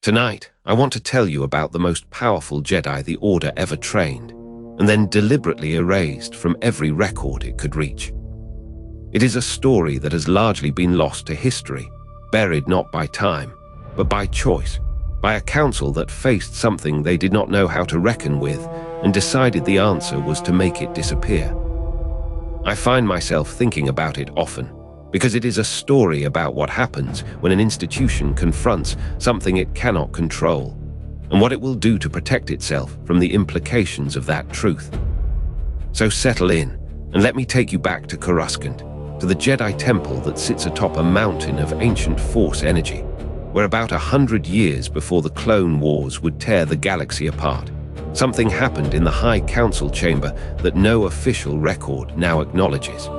Tonight, I want to tell you about the most powerful Jedi the Order ever trained, and then deliberately erased from every record it could reach. It is a story that has largely been lost to history, buried not by time, but by choice, by a council that faced something they did not know how to reckon with and decided the answer was to make it disappear. I find myself thinking about it often, because it is a story about what happens when an institution confronts something it cannot control, and what it will do to protect itself from the implications of that truth. So settle in, and let me take you back to Coruscant, to the Jedi Temple that sits atop a mountain of ancient Force energy, where about 100 years before the Clone Wars would tear the galaxy apart, something happened in the High Council chamber that no official record now acknowledges.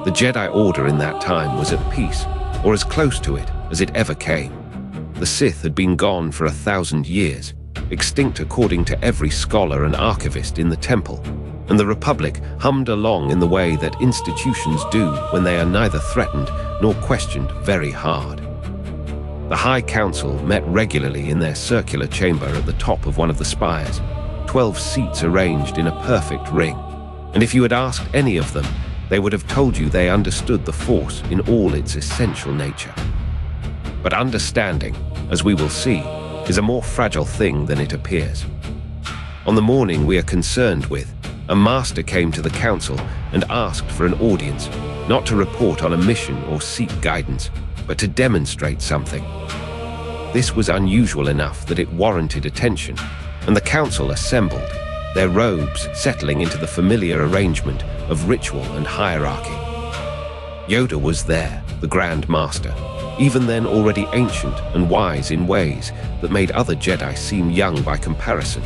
The Jedi Order in that time was at peace, or as close to it as it ever came. The Sith had been gone for 1,000 years, extinct according to every scholar and archivist in the temple, and the Republic hummed along in the way that institutions do when they are neither threatened nor questioned very hard. The High Council met regularly in their circular chamber at the top of one of the spires, 12 seats arranged in a perfect ring, and if you had asked any of them, they would have told you they understood the Force in all its essential nature. But understanding, as we will see, is a more fragile thing than it appears. On the morning we are concerned with, a master came to the council and asked for an audience, not to report on a mission or seek guidance, but to demonstrate something. This was unusual enough that it warranted attention, and the council assembled, their robes settling into the familiar arrangement of ritual and hierarchy. Yoda was there, the Grand Master, even then already ancient and wise in ways that made other Jedi seem young by comparison,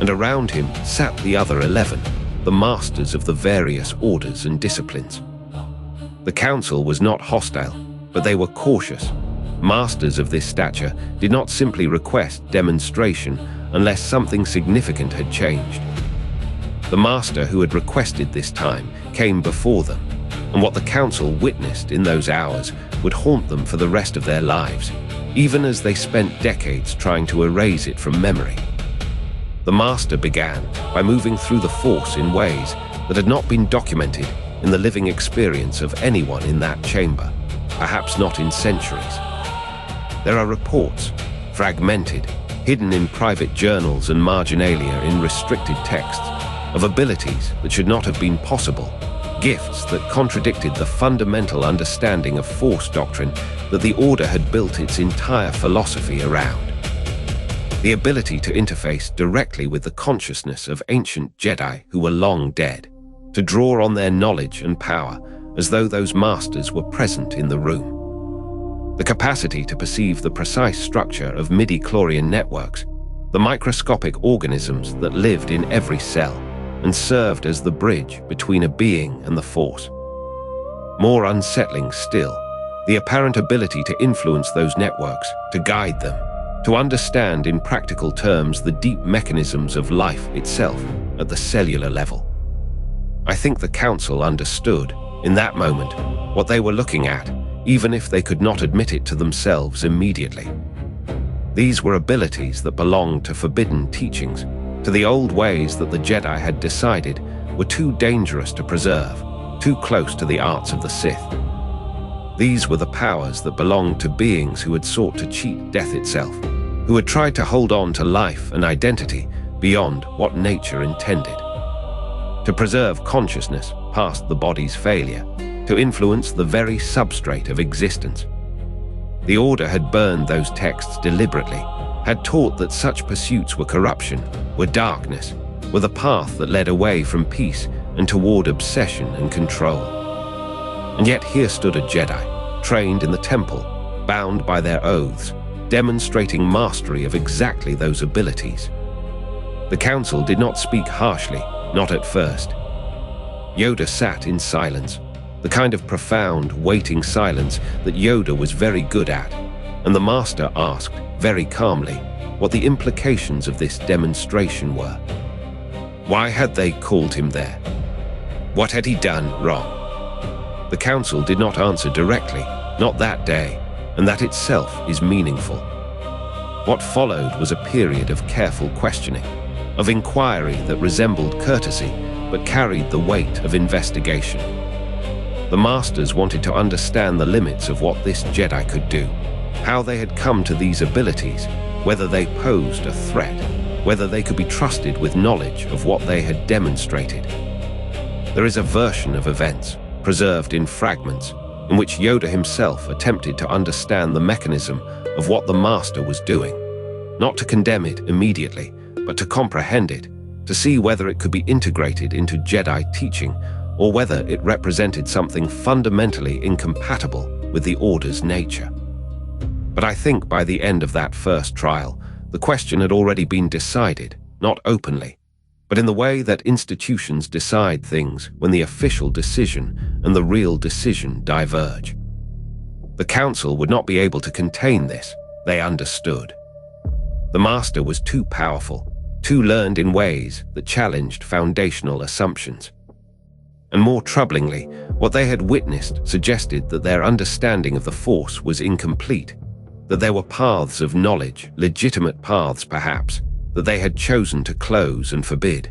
and around him sat the other 11, the masters of the various orders and disciplines. The council was not hostile, but they were cautious. Masters of this stature did not simply request demonstration unless something significant had changed. The master who had requested this time came before them, and what the council witnessed in those hours would haunt them for the rest of their lives, even as they spent decades trying to erase it from memory. The master began by moving through the Force in ways that had not been documented in the living experience of anyone in that chamber, perhaps not in centuries. There are reports, fragmented, hidden in private journals and marginalia in restricted texts, of abilities that should not have been possible, gifts that contradicted the fundamental understanding of Force doctrine that the Order had built its entire philosophy around. The ability to interface directly with the consciousness of ancient Jedi who were long dead, to draw on their knowledge and power as though those masters were present in the room. The capacity to perceive the precise structure of midi-chlorian networks, the microscopic organisms that lived in every cell and served as the bridge between a being and the Force. More unsettling still, the apparent ability to influence those networks, to guide them, to understand in practical terms the deep mechanisms of life itself at the cellular level. I think the Council understood, in that moment, what they were looking at, even if they could not admit it to themselves immediately. These were abilities that belonged to forbidden teachings, to the old ways that the Jedi had decided were too dangerous to preserve, too close to the arts of the Sith. These were the powers that belonged to beings who had sought to cheat death itself, who had tried to hold on to life and identity beyond what nature intended. To preserve consciousness past the body's failure, to influence the very substrate of existence. The Order had burned those texts deliberately, had taught that such pursuits were corruption, were darkness, were the path that led away from peace and toward obsession and control. And yet here stood a Jedi, trained in the temple, bound by their oaths, demonstrating mastery of exactly those abilities. The Council did not speak harshly, not at first. Yoda sat in silence, the kind of profound, waiting silence that Yoda was very good at, and the Master asked, very calmly, what the implications of this demonstration were. Why had they called him there? What had he done wrong? The Council did not answer directly, not that day, and that itself is meaningful. What followed was a period of careful questioning, of inquiry that resembled courtesy but carried the weight of investigation. The Masters wanted to understand the limits of what this Jedi could do, how they had come to these abilities, whether they posed a threat, whether they could be trusted with knowledge of what they had demonstrated. There is a version of events, preserved in fragments, in which Yoda himself attempted to understand the mechanism of what the Master was doing, not to condemn it immediately, but to comprehend it, to see whether it could be integrated into Jedi teaching or whether it represented something fundamentally incompatible with the Order's nature. But I think by the end of that first trial, the question had already been decided, not openly, but in the way that institutions decide things when the official decision and the real decision diverge. The Council would not be able to contain this, they understood. The Master was too powerful, too learned in ways that challenged foundational assumptions. And more troublingly, what they had witnessed suggested that their understanding of the Force was incomplete, that there were paths of knowledge, legitimate paths perhaps, that they had chosen to close and forbid.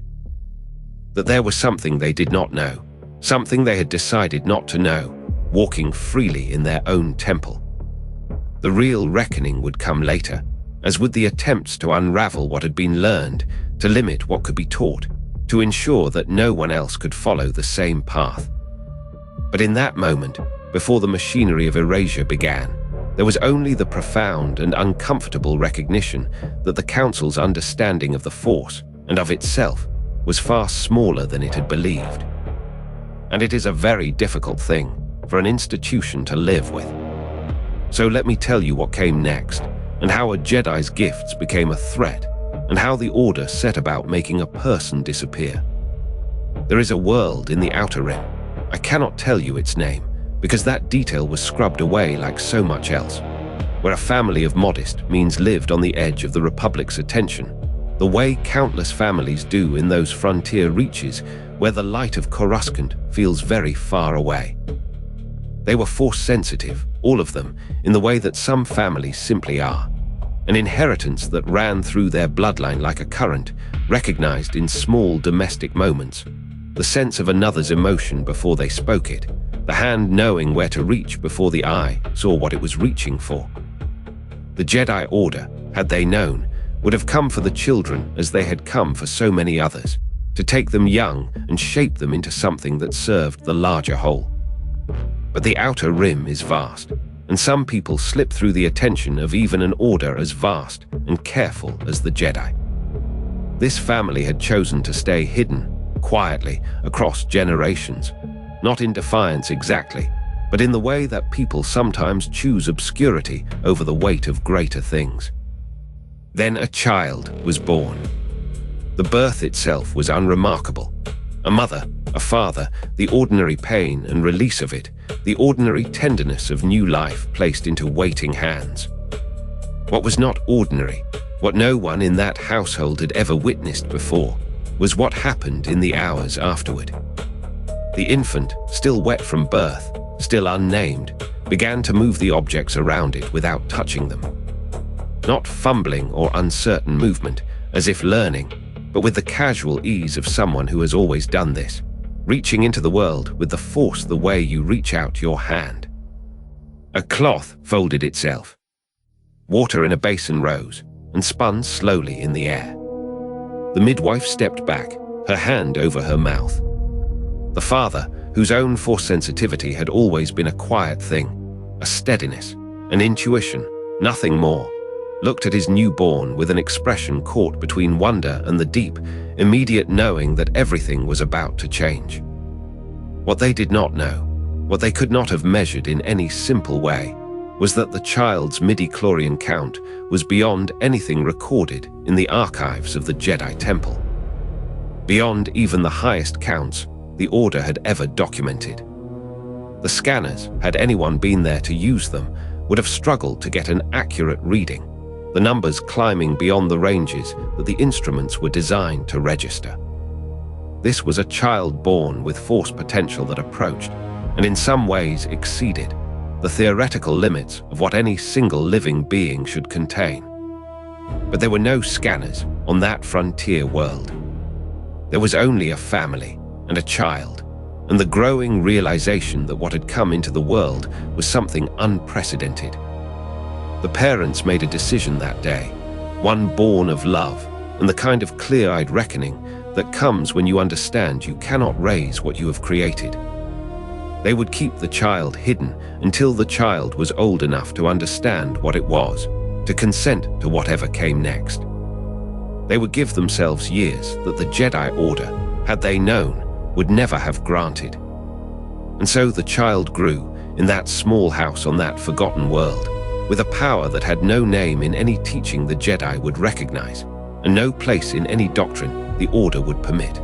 That there was something they did not know, something they had decided not to know, walking freely in their own temple. The real reckoning would come later, as would the attempts to unravel what had been learned, to limit what could be taught, to ensure that no one else could follow the same path. But in that moment, before the machinery of erasure began, there was only the profound and uncomfortable recognition that the Council's understanding of the Force and of itself was far smaller than it had believed. And it is a very difficult thing for an institution to live with. So let me tell you what came next, and how a Jedi's gifts became a threat, and how the Order set about making a person disappear. There is a world in the Outer Rim. I cannot tell you its name, because that detail was scrubbed away like so much else, where a family of modest means lived on the edge of the Republic's attention, the way countless families do in those frontier reaches where the light of Coruscant feels very far away. They were Force-sensitive, all of them, in the way that some families simply are. An inheritance that ran through their bloodline like a current, recognized in small domestic moments. The sense of another's emotion before they spoke it, the hand knowing where to reach before the eye saw what it was reaching for. The Jedi Order, had they known, would have come for the children as they had come for so many others, to take them young and shape them into something that served the larger whole. But the Outer Rim is vast, and some people slip through the attention of even an Order as vast and careful as the Jedi. This family had chosen to stay hidden, quietly, across generations, not in defiance exactly, but in the way that people sometimes choose obscurity over the weight of greater things. Then a child was born. The birth itself was unremarkable. A mother, a father, the ordinary pain and release of it, the ordinary tenderness of new life placed into waiting hands. What was not ordinary, what no one in that household had ever witnessed before, was what happened in the hours afterward. The infant, still wet from birth, still unnamed, began to move the objects around it without touching them. Not fumbling or uncertain movement, as if learning, but with the casual ease of someone who has always done this, reaching into the world with the Force the way you reach out your hand. A cloth folded itself. Water in a basin rose and spun slowly in the air. The midwife stepped back, her hand over her mouth. The father, whose own Force sensitivity had always been a quiet thing, a steadiness, an intuition, nothing more, looked at his newborn with an expression caught between wonder and the deep, immediate knowing that everything was about to change. What they did not know, what they could not have measured in any simple way, was that the child's midi-chlorian count was beyond anything recorded in the archives of the Jedi Temple. Beyond even the highest counts the Order had ever documented. The scanners, had anyone been there to use them, would have struggled to get an accurate reading, the numbers climbing beyond the ranges that the instruments were designed to register. This was a child born with Force potential that approached, and in some ways exceeded, the theoretical limits of what any single living being should contain. But there were no scanners on that frontier world. There was only a family and a child, and the growing realization that what had come into the world was something unprecedented. The parents made a decision that day, one born of love and the kind of clear-eyed reckoning that comes when you understand you cannot raise what you have created. They would keep the child hidden until the child was old enough to understand what it was, to consent to whatever came next. They would give themselves years that the Jedi Order, had they known, would never have granted. And so the child grew in that small house on that forgotten world, with a power that had no name in any teaching the Jedi would recognize, and no place in any doctrine the Order would permit.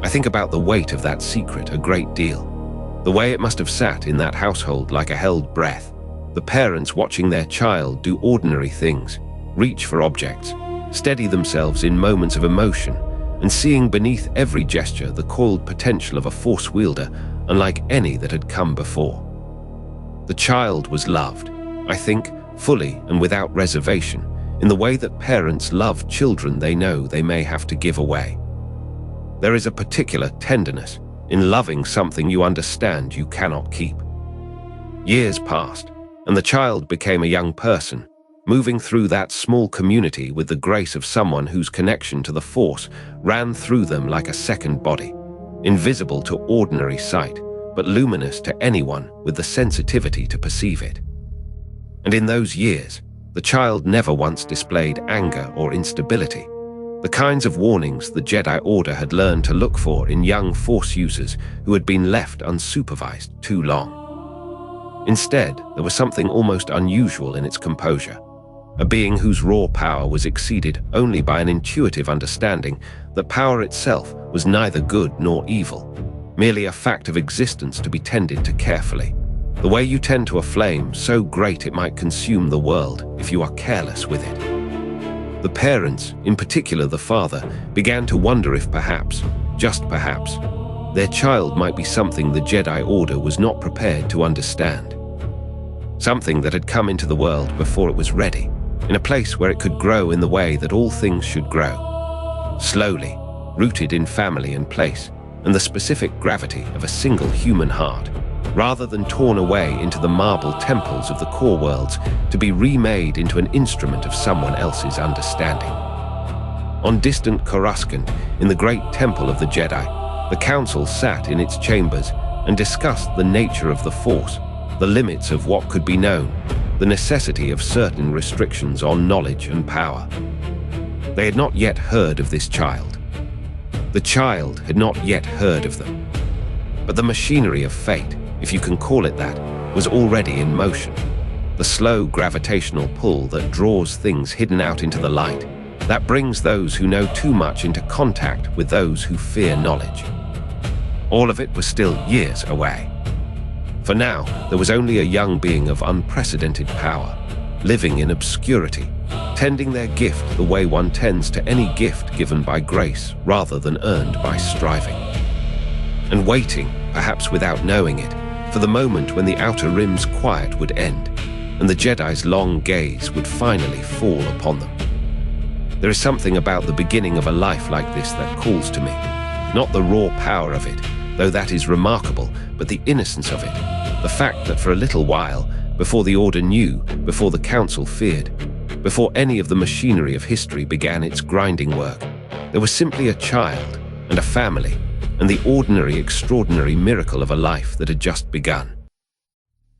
I think about the weight of that secret a great deal, the way it must have sat in that household like a held breath, the parents watching their child do ordinary things, reach for objects, steady themselves in moments of emotion, and seeing beneath every gesture the coiled potential of a Force wielder unlike any that had come before. The child was loved, I think, fully and without reservation, in the way that parents love children they know they may have to give away. There is a particular tenderness in loving something you understand you cannot keep. Years passed, and the child became a young person, moving through that small community with the grace of someone whose connection to the Force ran through them like a second body, invisible to ordinary sight, but luminous to anyone with the sensitivity to perceive it. And in those years, the child never once displayed anger or instability, the kinds of warnings the Jedi Order had learned to look for in young Force users who had been left unsupervised too long. Instead, there was something almost unusual in its composure, a being whose raw power was exceeded only by an intuitive understanding that power itself was neither good nor evil, merely a fact of existence to be tended to carefully, the way you tend to a flame so great it might consume the world if you are careless with it. The parents, in particular the father, began to wonder if perhaps, just perhaps, their child might be something the Jedi Order was not prepared to understand. Something that had come into the world before it was ready, in a place where it could grow in the way that all things should grow, slowly, rooted in family and place, and the specific gravity of a single human heart, rather than torn away into the marble temples of the core worlds to be remade into an instrument of someone else's understanding. On distant Coruscant, in the great temple of the Jedi, the Council sat in its chambers and discussed the nature of the Force, the limits of what could be known, the necessity of certain restrictions on knowledge and power. They had not yet heard of this child. The child had not yet heard of them. But the machinery of fate, if you can call it that, was already in motion. The slow gravitational pull that draws things hidden out into the light, that brings those who know too much into contact with those who fear knowledge. All of it was still years away. For now, there was only a young being of unprecedented power, living in obscurity, tending their gift the way one tends to any gift given by grace rather than earned by striving. And waiting, perhaps without knowing it, for the moment when the Outer Rim's quiet would end, and the Jedi's long gaze would finally fall upon them. There is something about the beginning of a life like this that calls to me, not the raw power of it, though that is remarkable, but the innocence of it, the fact that for a little while, before the Order knew, before the Council feared, before any of the machinery of history began its grinding work, there was simply a child and a family, and the ordinary, extraordinary miracle of a life that had just begun.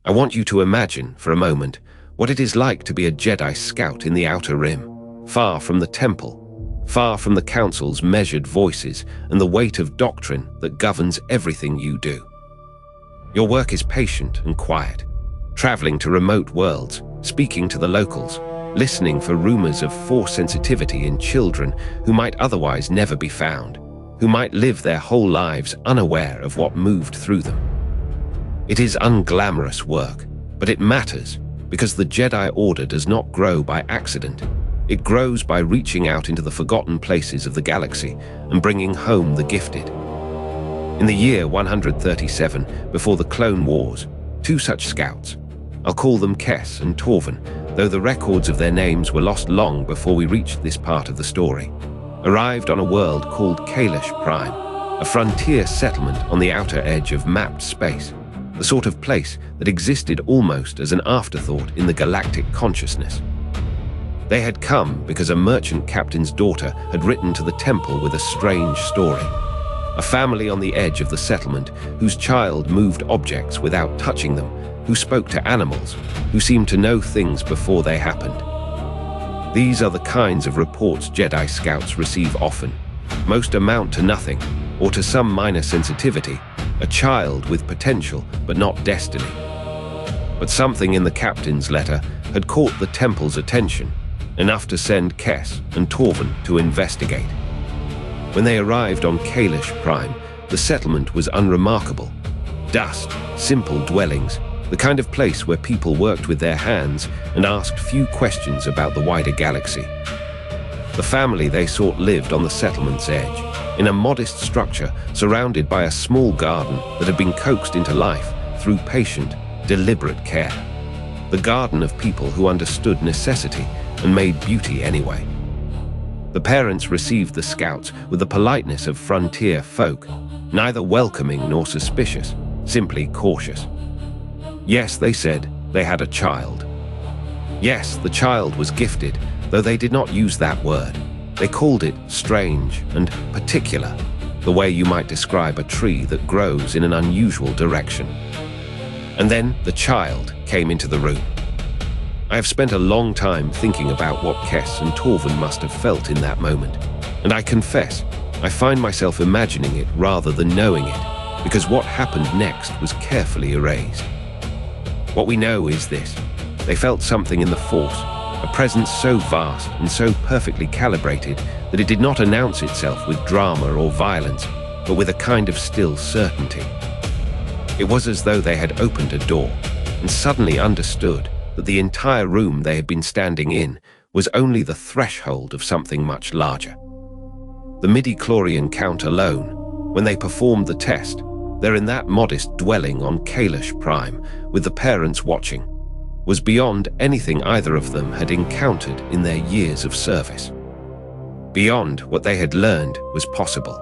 I want you to imagine, for a moment, what it is like to be a Jedi scout in the Outer Rim, far from the Temple, far from the Council's measured voices and the weight of doctrine that governs everything you do. Your work is patient and quiet, traveling to remote worlds, speaking to the locals, listening for rumors of Force sensitivity in children who might otherwise never be found, who might live their whole lives unaware of what moved through them. It is unglamorous work, but it matters because the Jedi Order does not grow by accident. It grows by reaching out into the forgotten places of the galaxy and bringing home the gifted. In the year 137, before the Clone Wars, two such scouts, I'll call them Kess and Torvin, though the records of their names were lost long before we reached this part of the story, arrived on a world called Kalish Prime, a frontier settlement on the outer edge of mapped space, the sort of place that existed almost as an afterthought in the galactic consciousness. They had come because a merchant captain's daughter had written to the temple with a strange story. A family on the edge of the settlement whose child moved objects without touching them, who spoke to animals, who seemed to know things before they happened. These are the kinds of reports Jedi Scouts receive often. Most amount to nothing, or to some minor sensitivity, a child with potential but not destiny. But something in the captain's letter had caught the temple's attention, enough to send Kess and Torvin to investigate. When they arrived on Kalish Prime, the settlement was unremarkable. Dust, simple dwellings, the kind of place where people worked with their hands and asked few questions about the wider galaxy. The family they sought lived on the settlement's edge, in a modest structure surrounded by a small garden that had been coaxed into life through patient, deliberate care. The garden of people who understood necessity and made beauty anyway. The parents received the scouts with the politeness of frontier folk, neither welcoming nor suspicious, simply cautious. Yes, they said, they had a child. Yes, the child was gifted, though they did not use that word. They called it strange and particular, the way you might describe a tree that grows in an unusual direction. And then the child came into the room. I have spent a long time thinking about what Kess and Torvin must have felt in that moment, and I confess, I find myself imagining it rather than knowing it, because what happened next was carefully erased. What we know is this: they felt something in the Force, a presence so vast and so perfectly calibrated that it did not announce itself with drama or violence, but with a kind of still certainty. It was as though they had opened a door and suddenly understood that the entire room they had been standing in was only the threshold of something much larger. The midi-chlorian count alone, when they performed the test, there in that modest dwelling on Kalish Prime, with the parents watching, was beyond anything either of them had encountered in their years of service. Beyond what they had learned was possible.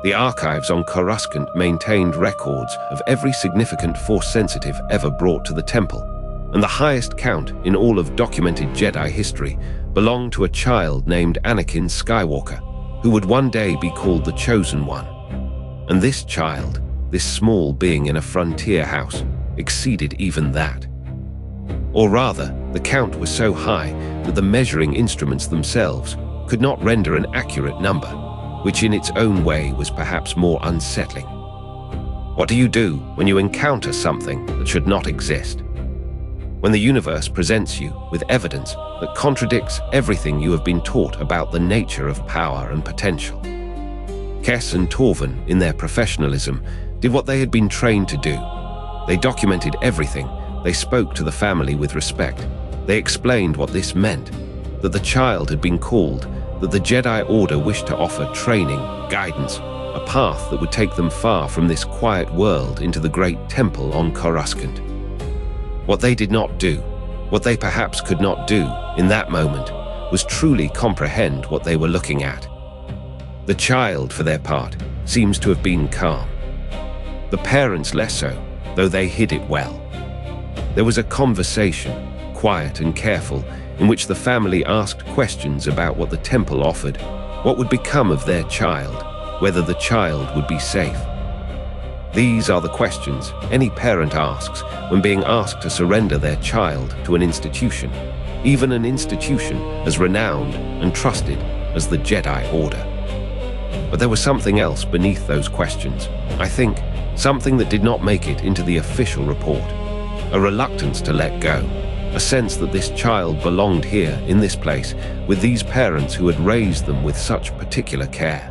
The archives on Coruscant maintained records of every significant Force-sensitive ever brought to the temple, and the highest count in all of documented Jedi history belonged to a child named Anakin Skywalker, who would one day be called the Chosen One. And this child, this small being in a frontier house, exceeded even that. Or rather, the count was so high that the measuring instruments themselves could not render an accurate number, which in its own way was perhaps more unsettling. What do you do when you encounter something that should not exist? When the universe presents you with evidence that contradicts everything you have been taught about the nature of power and potential. Kess and Torvin, in their professionalism, did what they had been trained to do. They documented everything. They spoke to the family with respect. They explained what this meant, that the child had been called, that the Jedi Order wished to offer training, guidance, a path that would take them far from this quiet world into the great temple on Coruscant. What they did not do, what they perhaps could not do in that moment, was truly comprehend what they were looking at. The child, for their part, seems to have been calm. The parents less so, though they hid it well. There was a conversation, quiet and careful, in which the family asked questions about what the temple offered, what would become of their child, whether the child would be safe. These are the questions any parent asks when being asked to surrender their child to an institution, even an institution as renowned and trusted as the Jedi Order. But there was something else beneath those questions, I think, something that did not make it into the official report. A reluctance to let go, a sense that this child belonged here, in this place, with these parents who had raised them with such particular care.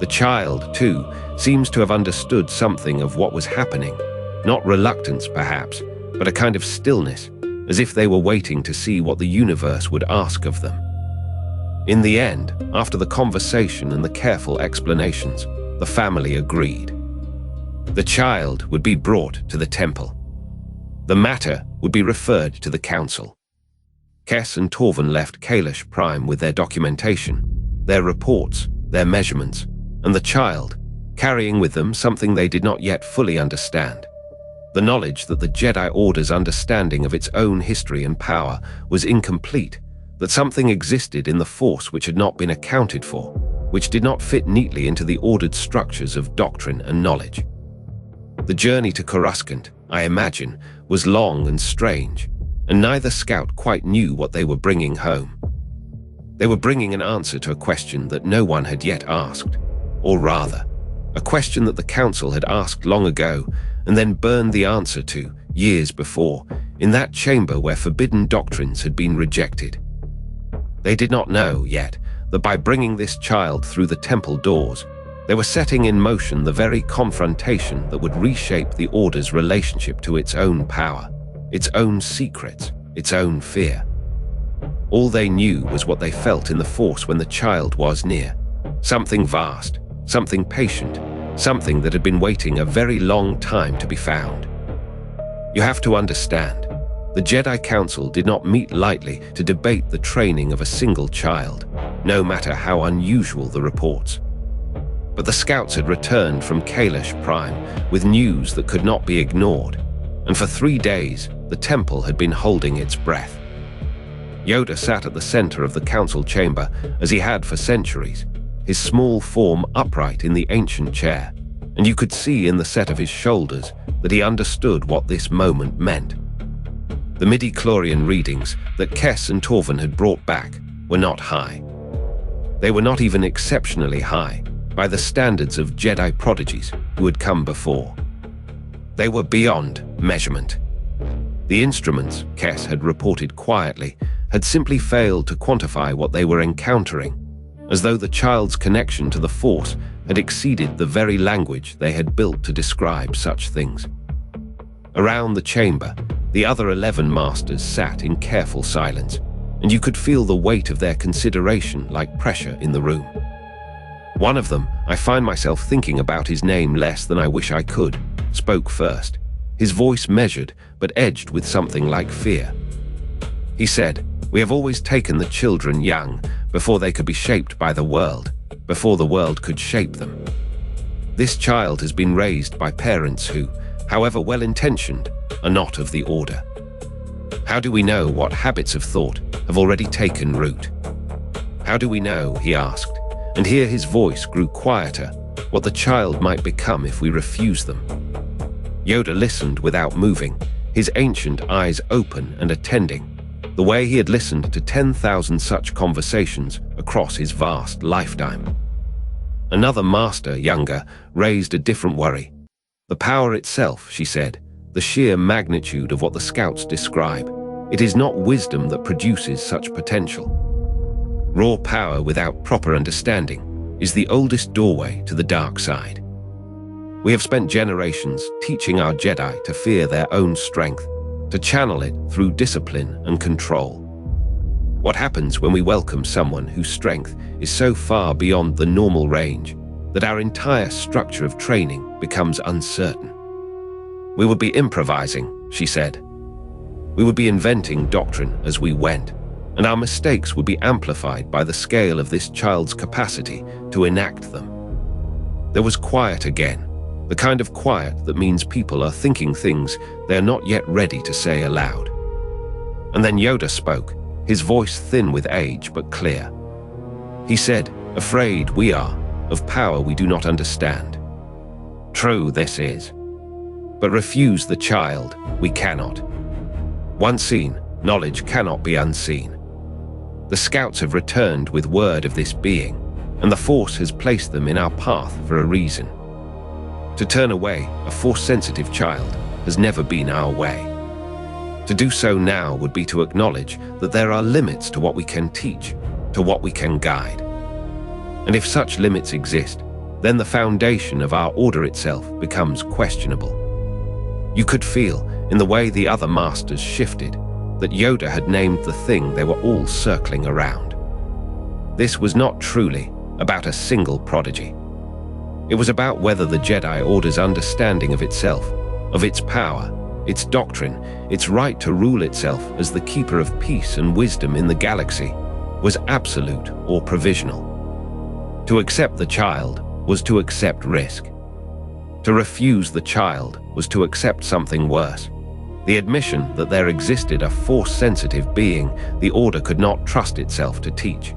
The child, too, seems to have understood something of what was happening, not reluctance perhaps, but a kind of stillness, as if they were waiting to see what the universe would ask of them. In the end, after the conversation and the careful explanations, the family agreed. The child would be brought to the temple. The matter would be referred to the council. Kes and Torvin left Kalish Prime with their documentation, their reports, their measurements, and the child, carrying with them something they did not yet fully understand. The knowledge that the Jedi Order's understanding of its own history and power was incomplete, that something existed in the Force which had not been accounted for, which did not fit neatly into the ordered structures of doctrine and knowledge. The journey to Coruscant, I imagine, was long and strange, and neither scout quite knew what they were bringing home. They were bringing an answer to a question that no one had yet asked, or rather, a question that the Council had asked long ago and then burned the answer to years before, in that chamber where forbidden doctrines had been rejected. They did not know yet that by bringing this child through the temple doors, they were setting in motion the very confrontation that would reshape the Order's relationship to its own power, its own secrets, its own fear. All they knew was what they felt in the Force when the child was near. Something vast, something patient, something that had been waiting a very long time to be found. You have to understand, the Jedi Council did not meet lightly to debate the training of a single child, no matter how unusual the reports. But the scouts had returned from Kalish Prime with news that could not be ignored, and for 3 days, the temple had been holding its breath. Yoda sat at the center of the council chamber as he had for centuries, his small form upright in the ancient chair, and you could see in the set of his shoulders that he understood what this moment meant. The midi-chlorian readings that Kes and Torvin had brought back were not high. They were not even exceptionally high by the standards of Jedi prodigies who had come before. They were beyond measurement. The instruments, Kes had reported quietly, had simply failed to quantify what they were encountering, as though the child's connection to the Force had exceeded the very language they had built to describe such things. Around the chamber, the other 11 masters sat in careful silence, and you could feel the weight of their consideration like pressure in the room. One of them, I find myself thinking about his name less than I wish I could, spoke first, his voice measured but edged with something like fear. He said, "We have always taken the children young, before they could be shaped by the world, before the world could shape them. This child has been raised by parents who, however well-intentioned, are not of the Order. How do we know what habits of thought have already taken root? How do we know," he asked, and here his voice grew quieter, "what the child might become if we refuse them?" Yoda listened without moving, his ancient eyes open and attending, the way he had listened to 10,000 such conversations across his vast lifetime. Another master, younger, raised a different worry. The power itself, she said, the sheer magnitude of what the scouts describe. It is not wisdom that produces such potential. Raw power without proper understanding is the oldest doorway to the dark side. We have spent generations teaching our Jedi to fear their own strength, to channel it through discipline and control. What happens when we welcome someone whose strength is so far beyond the normal range that our entire structure of training becomes uncertain? We would be improvising, she said. We would be inventing doctrine as we went, and our mistakes would be amplified by the scale of this child's capacity to enact them. There was quiet again, the kind of quiet that means people are thinking things they are not yet ready to say aloud. And then Yoda spoke, his voice thin with age but clear. He said, "Afraid we are, of power we do not understand. True this is. But refuse the child we cannot. Once seen, knowledge cannot be unseen. The scouts have returned with word of this being, and the Force has placed them in our path for a reason. To turn away a Force-sensitive child has never been our way. To do so now would be to acknowledge that there are limits to what we can teach, to what we can guide. And if such limits exist, then the foundation of our Order itself becomes questionable." You could feel, in the way the other masters shifted, that Yoda had named the thing they were all circling around. This was not truly about a single prodigy. It was about whether the Jedi Order's understanding of itself, of its power, its doctrine, its right to rule itself as the keeper of peace and wisdom in the galaxy, was absolute or provisional. To accept the child was to accept risk. To refuse the child was to accept something worse. The admission that there existed a force-sensitive being the Order could not trust itself to teach.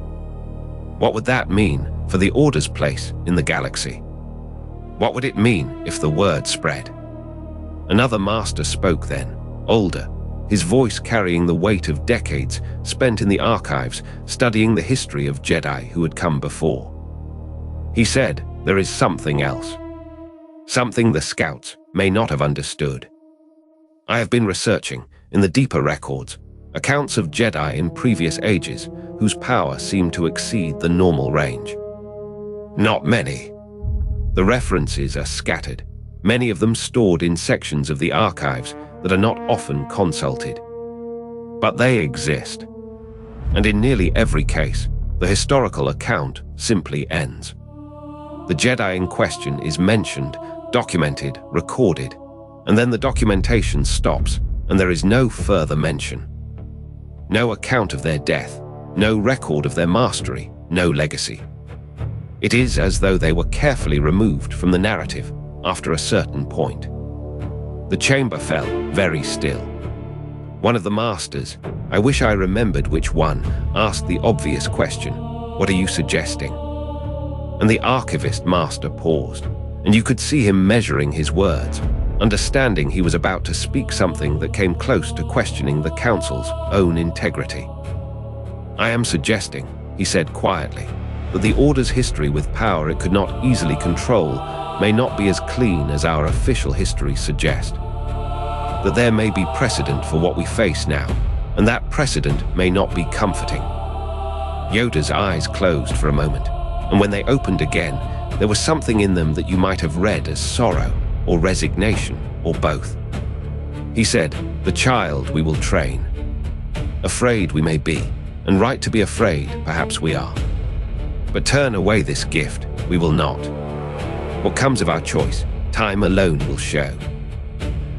What would that mean for the Order's place in the galaxy? What would it mean if the word spread? Another master spoke then, older, his voice carrying the weight of decades spent in the archives studying the history of Jedi who had come before. He said, there is something else. Something the scouts may not have understood. I have been researching, in the deeper records, accounts of Jedi in previous ages whose power seemed to exceed the normal range. Not many. The references are scattered, many of them stored in sections of the archives that are not often consulted. But they exist. And in nearly every case, the historical account simply ends. The Jedi in question is mentioned, documented, recorded, and then the documentation stops, and there is no further mention. No account of their death, no record of their mastery, no legacy. It is as though they were carefully removed from the narrative after a certain point. The chamber fell very still. One of the masters, I wish I remembered which one, asked the obvious question, "What are you suggesting?" And the archivist master paused, and you could see him measuring his words, understanding he was about to speak something that came close to questioning the council's own integrity. I am suggesting, he said quietly, that the Order's history with power it could not easily control may not be as clean as our official histories suggest. That there may be precedent for what we face now, and that precedent may not be comforting. Yoda's eyes closed for a moment, and when they opened again, there was something in them that you might have read as sorrow, or resignation, or both. He said, "The child we will train. Afraid we may be, and right to be afraid, perhaps we are. But turn away this gift, we will not. What comes of our choice, time alone will show."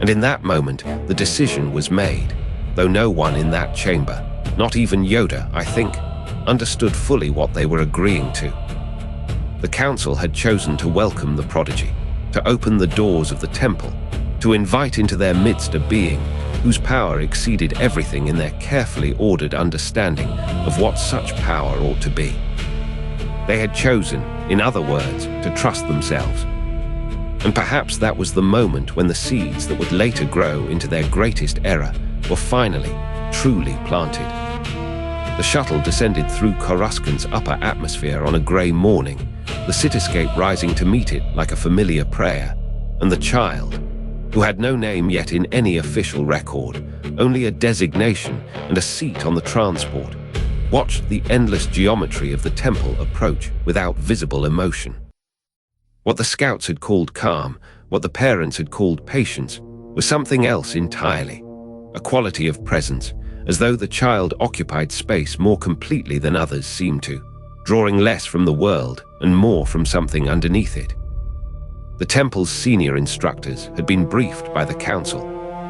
And in that moment, the decision was made, though no one in that chamber, not even Yoda, I think, understood fully what they were agreeing to. The council had chosen to welcome the prodigy, to open the doors of the temple, to invite into their midst a being whose power exceeded everything in their carefully ordered understanding of what such power ought to be. They had chosen, in other words, to trust themselves. And perhaps that was the moment when the seeds that would later grow into their greatest era were finally, truly planted. The shuttle descended through Coruscant's upper atmosphere on a grey morning, the cityscape rising to meet it like a familiar prayer, and the child, who had no name yet in any official record, only a designation and a seat on the transport, watched the endless geometry of the temple approach without visible emotion. What the scouts had called calm, what the parents had called patience, was something else entirely, a quality of presence, as though the child occupied space more completely than others seemed to, drawing less from the world and more from something underneath it. The temple's senior instructors had been briefed by the council,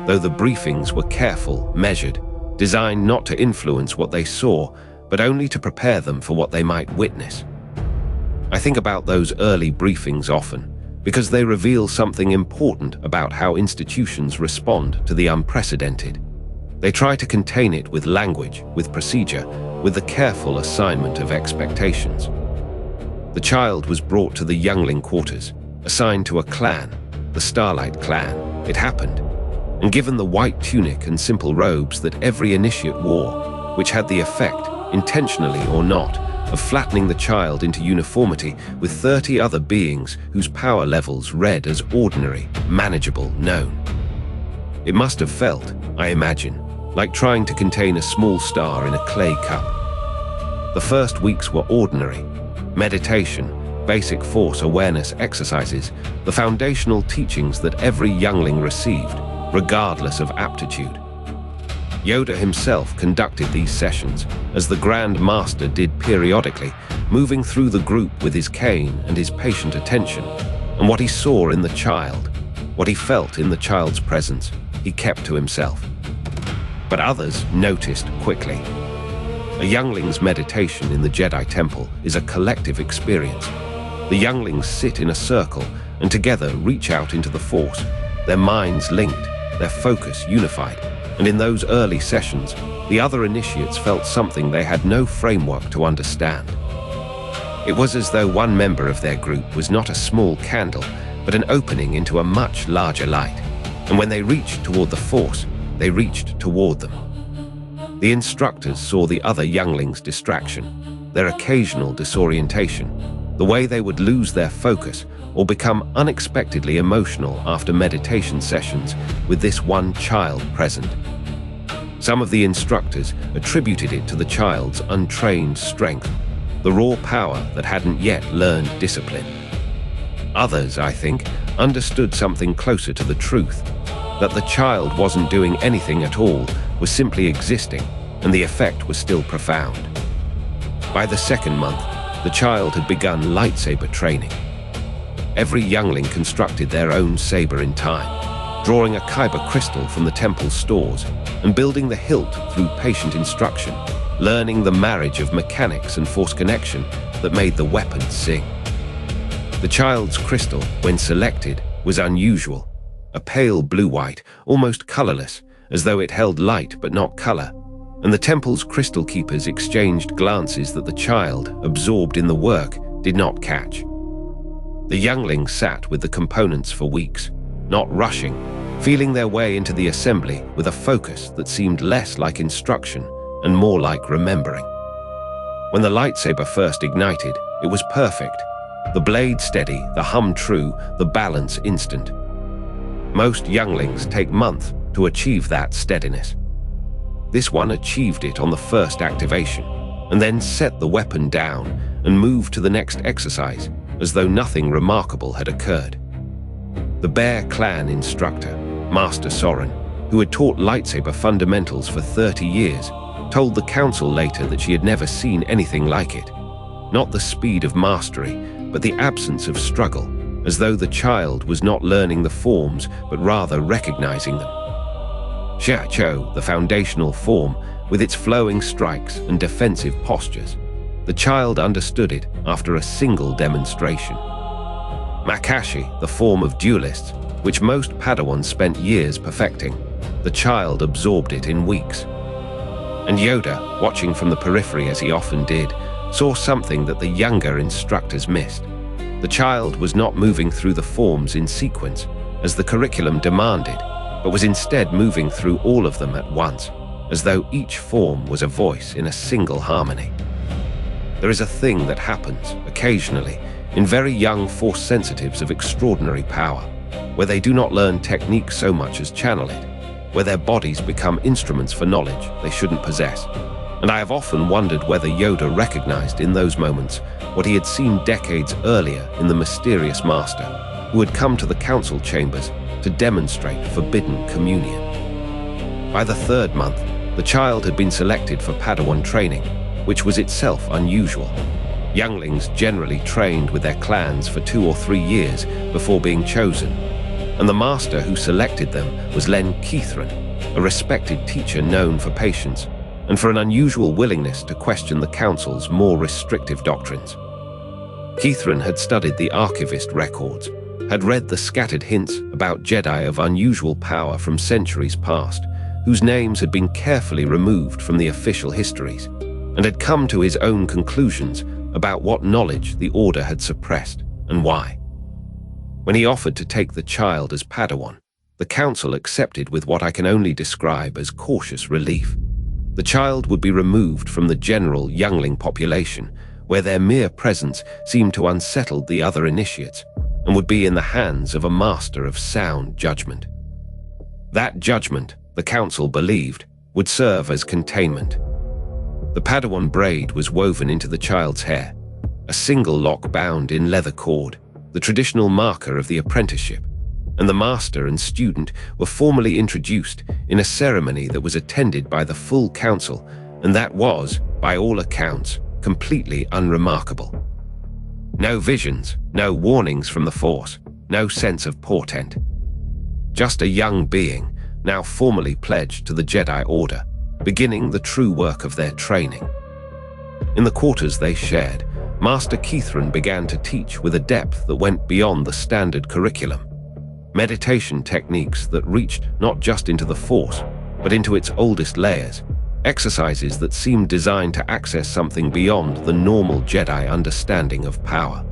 though the briefings were careful, measured, designed not to influence what they saw, but only to prepare them for what they might witness. I think about those early briefings often, because they reveal something important about how institutions respond to the unprecedented. They try to contain it with language, with procedure, with the careful assignment of expectations. The child was brought to the youngling quarters, assigned to a clan, the Starlight clan. It happened, and given the white tunic and simple robes that every initiate wore, which had the effect, intentionally or not, of flattening the child into uniformity with 30 other beings whose power levels read as ordinary, manageable, known. It must have felt, I imagine, like trying to contain a small star in a clay cup. The first weeks were ordinary. Meditation, basic force awareness exercises, the foundational teachings that every youngling received, regardless of aptitude. Yoda himself conducted these sessions, as the Grand Master did periodically, moving through the group with his cane and his patient attention, and what he saw in the child, what he felt in the child's presence, he kept to himself. But others noticed quickly. A youngling's meditation in the Jedi Temple is a collective experience. The younglings sit in a circle and together reach out into the Force, their minds linked, their focus unified. And in those early sessions, the other initiates felt something they had no framework to understand. It was as though one member of their group was not a small candle, but an opening into a much larger light. And when they reached toward the Force, they reached toward them. The instructors saw the other younglings' distraction, their occasional disorientation, the way they would lose their focus or become unexpectedly emotional after meditation sessions with this one child present. Some of the instructors attributed it to the child's untrained strength, the raw power that hadn't yet learned discipline. Others, I think, understood something closer to the truth, that the child wasn't doing anything at all, was simply existing, and the effect was still profound. By the second month, the child had begun lightsaber training. Every youngling constructed their own saber in time, drawing a kyber crystal from the temple's stores and building the hilt through patient instruction, learning the marriage of mechanics and force connection that made the weapon sing. The child's crystal, when selected, was unusual, a pale blue-white, almost colorless, as though it held light but not color, and the temple's crystal keepers exchanged glances that the child, absorbed in the work, did not catch. The younglings sat with the components for weeks, not rushing, feeling their way into the assembly with a focus that seemed less like instruction and more like remembering. When the lightsaber first ignited, it was perfect. The blade steady, the hum true, the balance instant. Most younglings take months to achieve that steadiness. This one achieved it on the first activation, and then set the weapon down and moved to the next exercise as though nothing remarkable had occurred. The Bear Clan instructor, Master Soren, who had taught lightsaber fundamentals for 30 years, told the council later that she had never seen anything like it. Not the speed of mastery, but the absence of struggle, as though the child was not learning the forms, but rather recognizing them. Xiaqiu, the foundational form, with its flowing strikes and defensive postures. The child understood it after a single demonstration. Makashi, the form of duelists, which most Padawans spent years perfecting. The child absorbed it in weeks. And Yoda, watching from the periphery as he often did, saw something that the younger instructors missed. The child was not moving through the forms in sequence, as the curriculum demanded, but was instead moving through all of them at once, as though each form was a voice in a single harmony. There is a thing that happens, occasionally, in very young Force sensitives of extraordinary power, where they do not learn technique so much as channel it, where their bodies become instruments for knowledge they shouldn't possess. And I have often wondered whether Yoda recognized in those moments what he had seen decades earlier in the mysterious master, who had come to the council chambers to demonstrate forbidden communion. By the third month, the child had been selected for Padawan training, which was itself unusual. Younglings generally trained with their clans for 2 or 3 years before being chosen, and the master who selected them was Len Keithran, a respected teacher known for patience and for an unusual willingness to question the council's more restrictive doctrines. Keithran had studied the archivist records, had read the scattered hints about Jedi of unusual power from centuries past, whose names had been carefully removed from the official histories, and had come to his own conclusions about what knowledge the Order had suppressed and why. When he offered to take the child as Padawan, the council accepted with what I can only describe as cautious relief. The child would be removed from the general youngling population, where their mere presence seemed to unsettle the other initiates, and would be in the hands of a master of sound judgment. That judgment, the council believed, would serve as containment. The Padawan braid was woven into the child's hair, a single lock bound in leather cord, the traditional marker of the apprenticeship, and the master and student were formally introduced in a ceremony that was attended by the full council, and that was, by all accounts, completely unremarkable. No visions, no warnings from the Force, no sense of portent. Just a young being, now formally pledged to the Jedi Order, beginning the true work of their training. In the quarters they shared, Master Kithrin began to teach with a depth that went beyond the standard curriculum. Meditation techniques that reached not just into the Force, but into its oldest layers, exercises that seemed designed to access something beyond the normal Jedi understanding of power.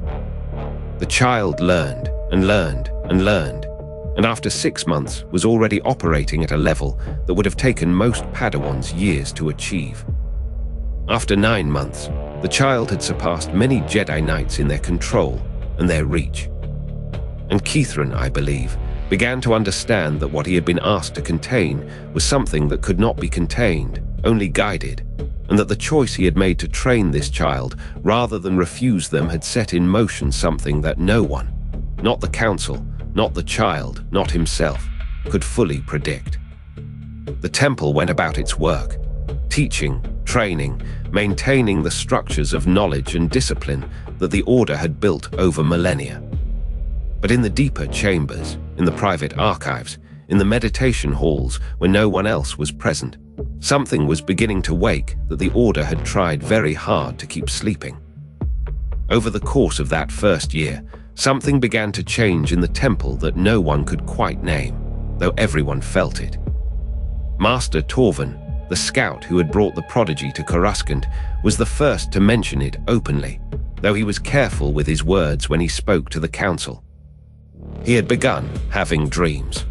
The child learned and learned and learned, and after 6 months was already operating at a level that would have taken most Padawans years to achieve. After 9 months, the child had surpassed many Jedi Knights in their control and their reach. And Kithrin, I believe, began to understand that what he had been asked to contain was something that could not be contained, only guided, and that the choice he had made to train this child rather than refuse them had set in motion something that no one, not the Council, not the child, not himself, could fully predict. The temple went about its work, teaching, training, maintaining the structures of knowledge and discipline that the Order had built over millennia. But in the deeper chambers, in the private archives, in the meditation halls where no one else was present, something was beginning to wake that the Order had tried very hard to keep sleeping. Over the course of that first year, something began to change in the temple that no one could quite name, though everyone felt it. Master Torvin, the scout who had brought the prodigy to Coruscant, was the first to mention it openly, though he was careful with his words when he spoke to the Council. He had begun having dreams.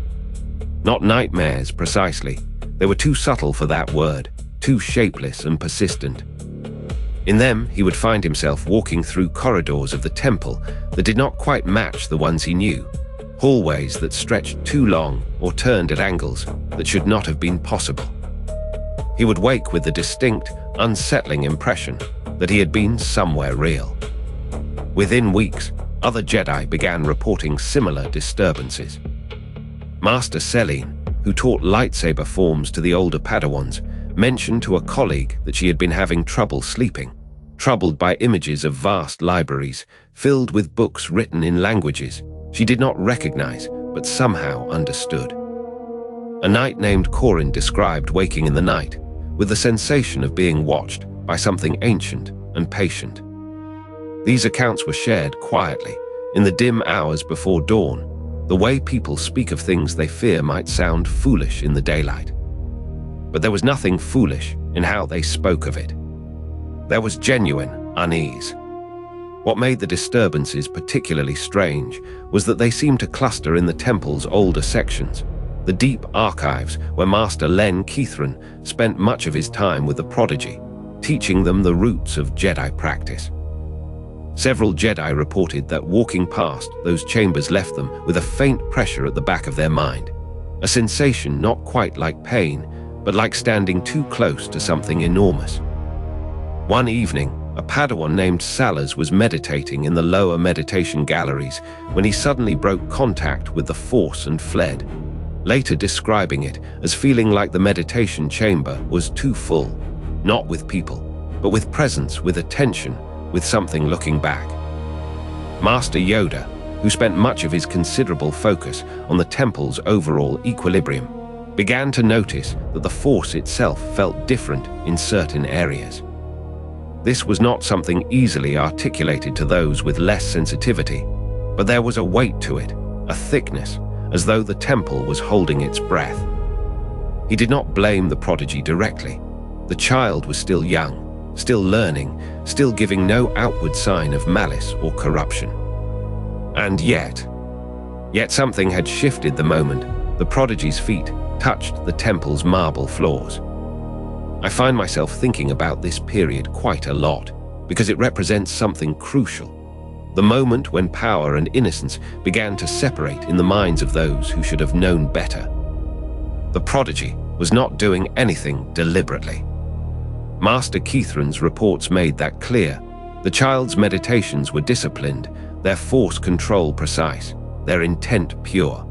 Not nightmares, precisely. They were too subtle for that word, too shapeless and persistent. In them, he would find himself walking through corridors of the temple that did not quite match the ones he knew, hallways that stretched too long or turned at angles that should not have been possible. He would wake with the distinct, unsettling impression that he had been somewhere real. Within weeks, other Jedi began reporting similar disturbances. Master Selene, who taught lightsaber forms to the older Padawans, mentioned to a colleague that she had been having trouble sleeping, troubled by images of vast libraries filled with books written in languages she did not recognize but somehow understood. A knight named Corin described waking in the night with the sensation of being watched by something ancient and patient. These accounts were shared quietly, in the dim hours before dawn. The way people speak of things they fear might sound foolish in the daylight. But there was nothing foolish in how they spoke of it. There was genuine unease. What made the disturbances particularly strange was that they seemed to cluster in the temple's older sections, the deep archives where Master Len Kithrin spent much of his time with the prodigy, teaching them the roots of Jedi practice. Several Jedi reported that walking past those chambers left them with a faint pressure at the back of their mind, a sensation not quite like pain, but like standing too close to something enormous. One evening, a Padawan named Salaz was meditating in the lower meditation galleries when he suddenly broke contact with the Force and fled, later describing it as feeling like the meditation chamber was too full, not with people, but with presence, with attention, with something looking back. Master Yoda, who spent much of his considerable focus on the temple's overall equilibrium, began to notice that the Force itself felt different in certain areas. This was not something easily articulated to those with less sensitivity, but there was a weight to it, a thickness, as though the temple was holding its breath. He did not blame the prodigy directly. The child was still young, still learning, still giving no outward sign of malice or corruption. And yet something had shifted the moment the prodigy's feet touched the temple's marble floors. I find myself thinking about this period quite a lot, because it represents something crucial. The moment when power and innocence began to separate in the minds of those who should have known better. The prodigy was not doing anything deliberately. Master Kithrin's reports made that clear. The child's meditations were disciplined, their force control precise, their intent pure.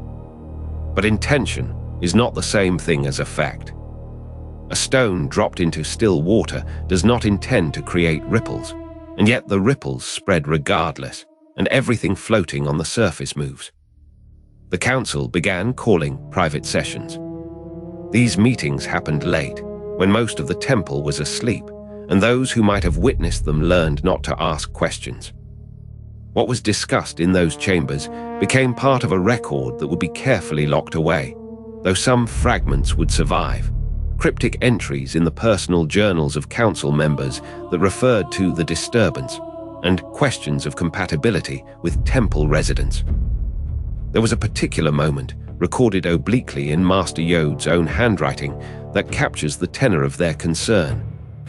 But intention is not the same thing as effect. A stone dropped into still water does not intend to create ripples, and yet the ripples spread regardless, and everything floating on the surface moves. The council began calling private sessions. These meetings happened late, when most of the temple was asleep, and those who might have witnessed them learned not to ask questions. What was discussed in those chambers became part of a record that would be carefully locked away, though some fragments would survive. Cryptic entries in the personal journals of council members that referred to the disturbance, and questions of compatibility with temple residents. There was a particular moment, recorded obliquely in Master Yode's own handwriting, that captures the tenor of their concern.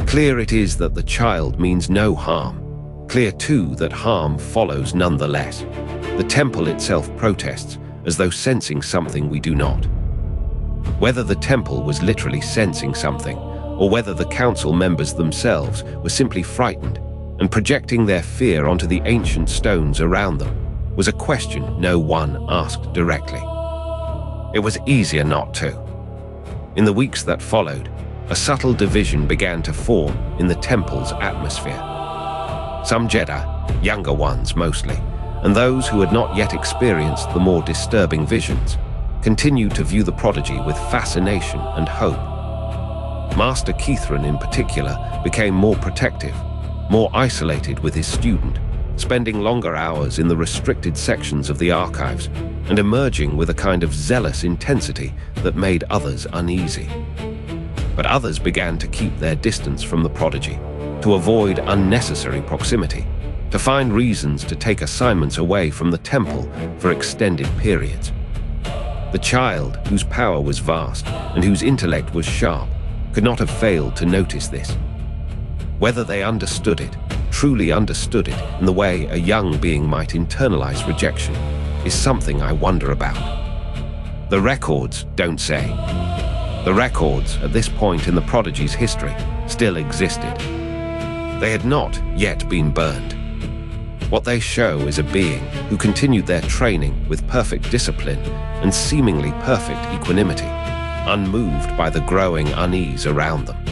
Clear it is that the child means no harm. Clear too that harm follows nonetheless. The temple itself protests, as though sensing something we do not. Whether the temple was literally sensing something, or whether the council members themselves were simply frightened and projecting their fear onto the ancient stones around them, was a question no one asked directly. It was easier not to. In the weeks that followed, a subtle division began to form in the temple's atmosphere. Some Jedi, younger ones mostly, and those who had not yet experienced the more disturbing visions, continued to view the prodigy with fascination and hope. Master Kithrin in particular became more protective, more isolated with his student, spending longer hours in the restricted sections of the archives and emerging with a kind of zealous intensity that made others uneasy. But others began to keep their distance from the prodigy, to avoid unnecessary proximity, to find reasons to take assignments away from the temple for extended periods. The child, whose power was vast and whose intellect was sharp, could not have failed to notice this. Whether they understood it, truly understood it in the way a young being might internalize rejection, is something I wonder about. The records don't say. The records, at this point in the prodigy's history, still existed. They had not yet been burned. What they show is a being who continued their training with perfect discipline and seemingly perfect equanimity, unmoved by the growing unease around them.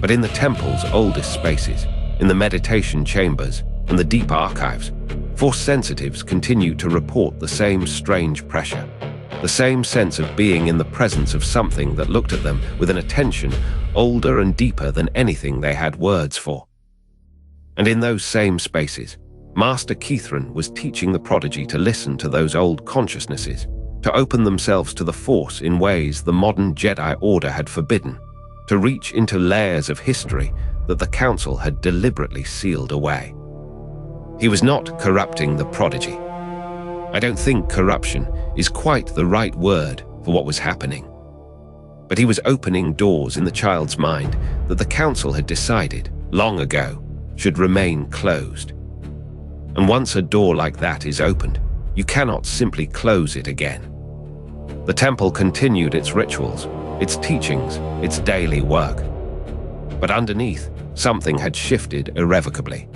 But in the temple's oldest spaces, in the meditation chambers and the deep archives, Force sensitives continued to report the same strange pressure, the same sense of being in the presence of something that looked at them with an attention older and deeper than anything they had words for. And in those same spaces, Master Kithrin was teaching the prodigy to listen to those old consciousnesses, to open themselves to the Force in ways the modern Jedi Order had forbidden, to reach into layers of history that the Council had deliberately sealed away. He was not corrupting the prodigy. I don't think corruption is quite the right word for what was happening. But he was opening doors in the child's mind that the Council had decided, long ago, should remain closed. And once a door like that is opened, you cannot simply close it again. The temple continued its rituals, its teachings, its daily work. But underneath, something had shifted irrevocably.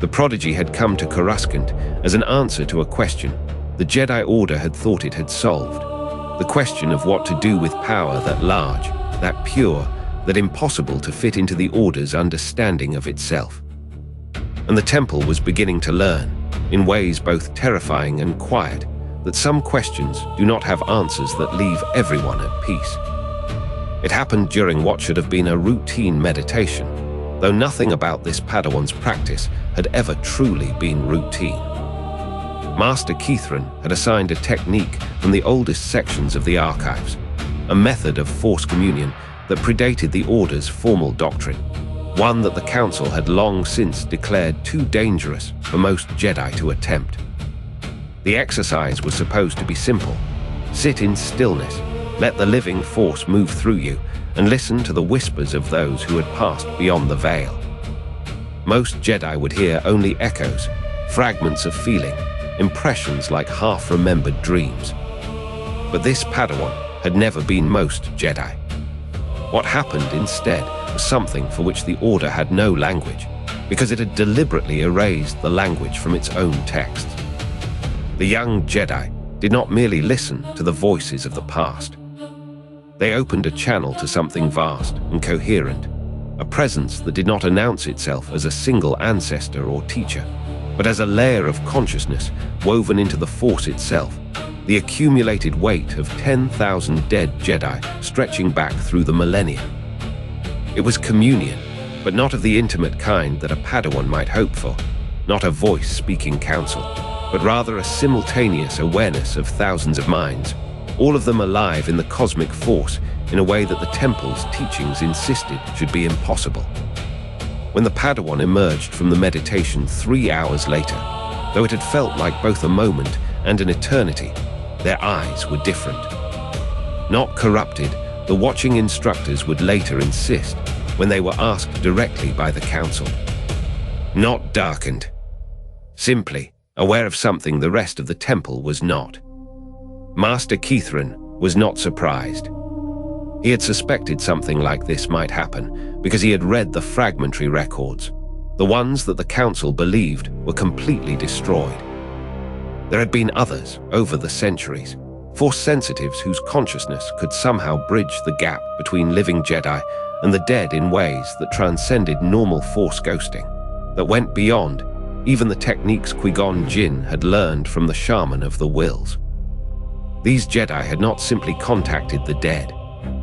The prodigy had come to Coruscant as an answer to a question the Jedi Order had thought it had solved. The question of what to do with power that large, that pure, that impossible to fit into the Order's understanding of itself. And the temple was beginning to learn, in ways both terrifying and quiet, that some questions do not have answers that leave everyone at peace. It happened during what should have been a routine meditation, though nothing about this Padawan's practice had ever truly been routine. Master Kithrin had assigned a technique from the oldest sections of the archives, a method of Force communion that predated the Order's formal doctrine, one that the Council had long since declared too dangerous for most Jedi to attempt. The exercise was supposed to be simple. Sit in stillness, let the living Force move through you, and listen to the whispers of those who had passed beyond the veil. Most Jedi would hear only echoes, fragments of feeling, impressions like half-remembered dreams. But this Padawan had never been most Jedi. What happened instead was something for which the Order had no language, because it had deliberately erased the language from its own texts. The young Jedi did not merely listen to the voices of the past. They opened a channel to something vast and coherent, a presence that did not announce itself as a single ancestor or teacher, but as a layer of consciousness woven into the Force itself, the accumulated weight of 10,000 dead Jedi stretching back through the millennia. It was communion, but not of the intimate kind that a Padawan might hope for, not a voice-speaking council, but rather a simultaneous awareness of thousands of minds, all of them alive in the cosmic force in a way that the temple's teachings insisted should be impossible. When the Padawan emerged from the meditation 3 hours later, though it had felt like both a moment and an eternity, their eyes were different. Not corrupted, the watching instructors would later insist when they were asked directly by the council. Not darkened. Simply aware of something the rest of the temple was not. Master Kithrin was not surprised. He had suspected something like this might happen because he had read the fragmentary records, the ones that the council believed were completely destroyed. There had been others over the centuries, Force sensitives whose consciousness could somehow bridge the gap between living Jedi and the dead in ways that transcended normal Force ghosting, that went beyond even the techniques Qui-Gon Jinn had learned from the shaman of the Wills. These Jedi had not simply contacted the dead.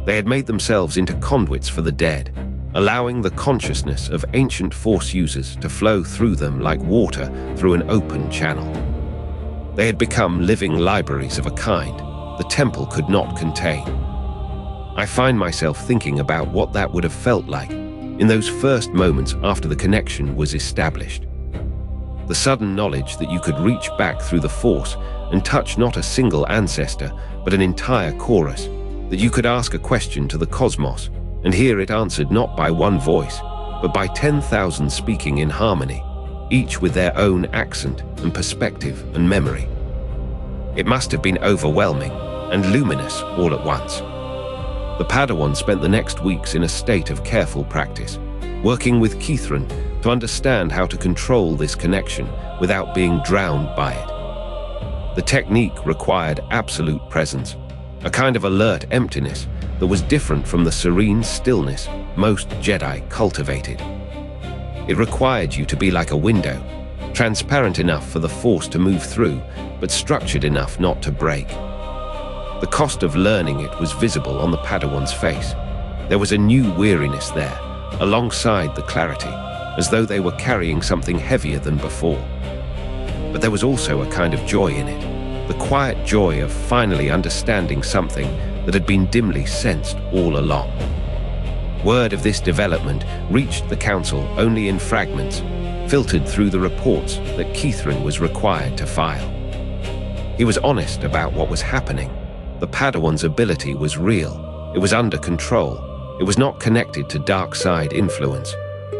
They had made themselves into conduits for the dead, allowing the consciousness of ancient Force users to flow through them like water through an open channel. They had become living libraries of a kind the temple could not contain. I find myself thinking about what that would have felt like in those first moments after the connection was established. The sudden knowledge that you could reach back through the Force and touch not a single ancestor, but an entire chorus, that you could ask a question to the cosmos and hear it answered not by one voice, but by 10,000 speaking in harmony, each with their own accent and perspective and memory. It must have been overwhelming and luminous all at once. The Padawan spent the next weeks in a state of careful practice, working with Kithrin to understand how to control this connection without being drowned by it. The technique required absolute presence, a kind of alert emptiness that was different from the serene stillness most Jedi cultivated. It required you to be like a window, transparent enough for the Force to move through, but structured enough not to break. The cost of learning it was visible on the Padawan's face. There was a new weariness there, alongside the clarity, as though they were carrying something heavier than before. But there was also a kind of joy in it, the quiet joy of finally understanding something that had been dimly sensed all along. Word of this development reached the Council only in fragments, filtered through the reports that Kithrin was required to file. He was honest about what was happening. The Padawan's ability was real. It was under control. It was not connected to dark side influence.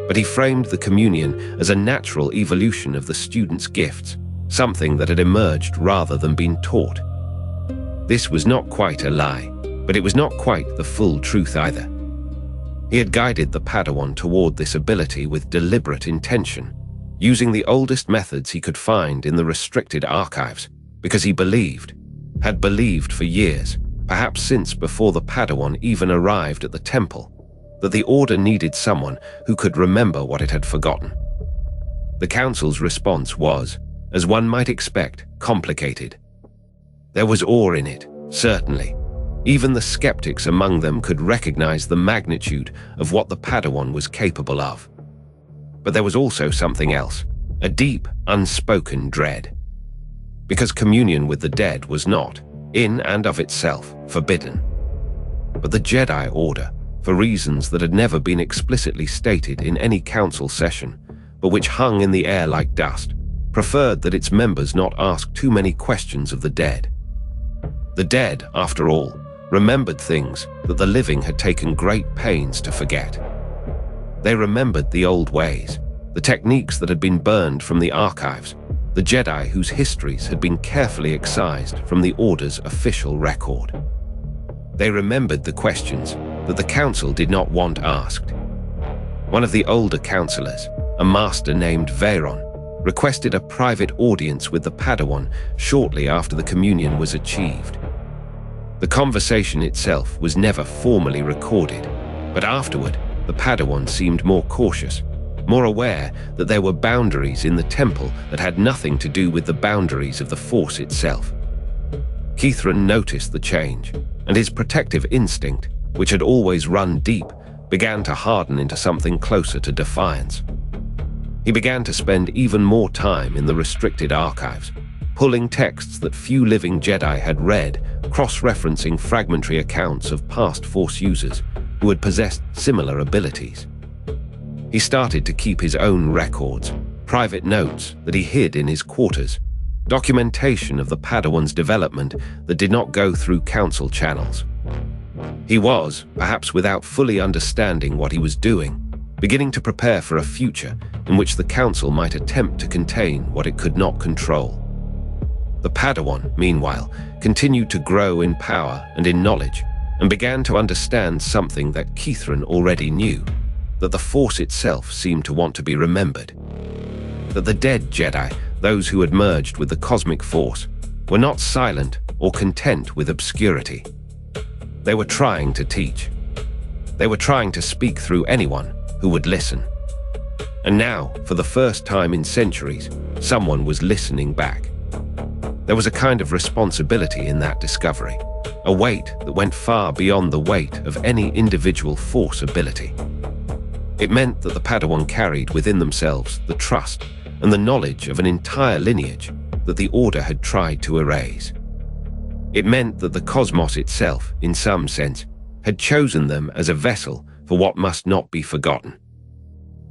But he framed the communion as a natural evolution of the student's gifts, something that had emerged rather than been taught. This was not quite a lie, but it was not quite the full truth either. He had guided the Padawan toward this ability with deliberate intention, using the oldest methods he could find in the restricted archives, because he had believed for years, perhaps since before the Padawan even arrived at the temple, that the Order needed someone who could remember what it had forgotten. The Council's response was, as one might expect, complicated. There was awe in it, certainly. Even the skeptics among them could recognize the magnitude of what the Padawan was capable of. But there was also something else, a deep, unspoken dread. Because communion with the dead was not, in and of itself, forbidden. But the Jedi Order, for reasons that had never been explicitly stated in any council session, but which hung in the air like dust, preferred that its members not ask too many questions of the dead. The dead, after all, remembered things that the living had taken great pains to forget. They remembered the old ways, the techniques that had been burned from the archives, the Jedi whose histories had been carefully excised from the Order's official record. They remembered the questions that the Council did not want asked. One of the older counselors, a master named Veyron, requested a private audience with the Padawan shortly after the communion was achieved. The conversation itself was never formally recorded, but afterward, the Padawan seemed more cautious, more aware that there were boundaries in the temple that had nothing to do with the boundaries of the Force itself. Kithrin noticed the change, and his protective instinct, which had always run deep, began to harden into something closer to defiance. He began to spend even more time in the restricted archives, pulling texts that few living Jedi had read, cross-referencing fragmentary accounts of past Force users who had possessed similar abilities. He started to keep his own records, private notes that he hid in his quarters, documentation of the Padawan's development that did not go through Council channels. He was, perhaps without fully understanding what he was doing, beginning to prepare for a future in which the Council might attempt to contain what it could not control. The Padawan, meanwhile, continued to grow in power and in knowledge, and began to understand something that Kithrin already knew, that the Force itself seemed to want to be remembered. That the dead Jedi, those who had merged with the cosmic Force, were not silent or content with obscurity. They were trying to teach. They were trying to speak through anyone who would listen. And now, for the first time in centuries, someone was listening back. There was a kind of responsibility in that discovery, a weight that went far beyond the weight of any individual Force ability. It meant that the Padawan carried within themselves the trust and the knowledge of an entire lineage that the Order had tried to erase. It meant that the cosmos itself, in some sense, had chosen them as a vessel for what must not be forgotten.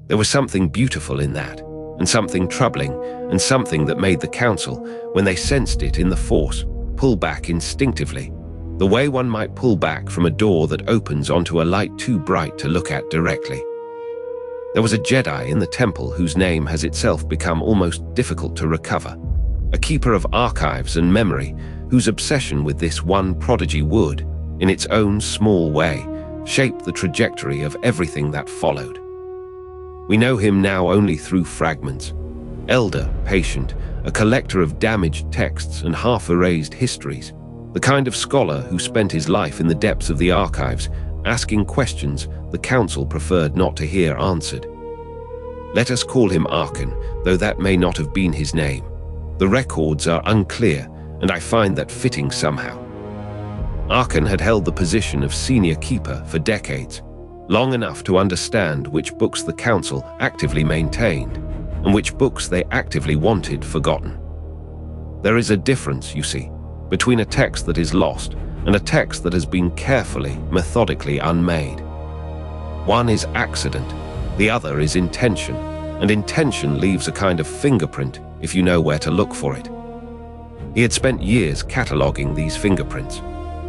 There was something beautiful in that, and something troubling, and something that made the Council, when they sensed it in the Force, pull back instinctively, the way one might pull back from a door that opens onto a light too bright to look at directly. There was a Jedi in the temple whose name has itself become almost difficult to recover, a keeper of archives and memory whose obsession with this one prodigy would, in its own small way, shape the trajectory of everything that followed. We know him now only through fragments. Elder, patient, a collector of damaged texts and half-erased histories, the kind of scholar who spent his life in the depths of the archives, asking questions the Council preferred not to hear answered. Let us call him Arkan, though that may not have been his name. The records are unclear, and I find that fitting somehow. Arkan had held the position of senior keeper for decades, long enough to understand which books the Council actively maintained, and which books they actively wanted forgotten. There is a difference, you see, between a text that is lost and a text that has been carefully, methodically unmade. One is accident, the other is intention, and intention leaves a kind of fingerprint if you know where to look for it. He had spent years cataloguing these fingerprints,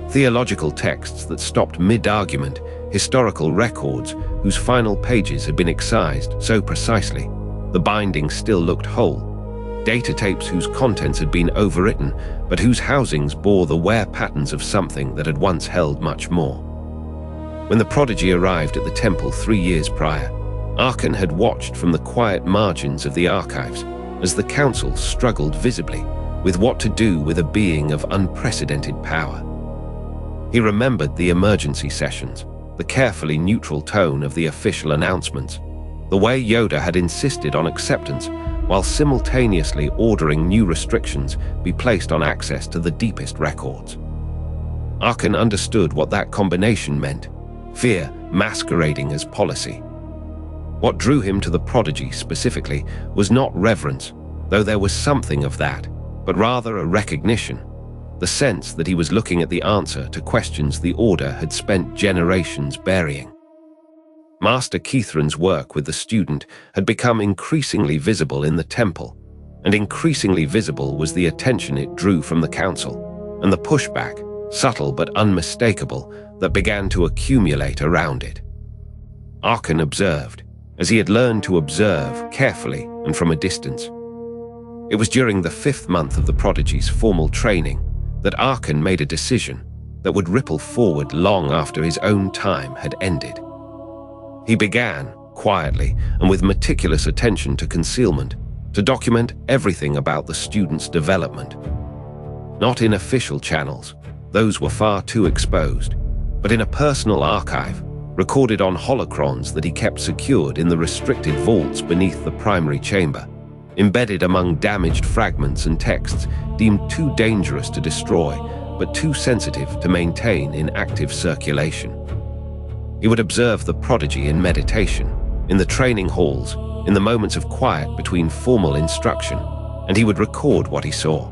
theological texts that stopped mid-argument, historical records whose final pages had been excised so precisely, the binding still looked whole, data tapes whose contents had been overwritten, but whose housings bore the wear patterns of something that had once held much more. When the prodigy arrived at the temple 3 years prior, Arkan had watched from the quiet margins of the archives as the Council struggled visibly with what to do with a being of unprecedented power. He remembered the emergency sessions, the carefully neutral tone of the official announcements, the way Yoda had insisted on acceptance while simultaneously ordering new restrictions be placed on access to the deepest records. Arkan understood what that combination meant, fear masquerading as policy. What drew him to the prodigy specifically was not reverence, though there was something of that, but rather a recognition, the sense that he was looking at the answer to questions the Order had spent generations burying. Master Kithrin's work with the student had become increasingly visible in the temple, and increasingly visible was the attention it drew from the Council, and the pushback, subtle but unmistakable, that began to accumulate around it. Arkan observed, as he had learned to observe carefully and from a distance. It was during the 5th month of the prodigy's formal training that Arkan made a decision that would ripple forward long after his own time had ended. He began, quietly and with meticulous attention to concealment, to document everything about the student's development. Not in official channels, those were far too exposed, but in a personal archive, recorded on holocrons that he kept secured in the restricted vaults beneath the primary chamber, embedded among damaged fragments and texts deemed too dangerous to destroy, but too sensitive to maintain in active circulation. He would observe the prodigy in meditation, in the training halls, in the moments of quiet between formal instruction, and he would record what he saw.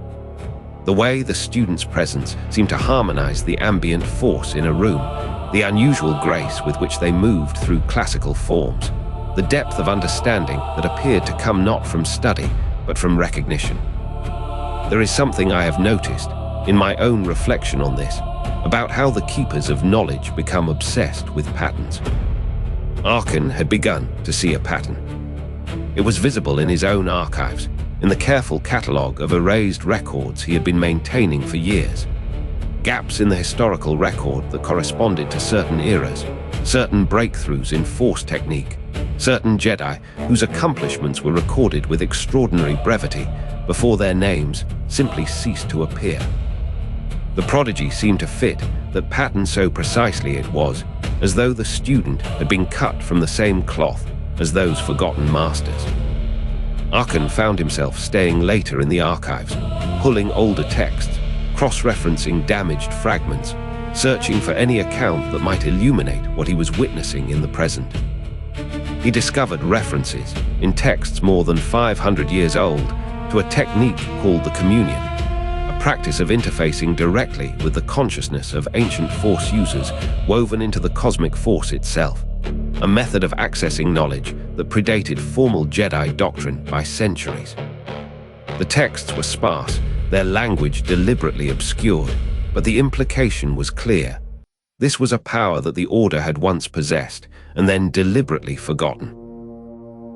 The way the student's presence seemed to harmonize the ambient force in a room, the unusual grace with which they moved through classical forms, the depth of understanding that appeared to come not from study, but from recognition. There is something I have noticed, in my own reflection on this, about how the keepers of knowledge become obsessed with patterns. Archon had begun to see a pattern. It was visible in his own archives, in the careful catalogue of erased records he had been maintaining for years. Gaps in the historical record that corresponded to certain eras, certain breakthroughs in force technique, certain Jedi whose accomplishments were recorded with extraordinary brevity before their names simply ceased to appear. The prodigy seemed to fit that pattern so precisely it was, as though the student had been cut from the same cloth as those forgotten masters. Archon found himself staying later in the archives, pulling older texts, cross-referencing damaged fragments, searching for any account that might illuminate what he was witnessing in the present. He discovered references, in texts more than 500 years old, to a technique called the communion, a practice of interfacing directly with the consciousness of ancient force users woven into the cosmic force itself, a method of accessing knowledge that predated formal Jedi doctrine by centuries. The texts were sparse, their language deliberately obscured, but the implication was clear. This was a power that the Order had once possessed and then deliberately forgotten.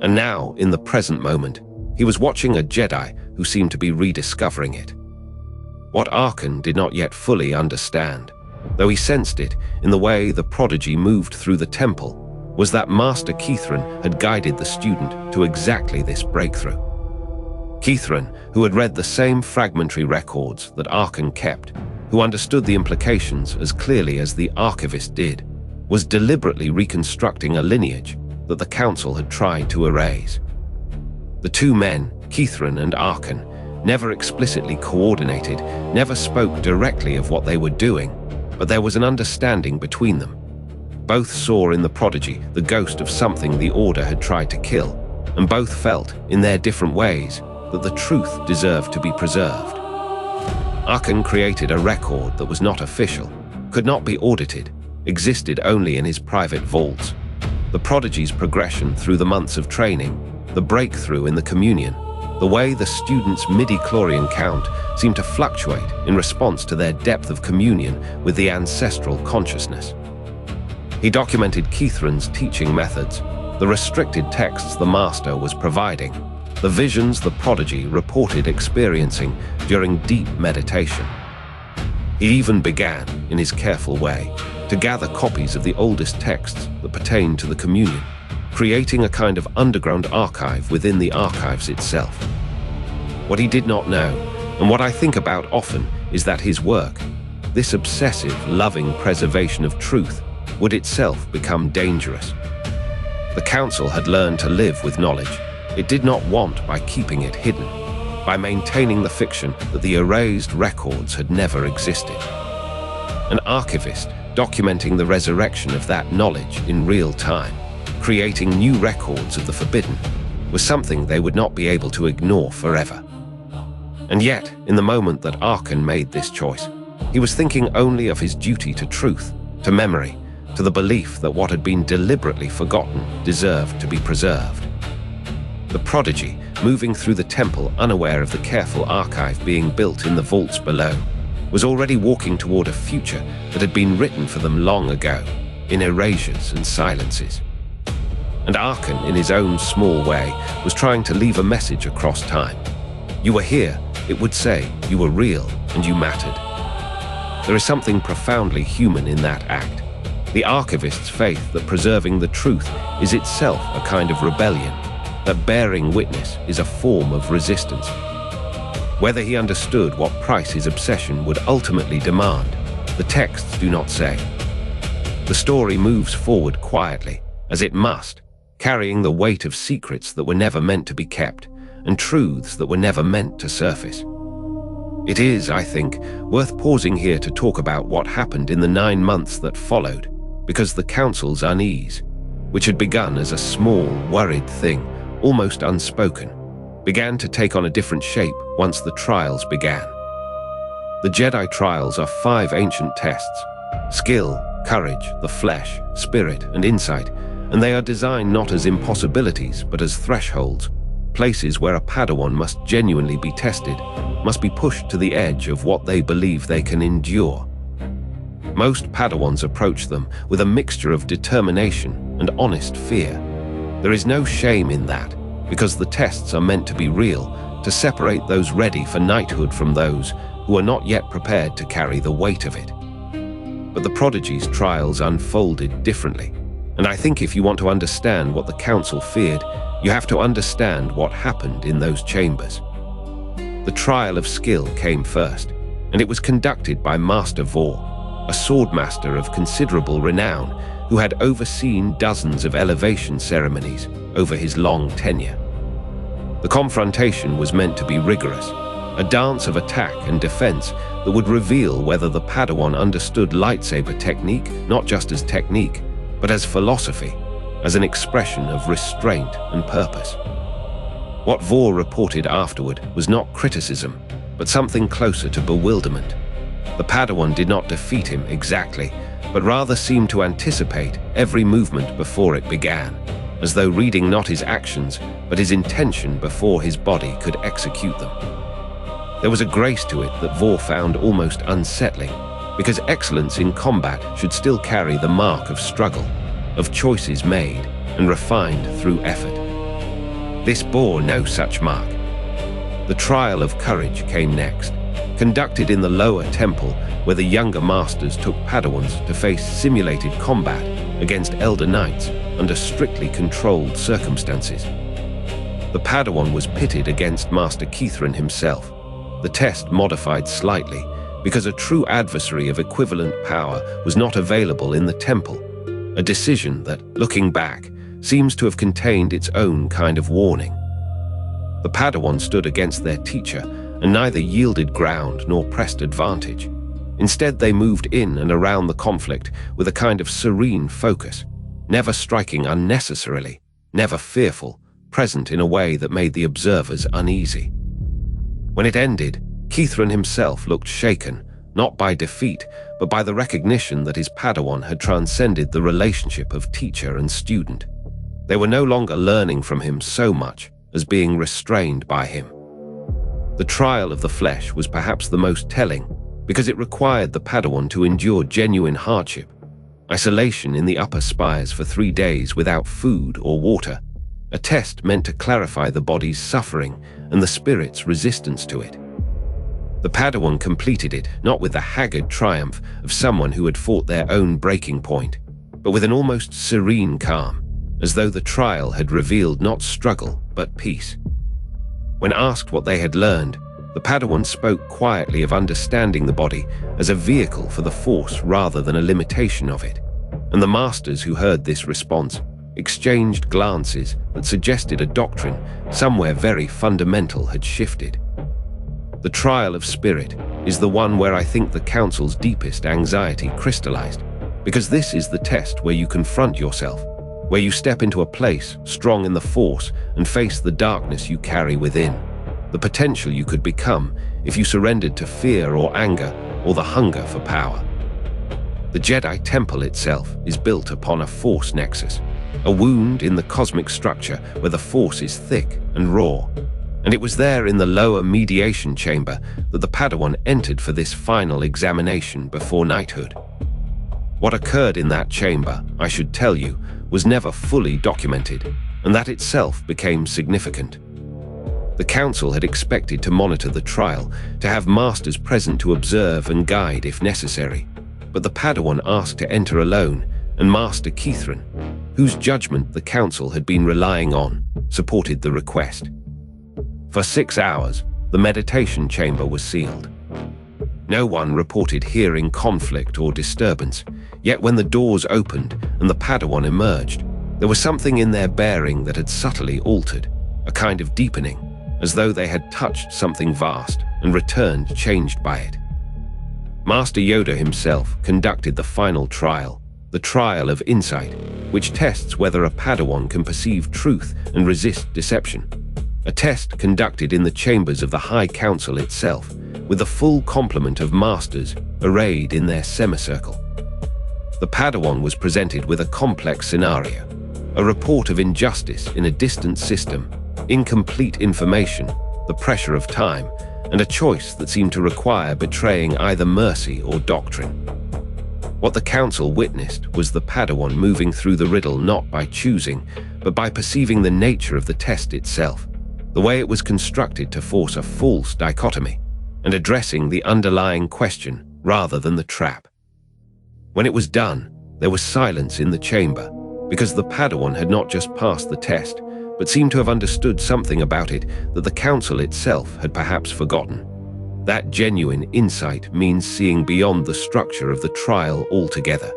And now, in the present moment, he was watching a Jedi who seemed to be rediscovering it. What Archon did not yet fully understand, though he sensed it in the way the prodigy moved through the temple, was that Master Kithrin had guided the student to exactly this breakthrough. Kithrin, who had read the same fragmentary records that Archon kept, who understood the implications as clearly as the archivist did, was deliberately reconstructing a lineage that the Council had tried to erase. The two men, Kithrin and Archon, never explicitly coordinated, never spoke directly of what they were doing, but there was an understanding between them. Both saw in the prodigy the ghost of something the Order had tried to kill, and both felt, in their different ways, that the truth deserved to be preserved. Archon created a record that was not official, could not be audited, existed only in his private vaults. The prodigy's progression through the months of training, the breakthrough in the communion, the way the students' midi-chlorian count seemed to fluctuate in response to their depth of communion with the ancestral consciousness. He documented Kithrin's teaching methods, the restricted texts the master was providing, the visions the prodigy reported experiencing during deep meditation. He even began, in his careful way, to gather copies of the oldest texts that pertained to the communion, creating a kind of underground archive within the archives itself. What he did not know, and what I think about often, is that his work, this obsessive, loving preservation of truth, would itself become dangerous. The Council had learned to live with knowledge. It did not want by keeping it hidden, by maintaining the fiction that the erased records had never existed. An archivist documenting the resurrection of that knowledge in real time, creating new records of the forbidden, was something they would not be able to ignore forever. And yet, in the moment that Archon made this choice, he was thinking only of his duty to truth, to memory, to the belief that what had been deliberately forgotten deserved to be preserved. The prodigy, moving through the temple unaware of the careful archive being built in the vaults below, was already walking toward a future that had been written for them long ago, in erasures and silences. And Archon, in his own small way, was trying to leave a message across time. You were here, it would say, you were real and you mattered. There is something profoundly human in that act. The archivist's faith that preserving the truth is itself a kind of rebellion, that bearing witness is a form of resistance. Whether he understood what price his obsession would ultimately demand, the texts do not say. The story moves forward quietly, as it must, carrying the weight of secrets that were never meant to be kept, and truths that were never meant to surface. It is, I think, worth pausing here to talk about what happened in the 9 months that followed, because the Council's unease, which had begun as a small, worried thing, almost unspoken, began to take on a different shape once the trials began. The Jedi trials are 5 ancient tests: skill, courage, the flesh, spirit, and insight, and they are designed not as impossibilities but as thresholds, places where a Padawan must genuinely be tested, must be pushed to the edge of what they believe they can endure. Most Padawans approach them with a mixture of determination and honest fear. There is no shame in that, because the tests are meant to be real, to separate those ready for knighthood from those who are not yet prepared to carry the weight of it. But the Prodigy's trials unfolded differently, and I think if you want to understand what the Council feared, you have to understand what happened in those chambers. The trial of skill came first, and it was conducted by Master Vor, a swordmaster of considerable renown who had overseen dozens of elevation ceremonies over his long tenure. The confrontation was meant to be rigorous, a dance of attack and defense that would reveal whether the Padawan understood lightsaber technique not just as technique, but as philosophy, as an expression of restraint and purpose. What Vor reported afterward was not criticism, but something closer to bewilderment. The Padawan did not defeat him exactly, but rather seemed to anticipate every movement before it began, as though reading not his actions, but his intention before his body could execute them. There was a grace to it that Vor found almost unsettling, because excellence in combat should still carry the mark of struggle, of choices made and refined through effort. This bore no such mark. The trial of courage came next, conducted in the lower temple where the younger masters took Padawans to face simulated combat against elder knights under strictly controlled circumstances. The Padawan was pitted against Master Kithrin himself, the test modified slightly because a true adversary of equivalent power was not available in the temple, a decision that, looking back, seems to have contained its own kind of warning. The Padawan stood against their teacher and neither yielded ground nor pressed advantage. Instead, they moved in and around the conflict with a kind of serene focus, never striking unnecessarily, never fearful, present in a way that made the observers uneasy. When it ended, Kithrin himself looked shaken, not by defeat, but by the recognition that his Padawan had transcended the relationship of teacher and student. They were no longer learning from him so much as being restrained by him. The trial of the flesh was perhaps the most telling, because it required the Padawan to endure genuine hardship, isolation in the upper spires for 3 days without food or water, a test meant to clarify the body's suffering and the spirit's resistance to it. The Padawan completed it not with the haggard triumph of someone who had fought their own breaking point, but with an almost serene calm, as though the trial had revealed not struggle but peace. When asked what they had learned, the Padawan spoke quietly of understanding the body as a vehicle for the Force rather than a limitation of it, and the masters who heard this response exchanged glances that suggested a doctrine somewhere very fundamental had shifted. The trial of spirit is the one where I think the Council's deepest anxiety crystallized, because this is the test where you confront yourself, where you step into a place strong in the Force and face the darkness you carry within, the potential you could become if you surrendered to fear or anger or the hunger for power. The Jedi Temple itself is built upon a Force nexus, a wound in the cosmic structure where the Force is thick and raw, and it was there in the lower mediation chamber that the Padawan entered for this final examination before knighthood. What occurred in that chamber, I should tell you, was never fully documented, and that itself became significant. The Council had expected to monitor the trial, to have masters present to observe and guide if necessary, but the Padawan asked to enter alone, and Master Kithrin, whose judgment the Council had been relying on, supported the request. For 6 hours, the meditation chamber was sealed. No one reported hearing conflict or disturbance, yet when the doors opened and the Padawan emerged, there was something in their bearing that had subtly altered, a kind of deepening, as though they had touched something vast and returned changed by it. Master Yoda himself conducted the final trial, the trial of insight, which tests whether a Padawan can perceive truth and resist deception. A test conducted in the chambers of the High Council itself, with a full complement of masters arrayed in their semicircle. The Padawan was presented with a complex scenario, a report of injustice in a distant system, incomplete information, the pressure of time, and a choice that seemed to require betraying either mercy or doctrine. What the Council witnessed was the Padawan moving through the riddle not by choosing, but by perceiving the nature of the test itself, the way it was constructed to force a false dichotomy, and addressing the underlying question rather than the trap. When it was done, there was silence in the chamber, because the Padawan had not just passed the test, but seemed to have understood something about it that the Council itself had perhaps forgotten. That genuine insight means seeing beyond the structure of the trial altogether.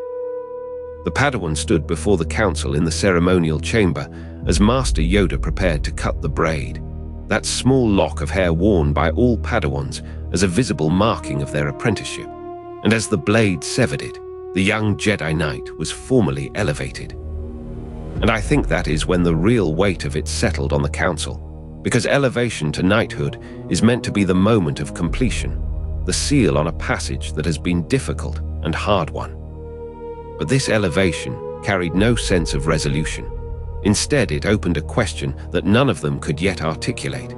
The Padawan stood before the Council in the ceremonial chamber as Master Yoda prepared to cut the braid, that small lock of hair worn by all Padawans as a visible marking of their apprenticeship. And as the blade severed it, the young Jedi Knight was formally elevated. And I think that is when the real weight of it settled on the Council, because elevation to knighthood is meant to be the moment of completion, the seal on a passage that has been difficult and hard won. But this elevation carried no sense of resolution. Instead, it opened a question that none of them could yet articulate.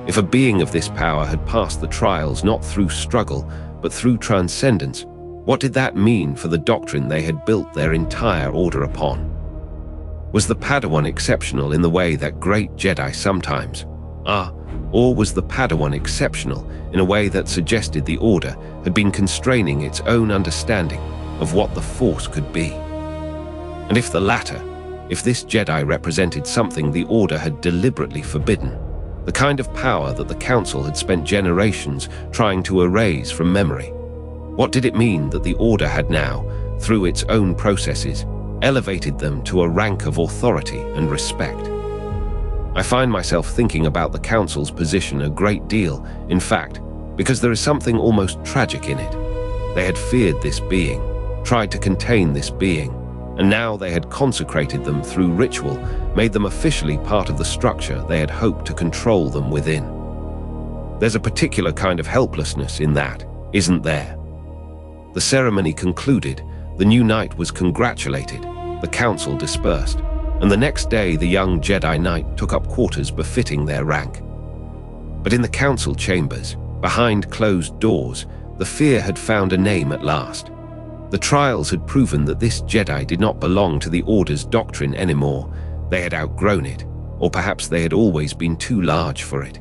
If a being of this power had passed the trials not through struggle, but through transcendence, what did that mean for the doctrine they had built their entire order upon? Was the Padawan exceptional in the way that great Jedi sometimes are, or was the Padawan exceptional in a way that suggested the Order had been constraining its own understanding of what the Force could be? And if the latter, if this Jedi represented something the Order had deliberately forbidden, the kind of power that the Council had spent generations trying to erase from memory, what did it mean that the Order had now, through its own processes, elevated them to a rank of authority and respect? I find myself thinking about the Council's position a great deal, in fact, because there is something almost tragic in it. They had feared this being, tried to contain this being, and now they had consecrated them through ritual, made them officially part of the structure they had hoped to control them within. There's a particular kind of helplessness in that, isn't there? The ceremony concluded, the new knight was congratulated, the Council dispersed, and the next day the young Jedi Knight took up quarters befitting their rank. But in the Council chambers, behind closed doors, the fear had found a name at last. The trials had proven that this Jedi did not belong to the Order's doctrine anymore. They had outgrown it, or perhaps they had always been too large for it.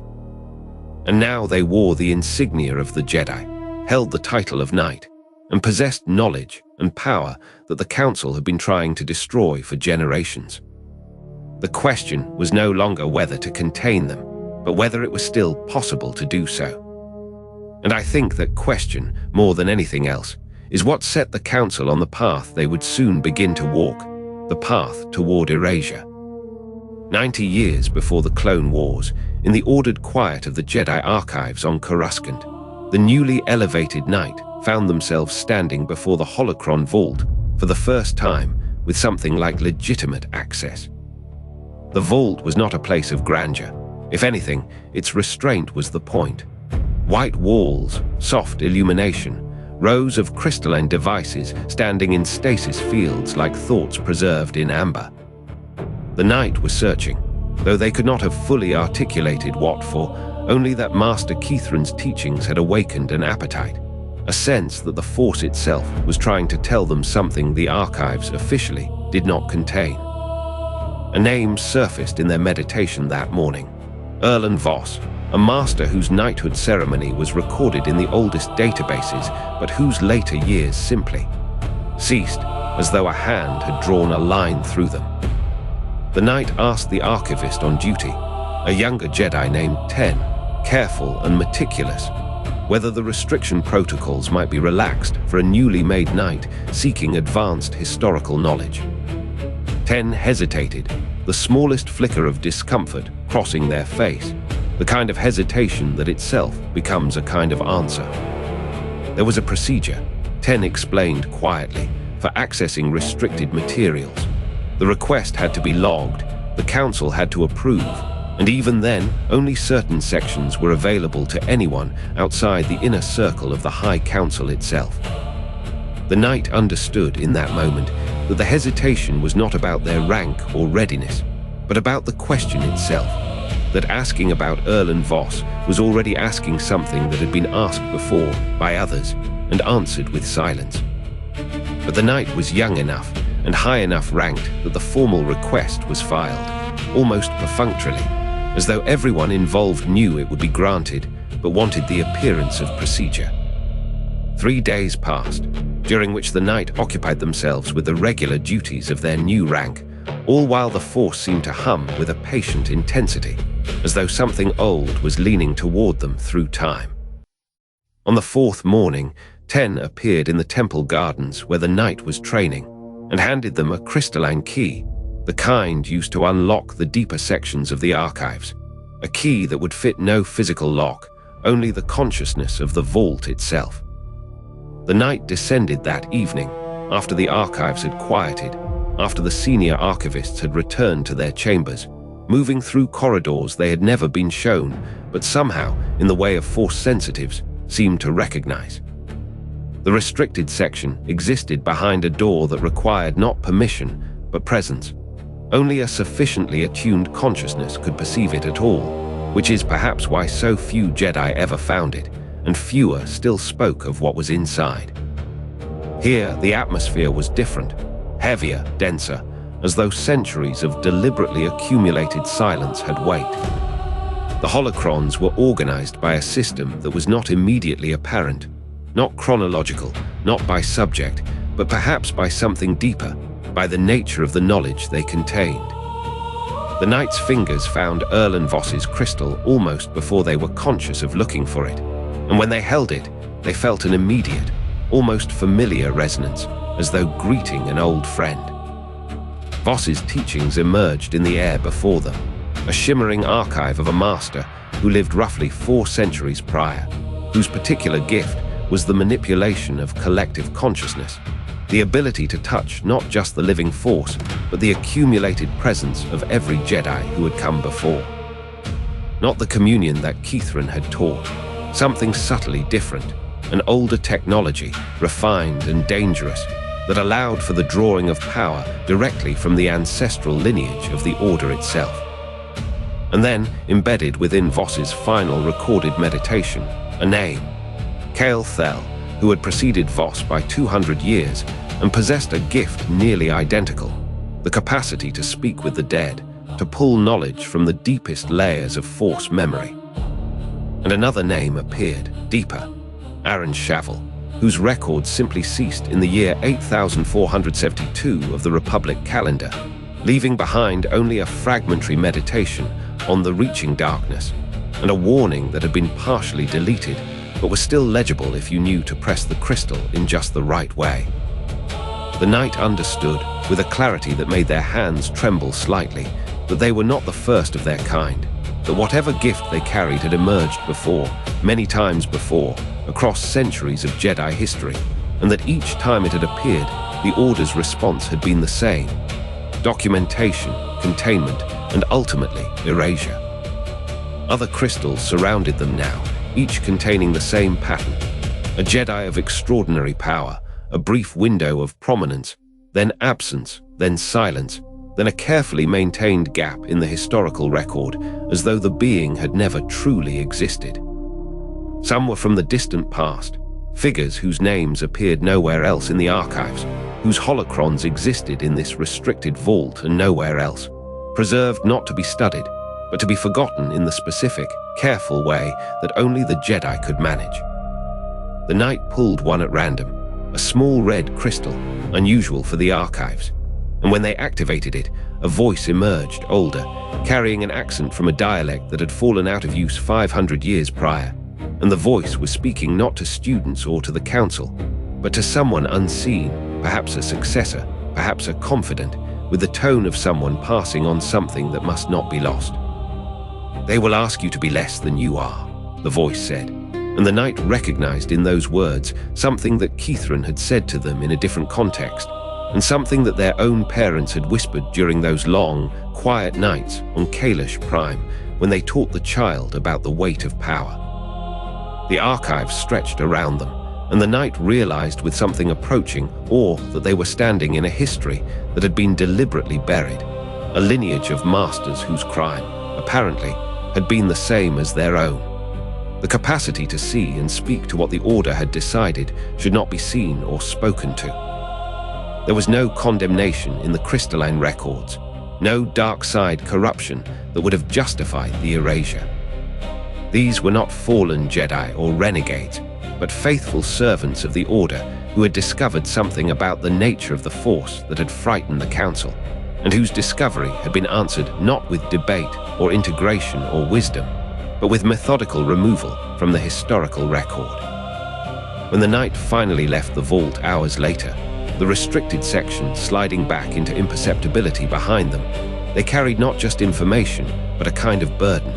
And now they wore the insignia of the Jedi, held the title of knight, and possessed knowledge and power that the Council had been trying to destroy for generations. The question was no longer whether to contain them, but whether it was still possible to do so. And I think that question, more than anything else, is what set the Council on the path they would soon begin to walk, the path toward erasure. 90 years before the Clone Wars, in the ordered quiet of the Jedi Archives on Coruscant, the newly elevated knight found themselves standing before the Holocron Vault for the first time with something like legitimate access. The vault was not a place of grandeur. If anything, its restraint was the point. White walls, soft illumination, rows of crystalline devices standing in stasis fields like thoughts preserved in amber. The knight was searching, though they could not have fully articulated what for, only that Master Kithrin's teachings had awakened an appetite, a sense that the Force itself was trying to tell them something the archives officially did not contain. A name surfaced in their meditation that morning: Erlen Voss, a master whose knighthood ceremony was recorded in the oldest databases, but whose later years simply ceased, as though a hand had drawn a line through them. The knight asked the archivist on duty, a younger Jedi named Ten, careful and meticulous, whether the restriction protocols might be relaxed for a newly made knight seeking advanced historical knowledge. Ten hesitated, the smallest flicker of discomfort crossing their face, the kind of hesitation that itself becomes a kind of answer. There was a procedure, 10 explained quietly, for accessing restricted materials. The request had to be logged, the council had to approve, and even then, only certain sections were available to anyone outside the inner circle of the High Council itself. The knight understood in that moment that the hesitation was not about their rank or readiness, but about the question itself, that asking about Erlen Voss was already asking something that had been asked before by others and answered with silence. But the knight was young enough and high enough ranked that the formal request was filed, almost perfunctorily, as though everyone involved knew it would be granted, but wanted the appearance of procedure. 3 days passed, during which the knight occupied themselves with the regular duties of their new rank, all while the force seemed to hum with a patient intensity, as though something old was leaning toward them through time. On the 4th morning, 10 appeared in the temple gardens where the knight was training, and handed them a crystalline key, the kind used to unlock the deeper sections of the archives, a key that would fit no physical lock, only the consciousness of the vault itself. The knight descended that evening, after the archives had quieted, after the senior archivists had returned to their chambers, moving through corridors they had never been shown, but somehow, in the way of force sensitives, seemed to recognize. The restricted section existed behind a door that required not permission, but presence. Only a sufficiently attuned consciousness could perceive it at all, which is perhaps why so few Jedi ever found it, and fewer still spoke of what was inside. Here, the atmosphere was different, heavier, denser, as though centuries of deliberately accumulated silence had weight. The holocrons were organized by a system that was not immediately apparent, not chronological, not by subject, but perhaps by something deeper, by the nature of the knowledge they contained. The knight's fingers found Erlen Voss's crystal almost before they were conscious of looking for it, and when they held it, they felt an immediate, almost familiar resonance, as though greeting an old friend. Voss's teachings emerged in the air before them, a shimmering archive of a master who lived roughly 4 centuries prior, whose particular gift was the manipulation of collective consciousness, the ability to touch not just the living force, but the accumulated presence of every Jedi who had come before. Not the communion that Kithrin had taught, something subtly different, an older technology, refined and dangerous, that allowed for the drawing of power directly from the ancestral lineage of the Order itself. And then, embedded within Voss's final recorded meditation, a name, Kael Thel, who had preceded Voss by 200 years and possessed a gift nearly identical, the capacity to speak with the dead, to pull knowledge from the deepest layers of Force memory. And another name appeared, deeper, Aaron Shavel, whose record simply ceased in the year 8472 of the Republic calendar, leaving behind only a fragmentary meditation on the reaching darkness, and a warning that had been partially deleted, but was still legible if you knew to press the crystal in just the right way. The knight understood, with a clarity that made their hands tremble slightly, that they were not the first of their kind, that whatever gift they carried had emerged before, many times before, across centuries of Jedi history, and that each time it had appeared, the Order's response had been the same: documentation, containment, and ultimately erasure. Other crystals surrounded them now, each containing the same pattern: a Jedi of extraordinary power, a brief window of prominence, then absence, then silence, then a carefully maintained gap in the historical record, as though the being had never truly existed. Some were from the distant past, figures whose names appeared nowhere else in the archives, whose holocrons existed in this restricted vault and nowhere else, preserved not to be studied, but to be forgotten in the specific, careful way that only the Jedi could manage. The knight pulled one at random, a small red crystal, unusual for the archives, and when they activated it, a voice emerged, older, carrying an accent from a dialect that had fallen out of use 500 years prior, and the voice was speaking not to students or to the council, but to someone unseen, perhaps a successor, perhaps a confidant, with the tone of someone passing on something that must not be lost. "They will ask you to be less than you are," the voice said, and the knight recognized in those words something that Kithrin had said to them in a different context, and something that their own parents had whispered during those long, quiet nights on Kalish Prime when they taught the child about the weight of power. The archives stretched around them, and the knight realized with something approaching awe that they were standing in a history that had been deliberately buried, a lineage of masters whose crime, apparently, had been the same as their own. The capacity to see and speak to what the Order had decided should not be seen or spoken to. There was no condemnation in the crystalline records, no dark side corruption that would have justified the erasure. These were not fallen Jedi or renegades, but faithful servants of the Order who had discovered something about the nature of the Force that had frightened the Council, and whose discovery had been answered not with debate or integration or wisdom, but with methodical removal from the historical record. When the knight finally left the vault hours later, the restricted section sliding back into imperceptibility behind them, they carried not just information, but a kind of burden.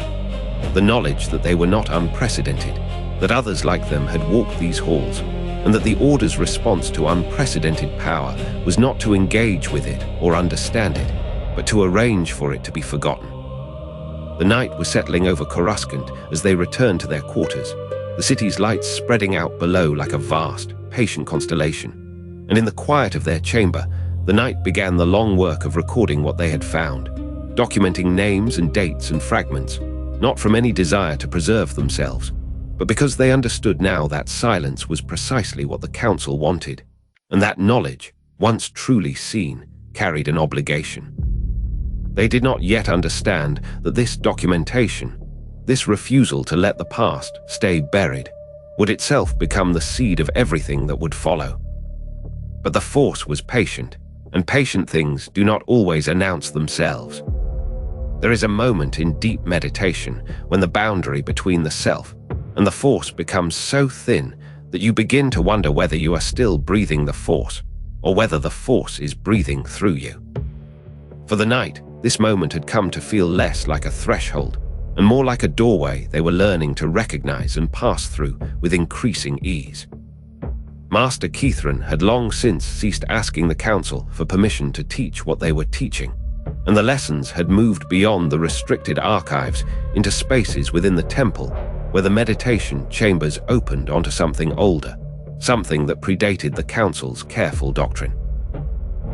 The knowledge that they were not unprecedented, that others like them had walked these halls, and that the Order's response to unprecedented power was not to engage with it or understand it, but to arrange for it to be forgotten. The night was settling over Coruscant as they returned to their quarters, the city's lights spreading out below like a vast, patient constellation. And in the quiet of their chamber, the knight began the long work of recording what they had found, documenting names and dates and fragments, not from any desire to preserve themselves, but because they understood now that silence was precisely what the Council wanted, and that knowledge, once truly seen, carried an obligation. They did not yet understand that this documentation, this refusal to let the past stay buried, would itself become the seed of everything that would follow. But the Force was patient, and patient things do not always announce themselves. There is a moment in deep meditation when the boundary between the self and the Force becomes so thin that you begin to wonder whether you are still breathing the Force, or whether the Force is breathing through you. For the knight, this moment had come to feel less like a threshold, and more like a doorway they were learning to recognize and pass through with increasing ease. Master Kithrin had long since ceased asking the Council for permission to teach what they were teaching, and the lessons had moved beyond the restricted archives into spaces within the temple where the meditation chambers opened onto something older, something that predated the Council's careful doctrine.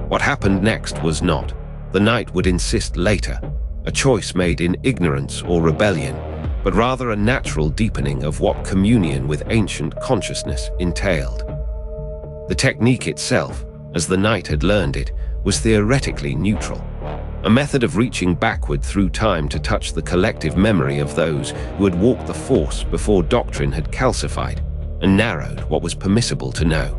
What happened next was not, the knight would insist later, a choice made in ignorance or rebellion, but rather a natural deepening of what communion with ancient consciousness entailed. The technique itself, as the knight had learned it, was theoretically neutral, a method of reaching backward through time to touch the collective memory of those who had walked the Force before doctrine had calcified and narrowed what was permissible to know.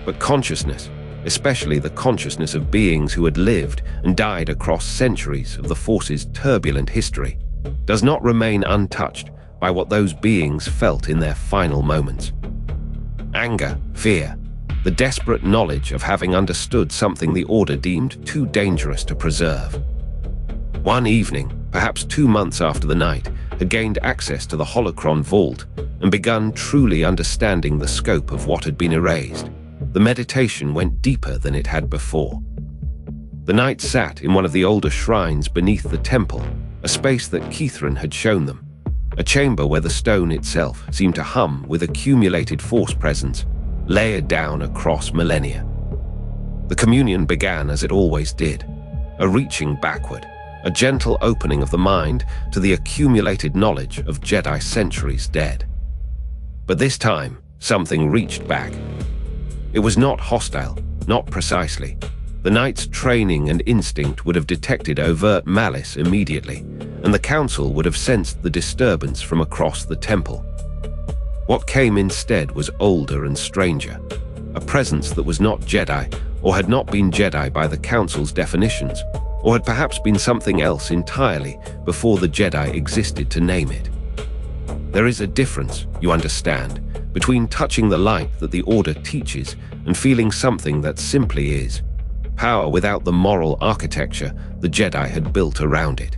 But consciousness, especially the consciousness of beings who had lived and died across centuries of the Force's turbulent history, does not remain untouched by what those beings felt in their final moments. Anger, fear, the desperate knowledge of having understood something the Order deemed too dangerous to preserve. One evening, perhaps 2 months after the knight had gained access to the holocron vault and begun truly understanding the scope of what had been erased, the meditation went deeper than it had before. The knight sat in one of the older shrines beneath the temple, a space that Kithrin had shown them, a chamber where the stone itself seemed to hum with accumulated Force presence, layered down across millennia. The communion began as it always did, a reaching backward, a gentle opening of the mind to the accumulated knowledge of Jedi centuries dead. But this time, something reached back. It was not hostile, not precisely. The knight's training and instinct would have detected overt malice immediately, and the Council would have sensed the disturbance from across the temple. What came instead was older and stranger, a presence that was not Jedi, or had not been Jedi by the Council's definitions, or had perhaps been something else entirely before the Jedi existed to name it. There is a difference, you understand, between touching the light that the Order teaches and feeling something that simply is, power without the moral architecture the Jedi had built around it.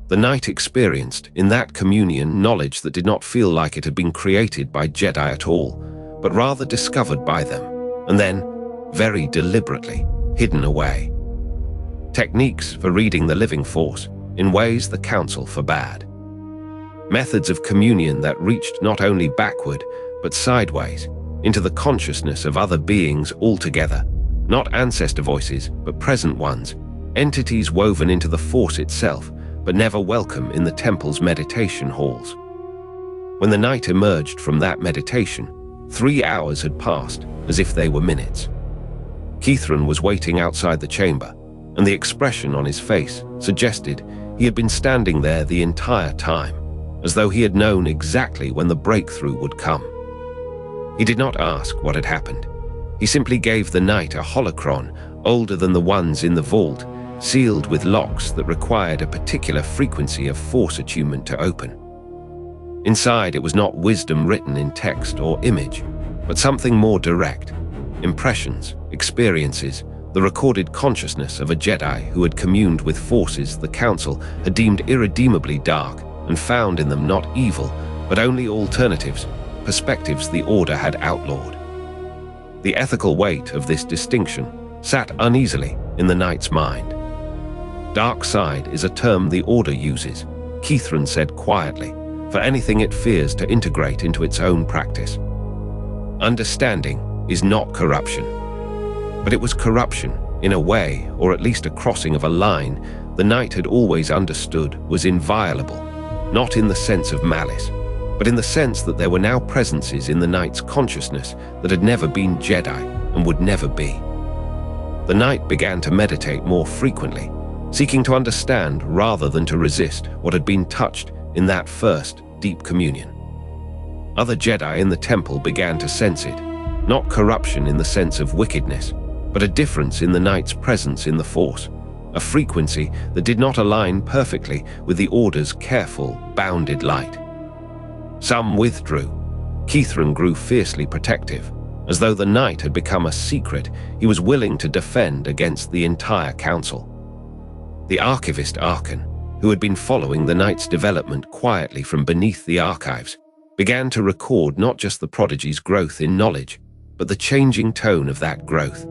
The Knight experienced, in that communion, knowledge that did not feel like it had been created by Jedi at all, but rather discovered by them, and then, very deliberately, hidden away. Techniques for reading the living force in ways the Council forbade. Methods of communion that reached not only backward, but sideways, into the consciousness of other beings altogether, not ancestor voices, but present ones, entities woven into the Force itself, but never welcome in the temple's meditation halls. When the Knight emerged from that meditation, 3 hours had passed, as if they were minutes. Keithran was waiting outside the chamber, and the expression on his face suggested he had been standing there the entire time, as though he had known exactly when the breakthrough would come. He did not ask what had happened. He simply gave the Knight a holocron older than the ones in the vault, sealed with locks that required a particular frequency of Force attunement to open. Inside, it was not wisdom written in text or image, but something more direct: impressions, experiences, the recorded consciousness of a Jedi who had communed with forces the Council had deemed irredeemably dark and found in them not evil, but only alternatives, perspectives the Order had outlawed. The ethical weight of this distinction sat uneasily in the Knight's mind. Dark side is a term the Order uses, Keithran said quietly, for anything it fears to integrate into its own practice. Understanding is not corruption. But it was corruption, in a way, or at least a crossing of a line, the Knight had always understood was inviolable, not in the sense of malice, but in the sense that there were now presences in the Knight's consciousness that had never been Jedi and would never be. The Knight began to meditate more frequently, seeking to understand rather than to resist what had been touched in that first deep communion. Other Jedi in the temple began to sense it, not corruption in the sense of wickedness, but a difference in the Knight's presence in the Force, a frequency that did not align perfectly with the Order's careful, bounded light. Some withdrew. Keithran grew fiercely protective, as though the Knight had become a secret he was willing to defend against the entire Council. The archivist Arkan, who had been following the Knight's development quietly from beneath the archives, began to record not just the prodigy's growth in knowledge, but the changing tone of that growth,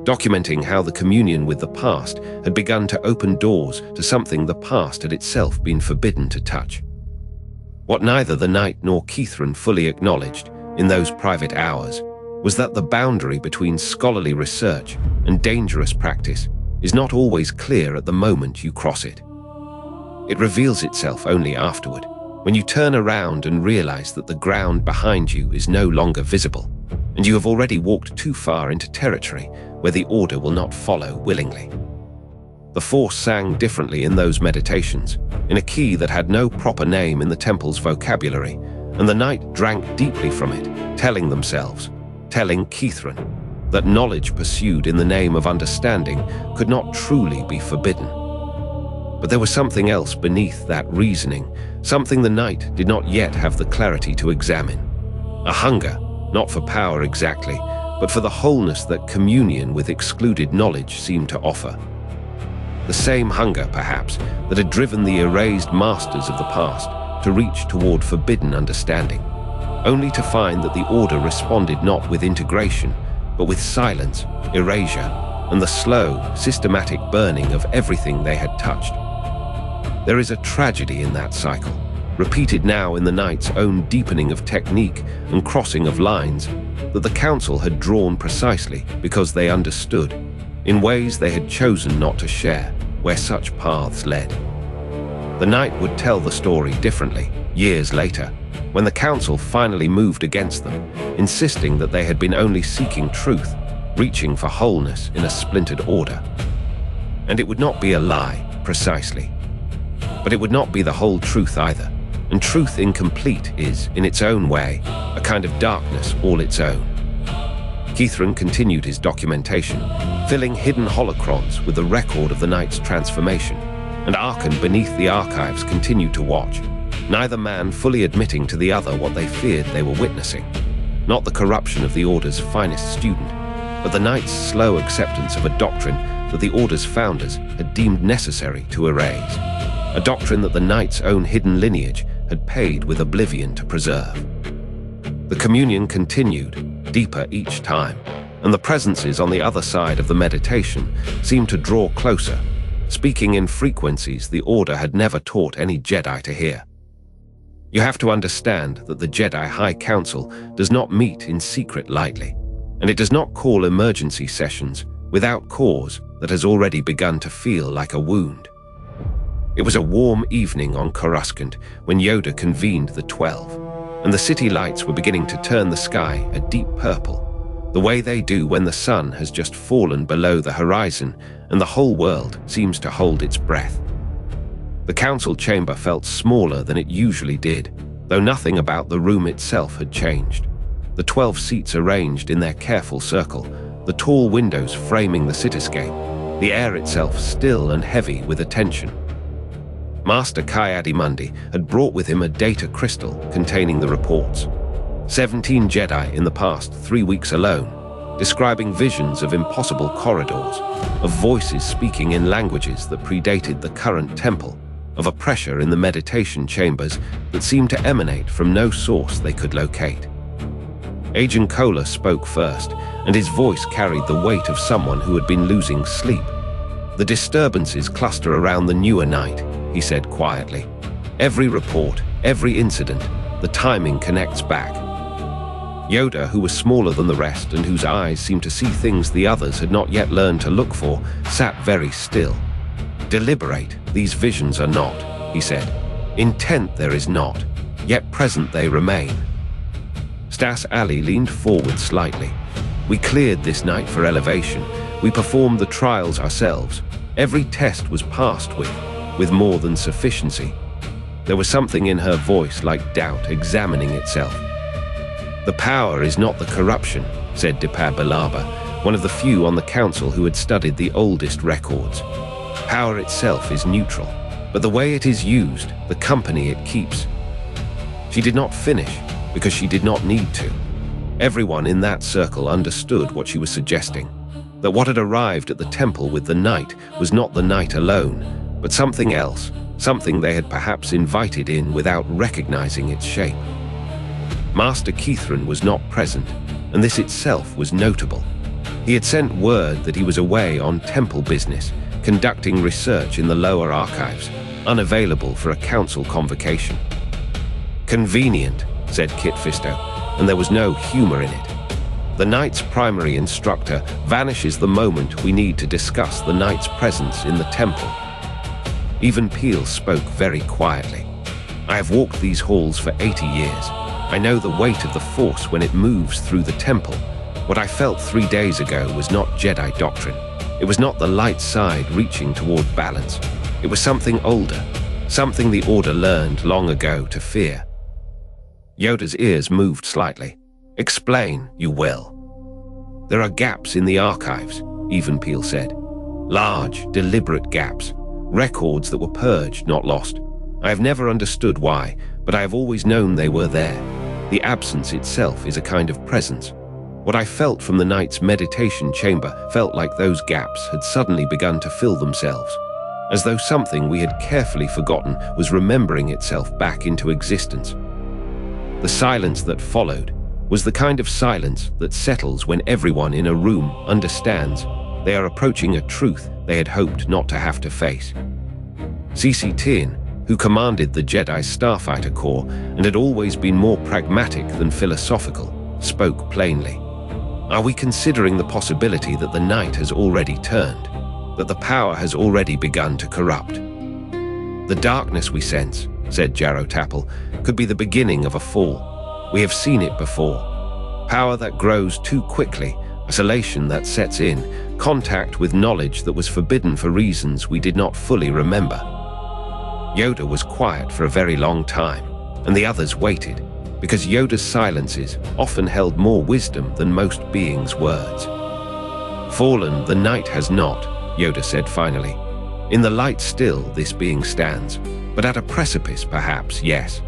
documenting how the communion with the past had begun to open doors to something the past had itself been forbidden to touch. What neither the Knight nor Keithran fully acknowledged in those private hours was that the boundary between scholarly research and dangerous practice is not always clear at the moment you cross it. It reveals itself only afterward, when you turn around and realize that the ground behind you is no longer visible, and you have already walked too far into territory where the Order will not follow willingly. The Force sang differently in those meditations, in a key that had no proper name in the temple's vocabulary, and the Knight drank deeply from it, telling Keithran, that knowledge pursued in the name of understanding could not truly be forbidden. But there was something else beneath that reasoning, something the Knight did not yet have the clarity to examine. A hunger, not for power exactly, but for the wholeness that communion with excluded knowledge seemed to offer. The same hunger, perhaps, that had driven the erased masters of the past to reach toward forbidden understanding, only to find that the Order responded not with integration, but with silence, erasure, and the slow, systematic burning of everything they had touched. There is a tragedy in that cycle, repeated now in the Knight's own deepening of technique and crossing of lines, that the Council had drawn precisely because they understood, in ways they had chosen not to share, where such paths led. The Knight would tell the story differently, years later, when the Council finally moved against them, insisting that they had been only seeking truth, reaching for wholeness in a splintered order. And it would not be a lie, precisely. But it would not be the whole truth either, and truth incomplete is, in its own way, a kind of darkness all its own. Keithran continued his documentation, filling hidden holocrons with the record of the Knight's transformation, and Arkan beneath the archives continued to watch, neither man fully admitting to the other what they feared they were witnessing, not the corruption of the Order's finest student, but the Knight's slow acceptance of a doctrine that the Order's founders had deemed necessary to erase. a doctrine that the Knight's own hidden lineage had paid with oblivion to preserve. The communion continued, deeper each time, and the presences on the other side of the meditation seemed to draw closer, speaking in frequencies the Order had never taught any Jedi to hear. You have to understand that the Jedi High Council does not meet in secret lightly, and it does not call emergency sessions without cause that has already begun to feel like a wound. It was a warm evening on Coruscant when Yoda convened the 12, and the city lights were beginning to turn the sky a deep purple, the way they do when the sun has just fallen below the horizon and the whole world seems to hold its breath. The council chamber felt smaller than it usually did, though nothing about the room itself had changed. The 12 seats arranged in their careful circle, the tall windows framing the cityscape, the air itself still and heavy with attention. Master Ki-Adi-Mundi had brought with him a data crystal containing the reports. 17 Jedi in the past 3 weeks alone, describing visions of impossible corridors, of voices speaking in languages that predated the current temple, of a pressure in the meditation chambers that seemed to emanate from no source they could locate. Agent Kola spoke first, and his voice carried the weight of someone who had been losing sleep. The disturbances cluster around the newer night, he said quietly. Every report, every incident, the timing connects back. Yoda, who was smaller than the rest and whose eyes seemed to see things the others had not yet learned to look for, sat very still. Deliberate, these visions are not, he said. Intent there is not, yet present they remain. Stas Ali leaned forward slightly. We cleared this night for elevation. We performed the trials ourselves. Every test was passed with more than sufficiency. There was something in her voice like doubt examining itself. The power is not the corruption, said Dipar Balaba, one of the few on the council who had studied the oldest records. Power itself is neutral, but the way it is used, the company it keeps. She did not finish because she did not need to. Everyone in that circle understood what she was suggesting, that what had arrived at the temple with the Knight was not the Knight alone, but something else, something they had perhaps invited in without recognizing its shape. Master Kithrin was not present, and this itself was notable. He had sent word that he was away on temple business, conducting research in the lower archives, unavailable for a council convocation. Convenient, said Kit Fisto, and there was no humor in it. The Knight's primary instructor vanishes the moment we need to discuss the Knight's presence in the temple. Even Peel spoke very quietly. I have walked these halls for 80 years. I know the weight of the Force when it moves through the temple. What I felt 3 days ago was not Jedi doctrine. It was not the light side reaching toward balance. It was something older, something the Order learned long ago to fear. Yoda's ears moved slightly. Explain, you will. There are gaps in the archives, Even Peel said. Large, deliberate gaps. Records that were purged, not lost. I have never understood why, but I have always known they were there. The absence itself is a kind of presence. What I felt from the Knight's meditation chamber felt like those gaps had suddenly begun to fill themselves, as though something we had carefully forgotten was remembering itself back into existence. The silence that followed was the kind of silence that settles when everyone in a room understands they are approaching a truth they had hoped not to have to face. C.C. Tien, who commanded the Jedi Starfighter Corps and had always been more pragmatic than philosophical, spoke plainly. Are we considering the possibility that the Knight has already turned, that the power has already begun to corrupt? The darkness we sense, said Jarrow Tapple, could be the beginning of a fall. We have seen it before. Power that grows too quickly, isolation that sets in, contact with knowledge that was forbidden for reasons we did not fully remember. Yoda was quiet for a very long time, and the others waited, because Yoda's silences often held more wisdom than most beings' words. Fallen, the Knight has not, Yoda said finally. In the light still, this being stands, but at a precipice, perhaps, yes.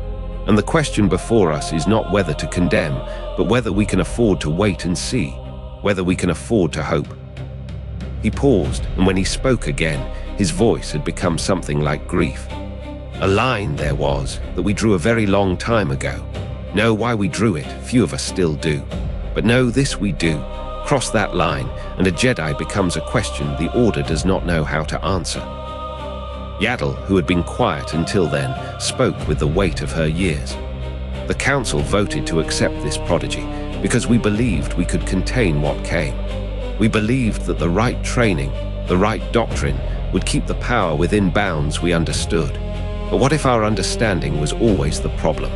And the question before us is not whether to condemn, but whether we can afford to wait and see, whether we can afford to hope. He paused, and when he spoke again, his voice had become something like grief. A line there was that we drew a very long time ago. Know why we drew it, few of us still do. But know this we do. Cross that line, and a Jedi becomes a question the Order does not know how to answer. Yaddle, who had been quiet until then, spoke with the weight of her years. The Council voted to accept this prodigy because we believed we could contain what came. We believed that the right training, the right doctrine, would keep the power within bounds we understood. But what if our understanding was always the problem?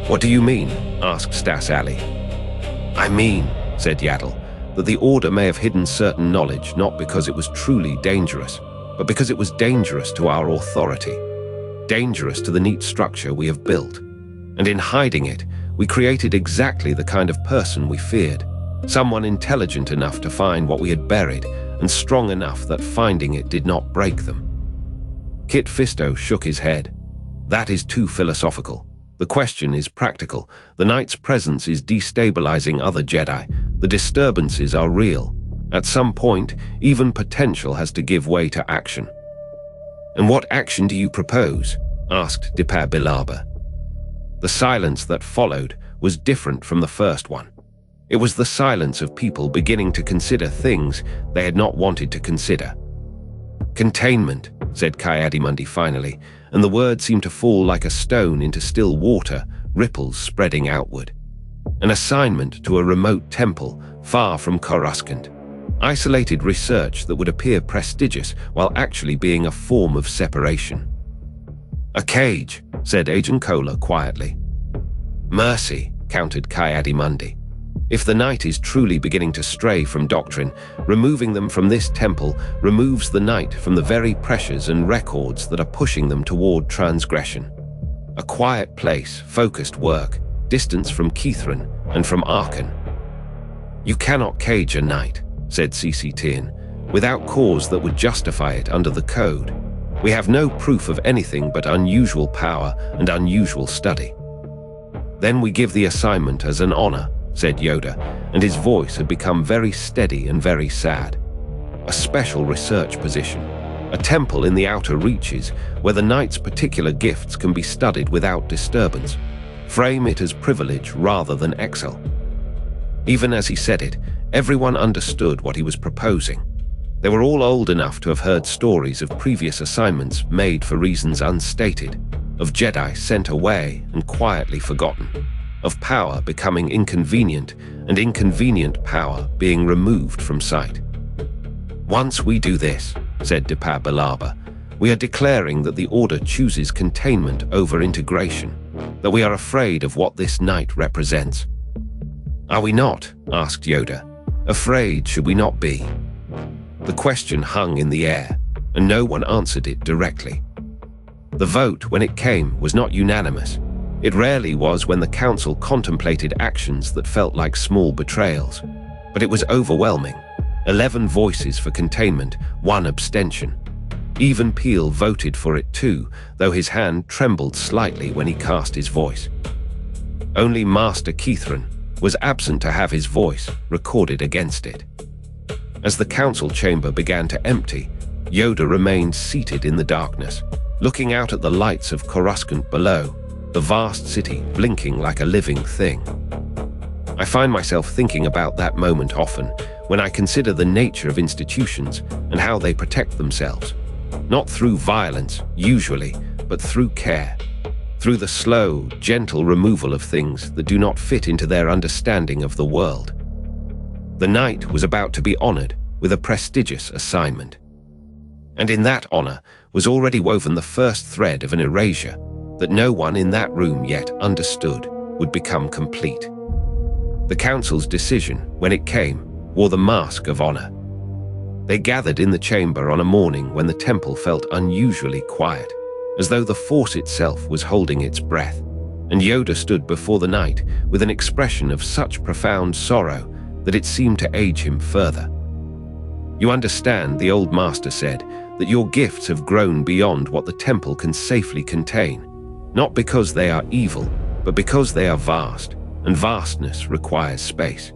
"What do you mean?" asked Stas Ali. "I mean," said Yaddle, "that the Order may have hidden certain knowledge not because it was truly dangerous, but because it was dangerous to our authority, dangerous to the neat structure we have built. And in hiding it, we created exactly the kind of person we feared, someone intelligent enough to find what we had buried and strong enough that finding it did not break them." Kit Fisto shook his head. "That is too philosophical. The question is practical. The Knight's presence is destabilizing other Jedi. The disturbances are real. At some point, even potential has to give way to action." "And what action do you propose?" asked Dipar Bilaba. The silence that followed was different from the first one. It was the silence of people beginning to consider things they had not wanted to consider. "Containment," said Ki-Adi-Mundi finally, and the word seemed to fall like a stone into still water, ripples spreading outward. "An assignment to a remote temple far from Coruscant. Isolated research that would appear prestigious while actually being a form of separation." "A cage," said Agent Kola quietly. "Mercy," countered Ki-Adi-Mundi. "If the Knight is truly beginning to stray from doctrine, removing them from this temple removes the Knight from the very pressures and records that are pushing them toward transgression. A quiet place, focused work, distance from Kithrin and from Arkan." "You cannot cage a Knight," said CC10, "without cause that would justify it under the code. We have no proof of anything but unusual power and unusual study." "Then we give the assignment as an honor," said Yoda, and his voice had become very steady and very sad. "A special research position, a temple in the outer reaches where the Knight's particular gifts can be studied without disturbance. Frame it as privilege rather than excel." Even as he said it, everyone understood what he was proposing. They were all old enough to have heard stories of previous assignments made for reasons unstated, of Jedi sent away and quietly forgotten, of power becoming inconvenient and inconvenient power being removed from sight. "Once we do this," said Dipar Bilaba, "we are declaring that the Order chooses containment over integration, that we are afraid of what this Knight represents." "Are we not?" asked Yoda. "Afraid should we not be?" The question hung in the air, and no one answered it directly. The vote, when it came, was not unanimous. It rarely was when the Council contemplated actions that felt like small betrayals. But it was overwhelming. 11 voices for containment, 1 abstention. Even Peel voted for it too, though his hand trembled slightly when he cast his voice. Only Master Kithrin was absent to have his voice recorded against it. As the council chamber began to empty, Yoda remained seated in the darkness, looking out at the lights of Coruscant below, the vast city blinking like a living thing. I find myself thinking about that moment often when I consider the nature of institutions and how they protect themselves, not through violence, usually, but through care, through the slow, gentle removal of things that do not fit into their understanding of the world. The Knight was about to be honored with a prestigious assignment. And in that honor was already woven the first thread of an erasure that no one in that room yet understood would become complete. The Council's decision, when it came, wore the mask of honor. They gathered in the chamber on a morning when the temple felt unusually quiet, as though the Force itself was holding its breath, and Yoda stood before the Knight with an expression of such profound sorrow that it seemed to age him further. "You understand," the old master said, "that your gifts have grown beyond what the temple can safely contain, not because they are evil, but because they are vast, and vastness requires space."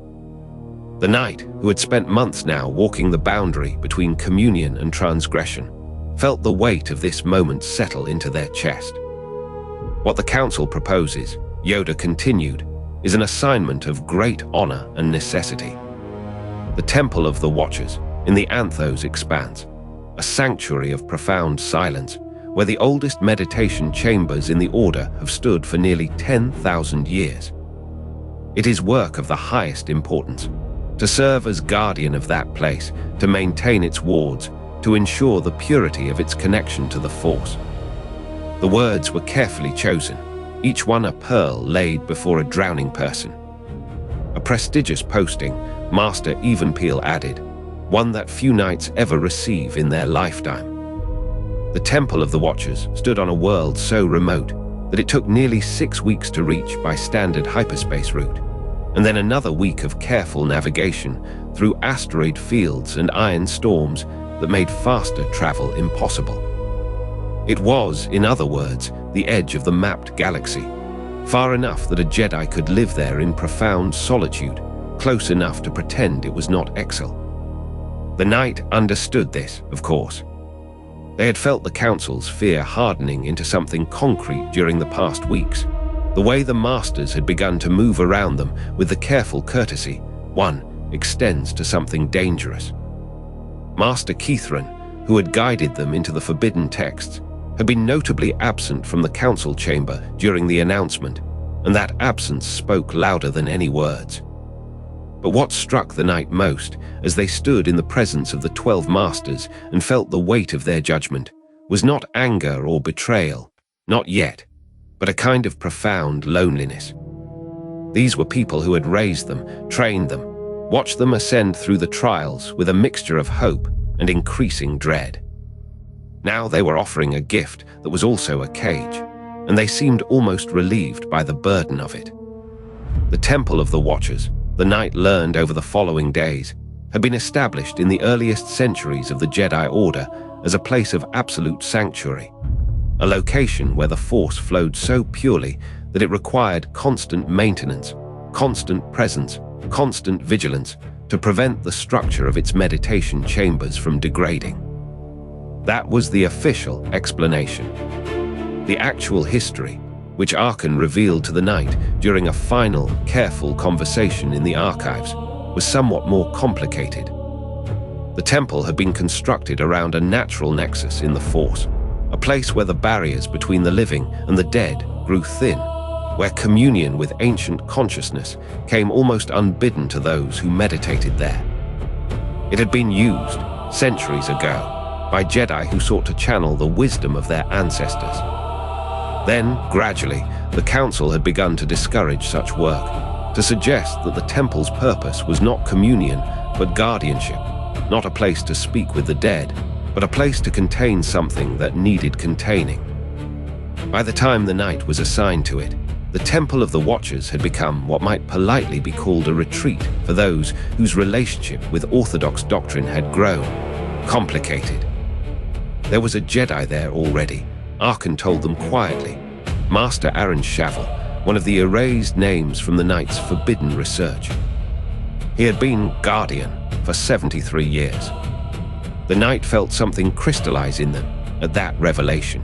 The Knight, who had spent months now walking the boundary between communion and transgression, felt the weight of this moment settle into their chest. What the Council proposes, Yoda continued, is an assignment of great honor and necessity. The Temple of the Watchers, in the Anthos Expanse, a sanctuary of profound silence, where the oldest meditation chambers in the Order have stood for nearly 10,000 years. It is work of the highest importance, to serve as guardian of that place, to maintain its wards, to ensure the purity of its connection to the Force. The words were carefully chosen, each one a pearl laid before a drowning person. A prestigious posting, Master Evenpeel added, one that few knights ever receive in their lifetime. The Temple of the Watchers stood on a world so remote that it took nearly 6 weeks to reach by standard hyperspace route, and then another week of careful navigation through asteroid fields and iron storms that made faster travel impossible. It was, in other words, the edge of the mapped galaxy, far enough that a Jedi could live there in profound solitude, close enough to pretend it was not Exil. The Knight understood this, of course. They had felt the Council's fear hardening into something concrete during the past weeks, the way the Masters had begun to move around them with the careful courtesy one extends to something dangerous. Master Kithrin, who had guided them into the forbidden texts, had been notably absent from the Council chamber during the announcement, and that absence spoke louder than any words. But what struck the Knight most, as they stood in the presence of the 12 Masters and felt the weight of their judgment, was not anger or betrayal, not yet, but a kind of profound loneliness. These were people who had raised them, trained them, watched them ascend through the trials with a mixture of hope and increasing dread. Now they were offering a gift that was also a cage, and they seemed almost relieved by the burden of it. The Temple of the Watchers, the Knight learned over the following days, had been established in the earliest centuries of the Jedi Order as a place of absolute sanctuary, a location where the Force flowed so purely that it required constant maintenance, constant presence, constant vigilance to prevent the structure of its meditation chambers from degrading. That was the official explanation. The actual history, which Arkan revealed to the Knight during a final, careful conversation in the archives, was somewhat more complicated. The temple had been constructed around a natural nexus in the Force, a place where the barriers between the living and the dead grew thin, where communion with ancient consciousness came almost unbidden to those who meditated there. It had been used, centuries ago, by Jedi who sought to channel the wisdom of their ancestors. Then, gradually, the Council had begun to discourage such work, to suggest that the temple's purpose was not communion, but guardianship, not a place to speak with the dead, but a place to contain something that needed containing. By the time the Knight was assigned to it, the Temple of the Watchers had become what might politely be called a retreat for those whose relationship with orthodox doctrine had grown, complicated. There was a Jedi there already, Arkan told them quietly, Master Aaron Shavel, one of the erased names from the Knight's forbidden research. He had been Guardian for 73 years. The Knight felt something crystallize in them at that revelation.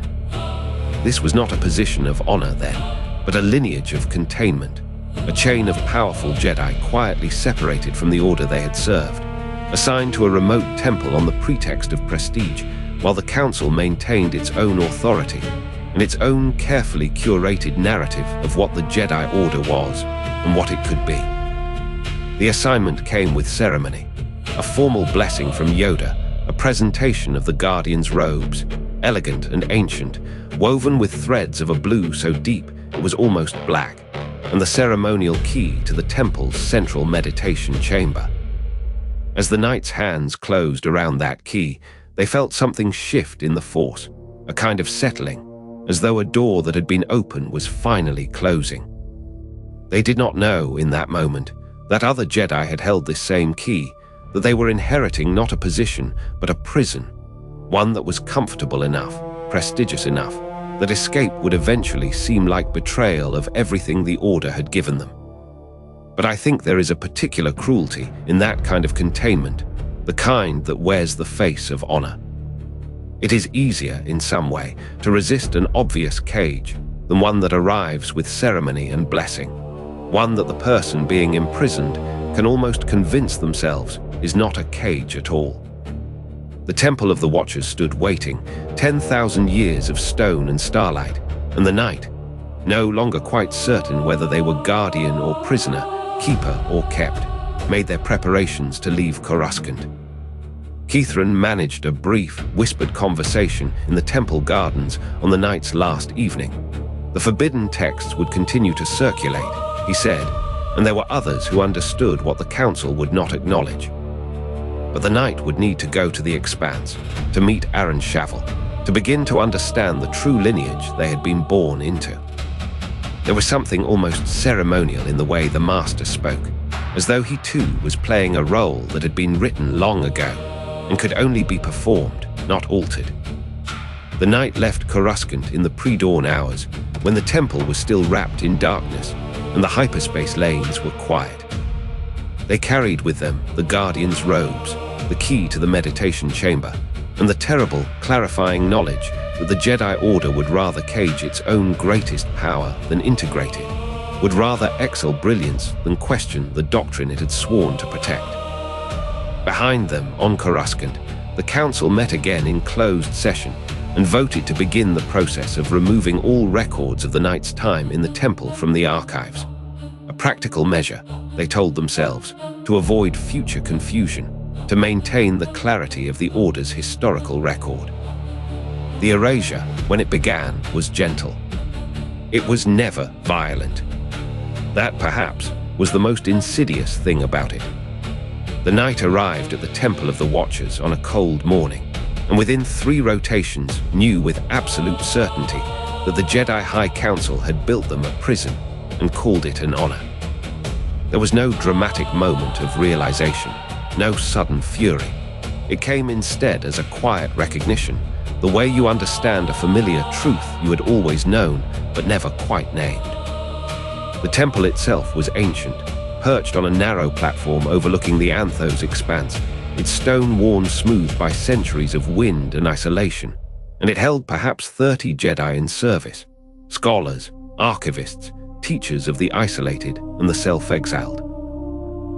This was not a position of honor then, but a lineage of containment, a chain of powerful Jedi quietly separated from the order they had served, assigned to a remote temple on the pretext of prestige, while the Council maintained its own authority and its own carefully curated narrative of what the Jedi Order was and what it could be. The assignment came with ceremony, a formal blessing from Yoda, a presentation of the Guardian's robes, elegant and ancient, woven with threads of a blue so deep it was almost black, and the ceremonial key to the temple's central meditation chamber. As the Knight's hands closed around that key, they felt something shift in the Force, a kind of settling, as though a door that had been open was finally closing. They did not know, in that moment, that other Jedi had held this same key, that they were inheriting not a position, but a prison, one that was comfortable enough, prestigious enough, that escape would eventually seem like betrayal of everything the Order had given them. But I think there is a particular cruelty in that kind of containment, the kind that wears the face of honor. It is easier, in some way, to resist an obvious cage than one that arrives with ceremony and blessing, one that the person being imprisoned can almost convince themselves is not a cage at all. The Temple of the Watchers stood waiting, 10,000 years of stone and starlight, and the night, no longer quite certain whether they were guardian or prisoner, keeper or kept, made their preparations to leave Coruscant. Kithrin managed a brief, whispered conversation in the temple gardens on the night's last evening. The forbidden texts would continue to circulate, he said, and there were others who understood what the council would not acknowledge. But the knight would need to go to the Expanse, to meet Aaron Shavel, to begin to understand the true lineage they had been born into. There was something almost ceremonial in the way the Master spoke, as though he too was playing a role that had been written long ago and could only be performed, not altered. The knight left Coruscant in the pre-dawn hours, when the temple was still wrapped in darkness and the hyperspace lanes were quiet. They carried with them the Guardian's robes, the key to the meditation chamber, and the terrible, clarifying knowledge that the Jedi Order would rather cage its own greatest power than integrate it, would rather excel brilliance than question the doctrine it had sworn to protect. Behind them, on Coruscant, the Council met again in closed session and voted to begin the process of removing all records of the Knight's time in the Temple from the archives. A practical measure, they told themselves, to avoid future confusion, to maintain the clarity of the Order's historical record. The erasure, when it began, was gentle. It was never violent. That, perhaps, was the most insidious thing about it. The knight arrived at the Temple of the Watchers on a cold morning, and within 3 rotations knew with absolute certainty that the Jedi High Council had built them a prison and called it an honor. There was no dramatic moment of realization, no sudden fury. It came instead as a quiet recognition, the way you understand a familiar truth you had always known but never quite named. The temple itself was ancient, perched on a narrow platform overlooking the Anthos expanse, its stone worn smooth by centuries of wind and isolation, and it held perhaps 30 Jedi in service, scholars, archivists, teachers of the isolated and the self-exiled.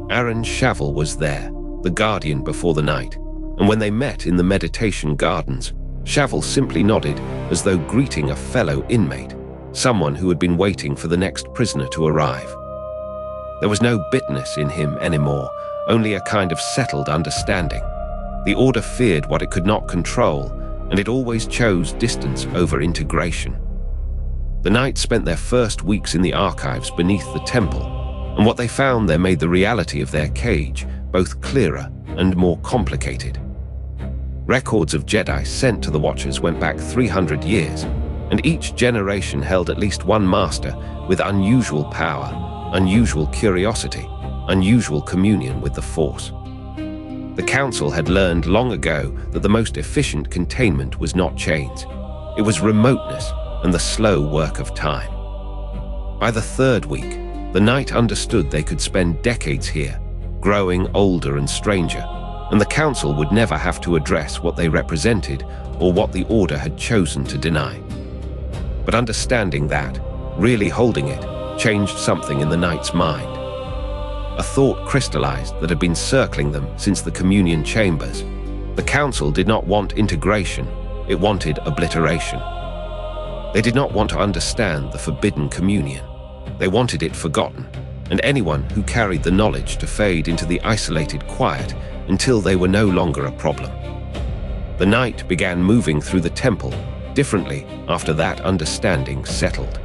Aaron Shavel was there, the guardian before the night, and when they met in the meditation gardens, Shavel simply nodded as though greeting a fellow inmate, someone who had been waiting for the next prisoner to arrive. There was no bitterness in him anymore, only a kind of settled understanding. The Order feared what it could not control, and it always chose distance over integration. The Knights spent their first weeks in the archives beneath the temple, and what they found there made the reality of their cage both clearer and more complicated. Records of Jedi sent to the Watchers went back 300 years, and each generation held at least one master with unusual power, unusual curiosity, unusual communion with the Force. The Council had learned long ago that the most efficient containment was not chains. It was remoteness and the slow work of time. By the 3rd week, the Knight understood they could spend decades here, growing older and stranger, and the Council would never have to address what they represented or what the Order had chosen to deny. But understanding that, really holding it, changed something in the Knight's mind. A thought crystallized that had been circling them since the communion chambers. The Council did not want integration, it wanted obliteration. They did not want to understand the forbidden communion. They wanted it forgotten, and anyone who carried the knowledge to fade into the isolated quiet until they were no longer a problem. The Knight began moving through the temple differently after that understanding settled.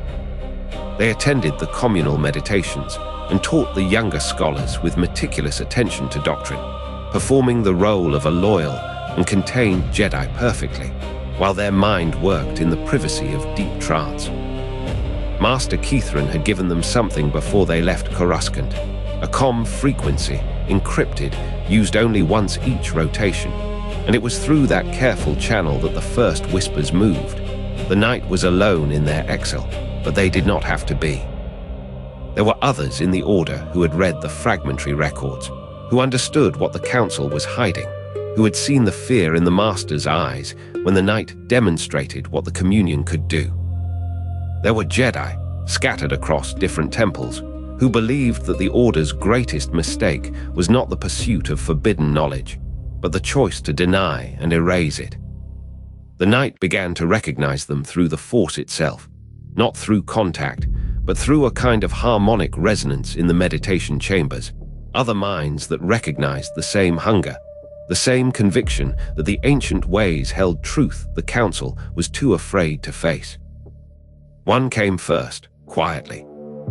They attended the communal meditations and taught the younger scholars with meticulous attention to doctrine, performing the role of a loyal and contained Jedi perfectly, while their mind worked in the privacy of deep trance. Master Kithrin had given them something before they left Coruscant, a comm frequency, encrypted, used only once each rotation, and it was through that careful channel that the first whispers moved. The Knight was alone in their exile, but they did not have to be. There were others in the Order who had read the fragmentary records, who understood what the Council was hiding, who had seen the fear in the Master's eyes when the Knight demonstrated what the communion could do. There were Jedi, scattered across different temples, who believed that the Order's greatest mistake was not the pursuit of forbidden knowledge, but the choice to deny and erase it. The Knight began to recognize them through the Force itself, not through contact, but through a kind of harmonic resonance in the meditation chambers, other minds that recognized the same hunger, the same conviction that the ancient ways held truth the Council was too afraid to face. One came first, quietly.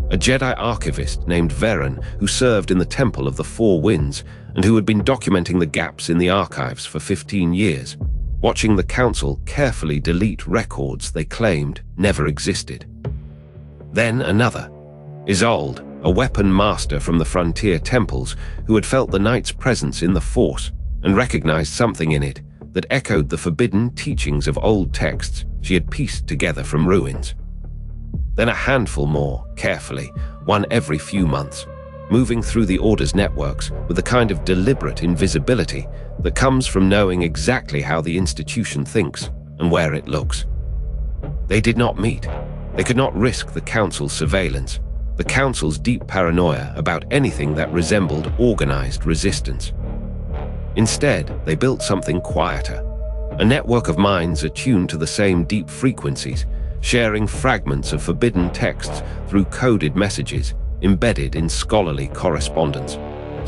A Jedi Archivist named Varen, who served in the Temple of the Four Winds and who had been documenting the gaps in the archives for 15 years, watching the Council carefully delete records they claimed never existed. Then another, Isolde, a weapon master from the frontier temples who had felt the Knight's presence in the Force and recognized something in it that echoed the forbidden teachings of old texts she had pieced together from ruins. Then a handful more, carefully, one every few months, moving through the Order's networks with the kind of deliberate invisibility that comes from knowing exactly how the institution thinks and where it looks. They did not meet. They could not risk the Council's surveillance, the Council's deep paranoia about anything that resembled organized resistance. Instead, they built something quieter, a network of minds attuned to the same deep frequencies, sharing fragments of forbidden texts through coded messages embedded in scholarly correspondence,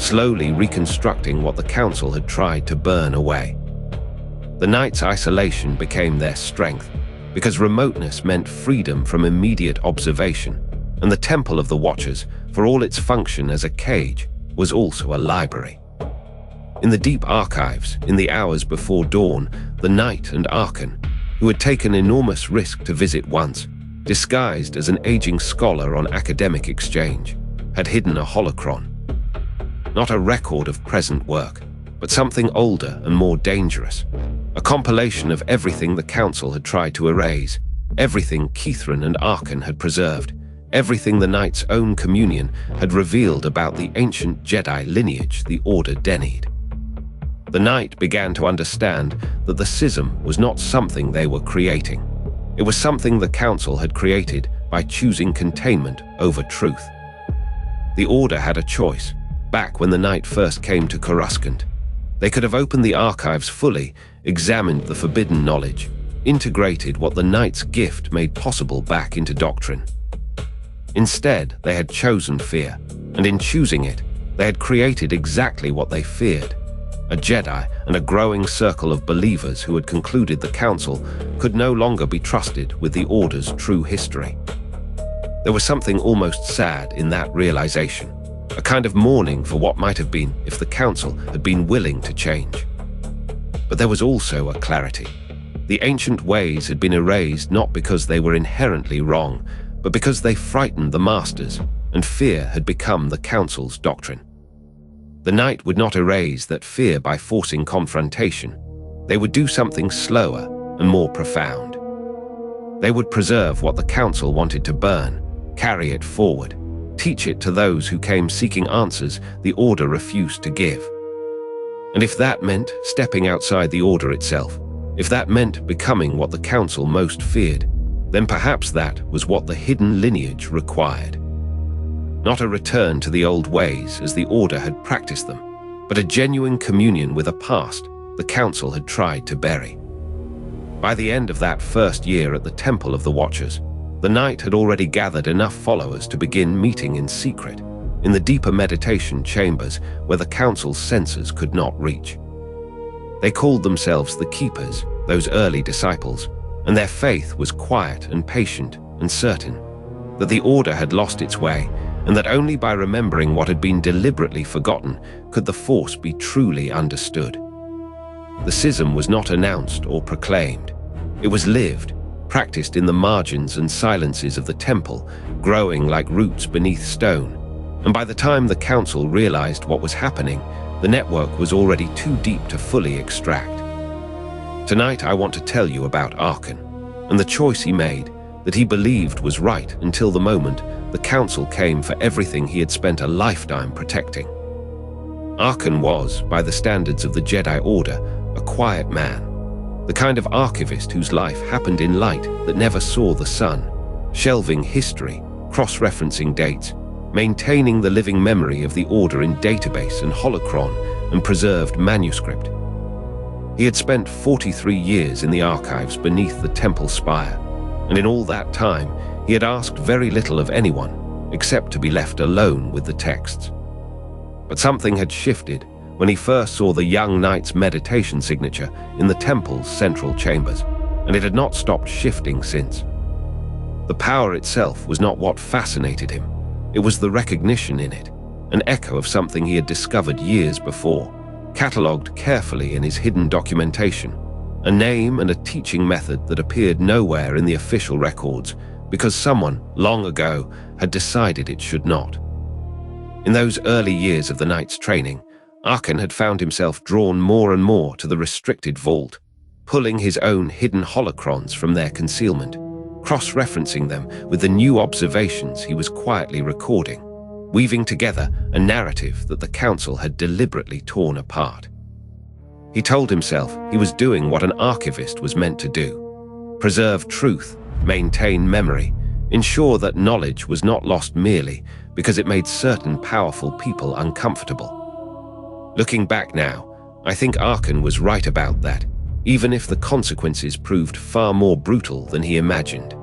slowly reconstructing what the Council had tried to burn away. The Knight's isolation became their strength, because remoteness meant freedom from immediate observation, and the Temple of the Watchers, for all its function as a cage, was also a library. In the deep archives, in the hours before dawn, the Knight and Archon, who had taken enormous risk to visit once, disguised as an aging scholar on academic exchange, had hidden a holocron. Not a record of present work, but something older and more dangerous. A compilation of everything the Council had tried to erase, everything Kithrin and Archon had preserved, everything the Knight's own communion had revealed about the ancient Jedi lineage the Order denied. The Knight began to understand that the schism was not something they were creating. It was something the Council had created by choosing containment over truth. The Order had a choice, back when the Knight first came to Coruscant. They could have opened the archives fully, examined the forbidden knowledge, integrated what the Knight's gift made possible back into doctrine. Instead, they had chosen fear, and in choosing it, they had created exactly what they feared. A Jedi and a growing circle of believers who had concluded the Council could no longer be trusted with the Order's true history. There was something almost sad in that realization, a kind of mourning for what might have been if the Council had been willing to change. But there was also a clarity. The ancient ways had been erased not because they were inherently wrong, but because they frightened the Masters, and fear had become the Council's doctrine. The Knight would not erase that fear by forcing confrontation. They would do something slower and more profound. They would preserve what the Council wanted to burn, carry it forward, teach it to those who came seeking answers the Order refused to give. And if that meant stepping outside the Order itself, if that meant becoming what the Council most feared, then perhaps that was what the hidden lineage required. Not a return to the old ways as the Order had practiced them, but a genuine communion with a past the Council had tried to bury. By the end of that first year at the Temple of the Watchers, the Knight had already gathered enough followers to begin meeting in secret, in the deeper meditation chambers where the Council's censors could not reach. They called themselves the Keepers, those early disciples, and their faith was quiet and patient and certain, that the Order had lost its way, and that only by remembering what had been deliberately forgotten could the Force be truly understood. The schism was not announced or proclaimed. It was lived, practiced in the margins and silences of the temple, growing like roots beneath stone. And by the time the Council realized what was happening, the network was already too deep to fully extract. Tonight I want to tell you about Archon, and the choice he made, that he believed was right until the moment the Council came for everything he had spent a lifetime protecting. Archon was, by the standards of the Jedi Order, a quiet man, the kind of archivist whose life happened in light that never saw the sun, shelving history, cross-referencing dates, maintaining the living memory of the Order in database and holocron and preserved manuscript. He had spent 43 years in the archives beneath the temple spire, and in all that time he had asked very little of anyone except to be left alone with the texts. But something had shifted when he first saw the young knight's meditation signature in the temple's central chambers, and it had not stopped shifting since. The power itself was not what fascinated him. It was the recognition in it, an echo of something he had discovered years before, catalogued carefully in his hidden documentation, a name and a teaching method that appeared nowhere in the official records because someone, long ago, had decided it should not. In those early years of the knight's training, Archon had found himself drawn more and more to the restricted vault, pulling his own hidden holocrons from their concealment, cross-referencing them with the new observations he was quietly recording, weaving together a narrative that the Council had deliberately torn apart. He told himself he was doing what an archivist was meant to do: preserve truth, maintain memory, ensure that knowledge was not lost merely because it made certain powerful people uncomfortable. Looking back now, I think Archon was right about that, even if the consequences proved far more brutal than he imagined.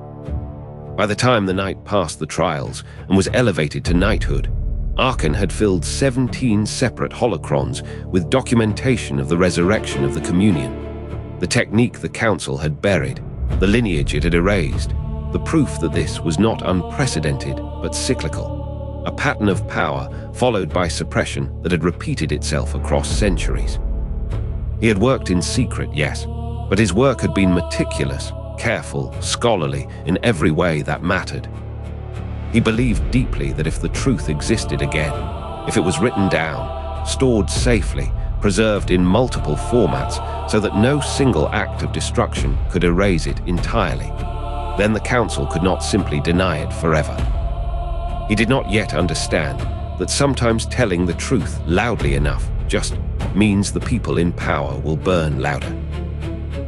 By the time the knight passed the trials and was elevated to knighthood, Archon had filled 17 separate holocrons with documentation of the resurrection of the Communion, the technique the Council had buried, the lineage it had erased, the proof that this was not unprecedented but cyclical, a pattern of power followed by suppression that had repeated itself across centuries. He had worked in secret, yes, but his work had been meticulous, careful, scholarly in every way that mattered. He believed deeply that if the truth existed again, if it was written down, stored safely, preserved in multiple formats so that no single act of destruction could erase it entirely, then the Council could not simply deny it forever. He did not yet understand that sometimes telling the truth loudly enough just means the people in power will burn louder.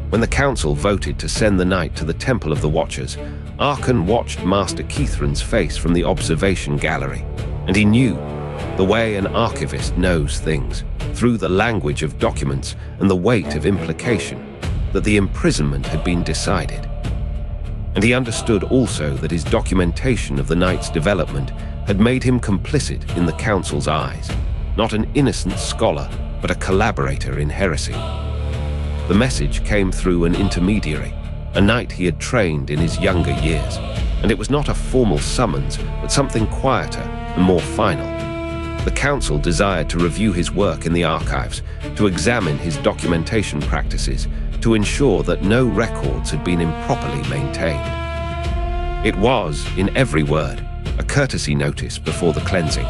When the Council voted to send the knight to the Temple of the Watchers, Archon watched Master Kithrin's face from the observation gallery, and he knew, the way an archivist knows things, through the language of documents and the weight of implication, that the imprisonment had been decided. And he understood also that his documentation of the knight's development had made him complicit in the Council's eyes, not an innocent scholar, but a collaborator in heresy. The message came through an intermediary, a knight he had trained in his younger years, and it was not a formal summons, but something quieter and more final. The Council desired to review his work in the archives, to examine his documentation practices, to ensure that no records had been improperly maintained. It was, in every word, a courtesy notice before the cleansing.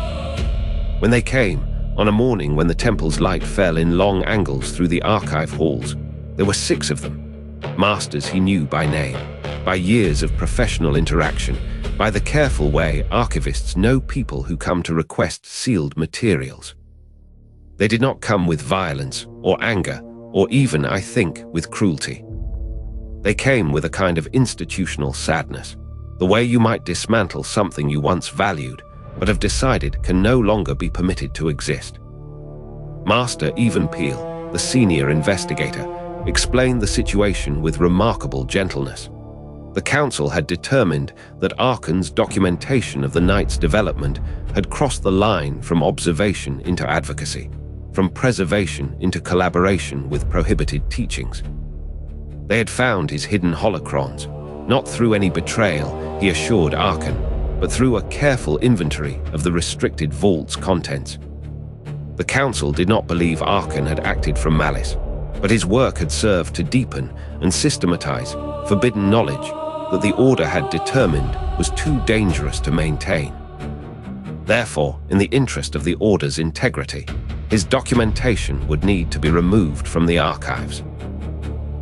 When they came, on a morning when the temple's light fell in long angles through the archive halls, there were 6 of them, masters he knew by name, by years of professional interaction, by the careful way archivists know people who come to request sealed materials. They did not come with violence or anger, or even, I think, with cruelty. They came with a kind of institutional sadness, the way you might dismantle something you once valued, but have decided can no longer be permitted to exist. Master Even Peel, the senior investigator, explained the situation with remarkable gentleness. The Council had determined that Archon's documentation of the knight's development had crossed the line from observation into advocacy, from preservation into collaboration with prohibited teachings. They had found his hidden holocrons, not through any betrayal, he assured Archon, but through a careful inventory of the restricted vault's contents. The Council did not believe Archon had acted from malice, but his work had served to deepen and systematize forbidden knowledge that the Order had determined was too dangerous to maintain. Therefore, in the interest of the Order's integrity, his documentation would need to be removed from the archives.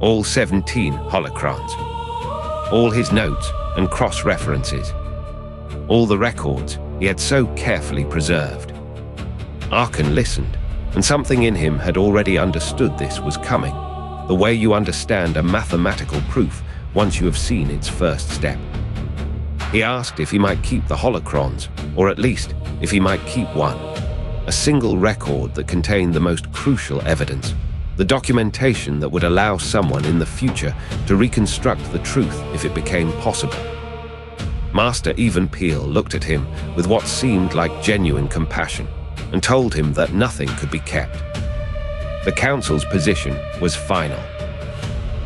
All 17 holocrons, all his notes and cross-references, all the records he had so carefully preserved. Archon listened, And something in him had already understood this was coming, the way you understand a mathematical proof once you have seen its first step. He asked if he might keep the holocrons, or at least if he might keep one, a single record that contained the most crucial evidence, the documentation that would allow someone in the future to reconstruct the truth if it became possible. Master Even Peel looked at him with what seemed like genuine compassion and told him that nothing could be kept. The council's position was final.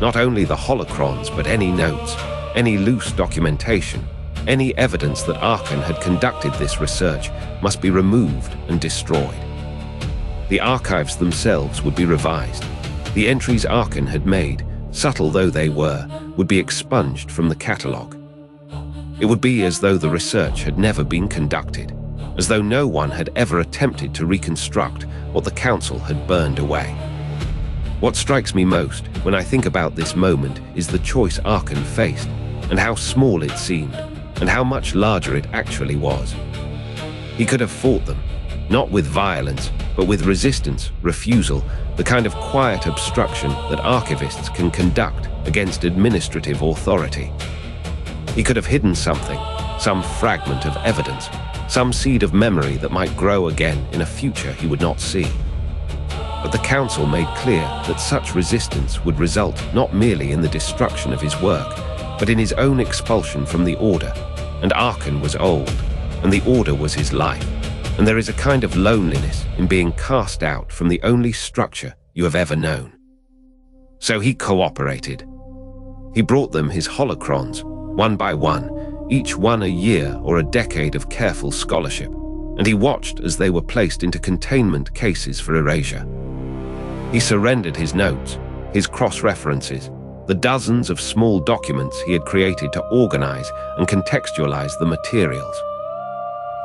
Not only the holocrons, but any notes, any loose documentation, any evidence that Archon had conducted this research must be removed and destroyed. The archives themselves would be revised. The entries Archon had made, subtle though they were, would be expunged from the catalogue. It would be as though the research had never been conducted, as though no one had ever attempted to reconstruct what the council had burned away. What strikes me most when I think about this moment is the choice Archon faced, and how small it seemed, and how much larger it actually was. He could have fought them, not with violence, but with resistance, refusal, the kind of quiet obstruction that archivists can conduct against administrative authority. He could have hidden something, some fragment of evidence, some seed of memory that might grow again in a future he would not see. But the council made clear that such resistance would result not merely in the destruction of his work, but in his own expulsion from the Order. And Archon was old, and the Order was his life. And there is a kind of loneliness in being cast out from the only structure you have ever known. So he cooperated. He brought them his holocrons, one by one, each one a year or a decade of careful scholarship, and he watched as they were placed into containment cases for erasure. He surrendered his notes, his cross-references, the dozens of small documents he had created to organize and contextualize the materials.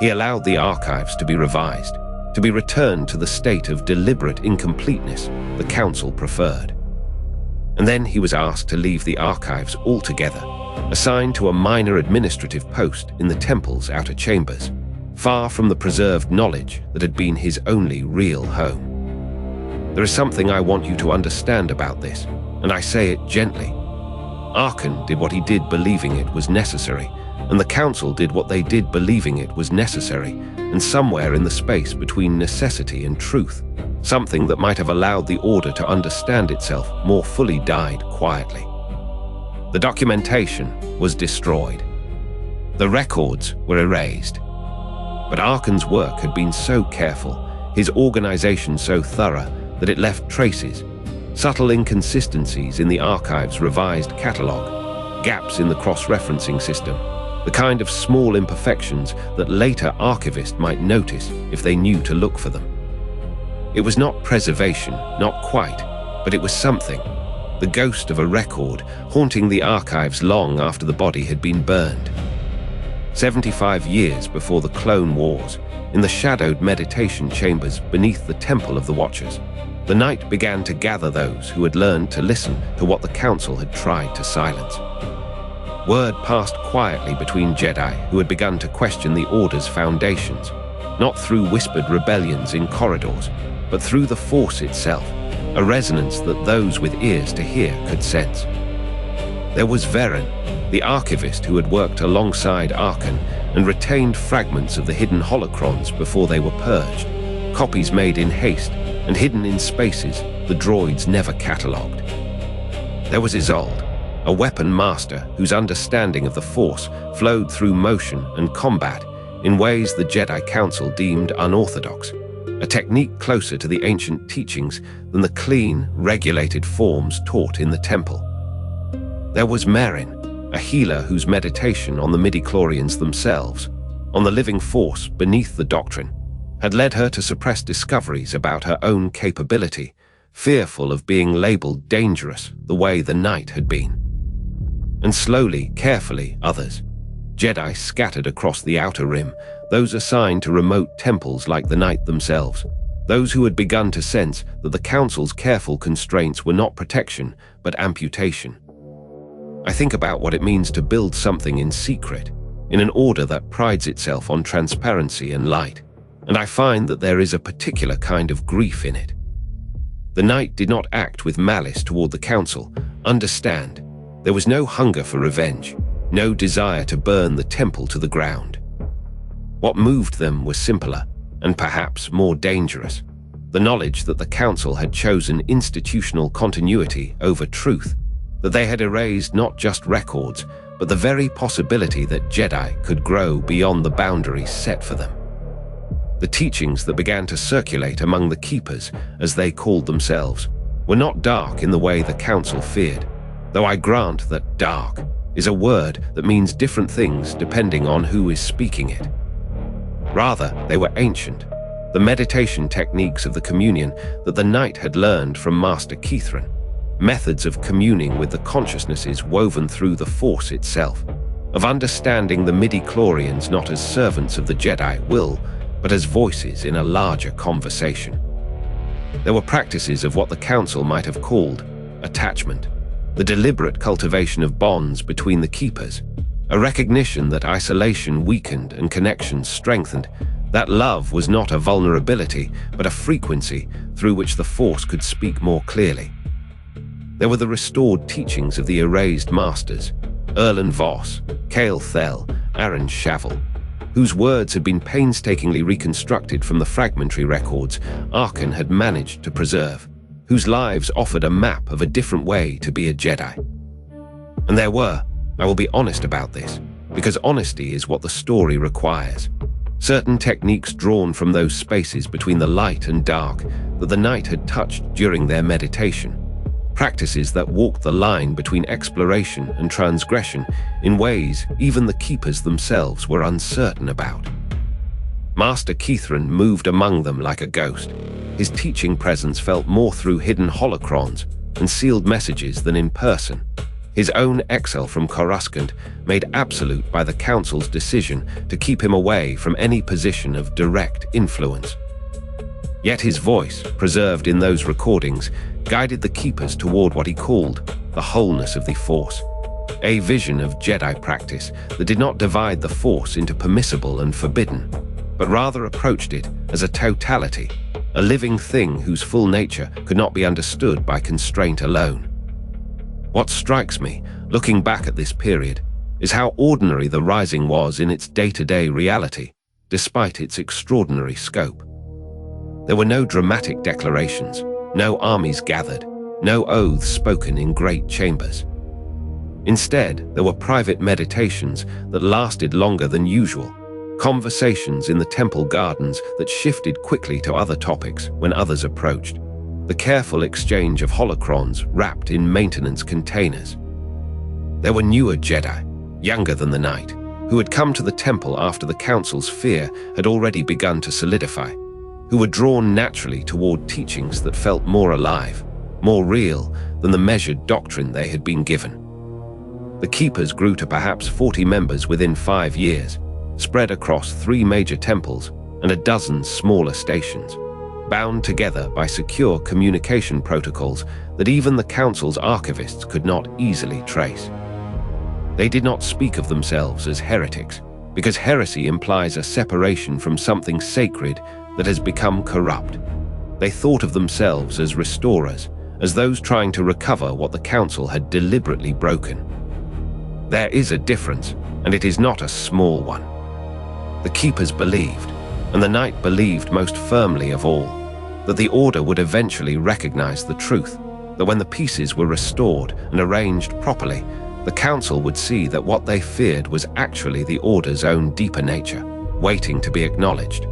He allowed the archives to be revised, to be returned to the state of deliberate incompleteness the council preferred. And then he was asked to leave the archives altogether, assigned to a minor administrative post in the temple's outer chambers, far from the preserved knowledge that had been his only real home. There is something I want you to understand about this, and I say it gently. Archon did what he did believing it was necessary, and the council did what they did believing it was necessary, and somewhere in the space between necessity and truth, something that might have allowed the Order to understand itself more fully died quietly. The documentation was destroyed. The records were erased. But Archon's work had been so careful, his organization so thorough, that it left traces, subtle inconsistencies in the archive's revised catalogue, gaps in the cross-referencing system, the kind of small imperfections that later archivists might notice if they knew to look for them. It was not preservation, not quite, but it was something, the ghost of a record haunting the archives long after the body had been burned. 75 years before the Clone Wars, in the shadowed meditation chambers beneath the Temple of the Watchers, the night began to gather those who had learned to listen to what the Council had tried to silence. Word passed quietly between Jedi who had begun to question the Order's foundations, not through whispered rebellions in corridors, but through the Force itself, a resonance that those with ears to hear could sense. There was Veren, the archivist who had worked alongside Archon and retained fragments of the hidden holocrons before they were purged, copies made in haste and hidden in spaces the droids never catalogued. There was Isolde, a weapon master whose understanding of the Force flowed through motion and combat in ways the Jedi Council deemed unorthodox, a technique closer to the ancient teachings than the clean, regulated forms taught in the temple. There was Merrin, a healer whose meditation on the midichlorians themselves, on the living Force beneath the doctrine, had led her to suppress discoveries about her own capability, fearful of being labeled dangerous the way the Knight had been. And slowly, carefully, others, Jedi scattered across the outer rim, those assigned to remote temples like the Knight themselves, those who had begun to sense that the Council's careful constraints were not protection, but amputation. I think about what it means to build something in secret, in an order that prides itself on transparency and light. and I find that there is a particular kind of grief in it. The knight did not act with malice toward the council. Understand, there was no hunger for revenge, no desire to burn the temple to the ground. What moved them was simpler, and perhaps more dangerous: the knowledge that the council had chosen institutional continuity over truth, that they had erased not just records, but the very possibility that Jedi could grow beyond the boundaries set for them. The teachings that began to circulate among the Keepers, as they called themselves, were not dark in the way the council feared, though I grant that dark is a word that means different things depending on who is speaking it. Rather, they were ancient, the meditation techniques of the communion that the knight had learned from Master Kithrin, methods of communing with the consciousnesses woven through the Force itself, of understanding the midi-chlorians not as servants of the Jedi will, but as voices in a larger conversation. There were practices of what the Council might have called attachment, the deliberate cultivation of bonds between the Keepers, a recognition that isolation weakened and connections strengthened, that love was not a vulnerability, but a frequency through which the Force could speak more clearly. There were the restored teachings of the erased masters, Erlen Voss, Cale Thel, Aaron Shavel, whose words had been painstakingly reconstructed from the fragmentary records Arkan had managed to preserve, whose lives offered a map of a different way to be a Jedi. And there were, I will be honest about this, because honesty is what the story requires, certain techniques drawn from those spaces between the light and dark that the knight had touched during their meditation, practices that walked the line between exploration and transgression in ways even the Keepers themselves were uncertain about. Master Kithrin moved among them like a ghost. His teaching presence felt more through hidden holocrons and sealed messages than in person. His own exile from Coruscant made absolute by the Council's decision to keep him away from any position of direct influence. Yet his voice, preserved in those recordings, guided the Keepers toward what he called the wholeness of the Force, a vision of Jedi practice that did not divide the Force into permissible and forbidden, but rather approached it as a totality, a living thing whose full nature could not be understood by constraint alone. What strikes me, looking back at this period, is how ordinary the Rising was in its day-to-day reality, despite its extraordinary scope. There were no dramatic declarations, no armies gathered, no oaths spoken in great chambers. Instead, there were private meditations that lasted longer than usual, conversations in the temple gardens that shifted quickly to other topics when others approached, the careful exchange of holocrons wrapped in maintenance containers. There were newer Jedi, younger than the knight, who had come to the temple after the Council's fear had already begun to solidify, who were drawn naturally toward teachings that felt more alive, more real than the measured doctrine they had been given. The Keepers grew to perhaps 40 members within 5 years, spread across 3 major temples and a dozen smaller stations, bound together by secure communication protocols that even the Council's archivists could not easily trace. They did not speak of themselves as heretics, because heresy implies a separation from something sacred that has become corrupt. They thought of themselves as restorers, as those trying to recover what the Council had deliberately broken. There is a difference, and it is not a small one. The Keepers believed, and the Knight believed most firmly of all, that the Order would eventually recognize the truth, that when the pieces were restored and arranged properly, the Council would see that what they feared was actually the Order's own deeper nature, waiting to be acknowledged.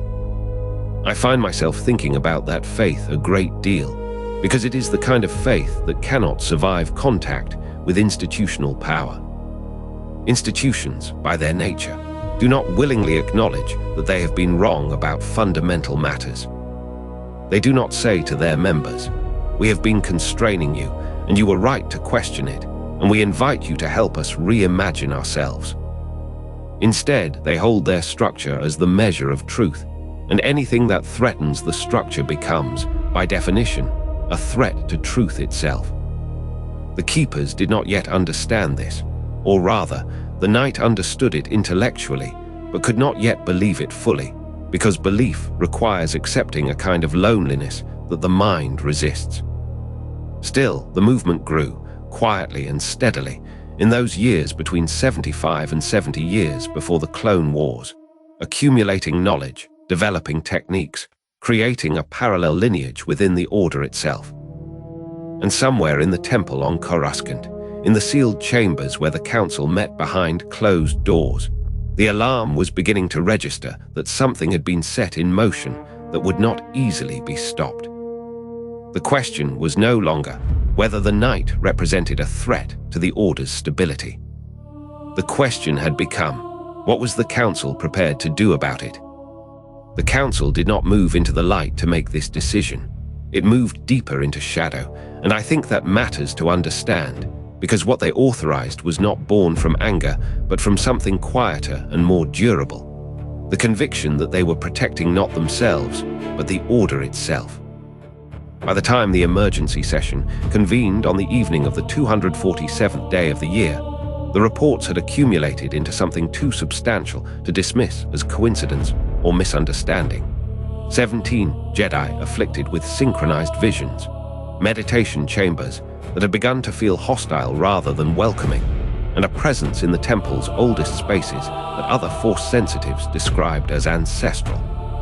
I find myself thinking about that faith a great deal, because it is the kind of faith that cannot survive contact with institutional power. Institutions, by their nature, do not willingly acknowledge that they have been wrong about fundamental matters. They do not say to their members, "We have been constraining you, and you were right to question it, and we invite you to help us reimagine ourselves." Instead, they hold their structure as the measure of truth, and anything that threatens the structure becomes, by definition, a threat to truth itself. The Keepers did not yet understand this, or rather, the Knight understood it intellectually, but could not yet believe it fully, because belief requires accepting a kind of loneliness that the mind resists. Still, the movement grew, quietly and steadily, in those years between 75 and 70 years before the Clone Wars, accumulating knowledge, developing techniques, creating a parallel lineage within the Order itself. And somewhere in the temple on Coruscant, in the sealed chambers where the Council met behind closed doors, the alarm was beginning to register that something had been set in motion that would not easily be stopped. The question was no longer whether the Knight represented a threat to the Order's stability. The question had become, what was the Council prepared to do about it? The Council did not move into the light to make this decision. It moved deeper into shadow, and I think that matters to understand, because what they authorized was not born from anger, but from something quieter and more durable. The conviction that they were protecting not themselves, but the Order itself. By the time the emergency session convened on the evening of the 247th day of the year, the reports had accumulated into something too substantial to dismiss as coincidence or misunderstanding. 17 Jedi afflicted with synchronized visions, meditation chambers that had begun to feel hostile rather than welcoming, and a presence in the temple's oldest spaces that other Force sensitives described as ancestral,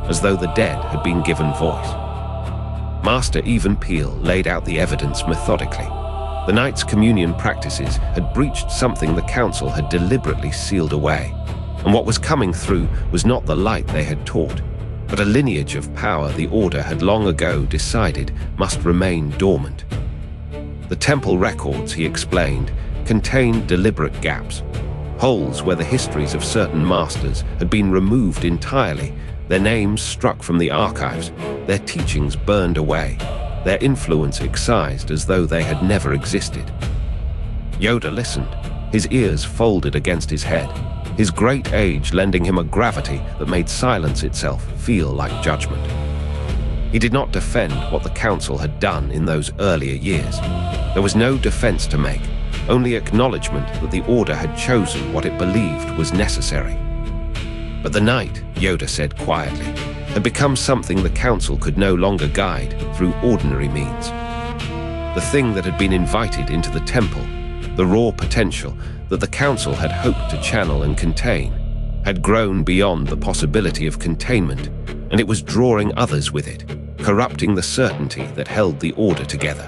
as though the dead had been given voice. Master Even Peel laid out the evidence methodically. The Knight's communion practices had breached something the Council had deliberately sealed away, and what was coming through was not the light they had taught, but a lineage of power the Order had long ago decided must remain dormant. The temple records, he explained, contained deliberate gaps, holes where the histories of certain masters had been removed entirely, their names struck from the archives, their teachings burned away, their influence excised as though they had never existed. Yoda listened, his ears folded against his head, his great age lending him a gravity that made silence itself feel like judgment. He did not defend what the Council had done in those earlier years. There was no defense to make, only acknowledgement that the Order had chosen what it believed was necessary. But the Knight, Yoda said quietly, had become something the Council could no longer guide through ordinary means. The thing that had been invited into the temple, the raw potential that the Council had hoped to channel and contain, had grown beyond the possibility of containment, and it was drawing others with it, corrupting the certainty that held the Order together.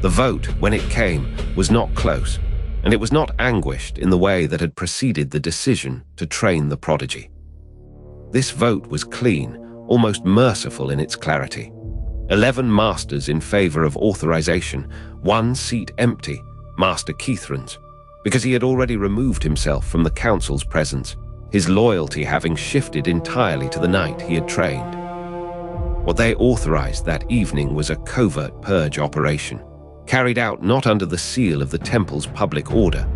The vote, when it came, was not close, and it was not anguished in the way that had preceded the decision to train the prodigy. This vote was clean, almost merciful in its clarity. 11 masters in favor of authorization, 1 seat empty, Master Kithrin's, because he had already removed himself from the Council's presence, his loyalty having shifted entirely to the Knight he had trained. What they authorized that evening was a covert purge operation, carried out not under the seal of the Temple's public order,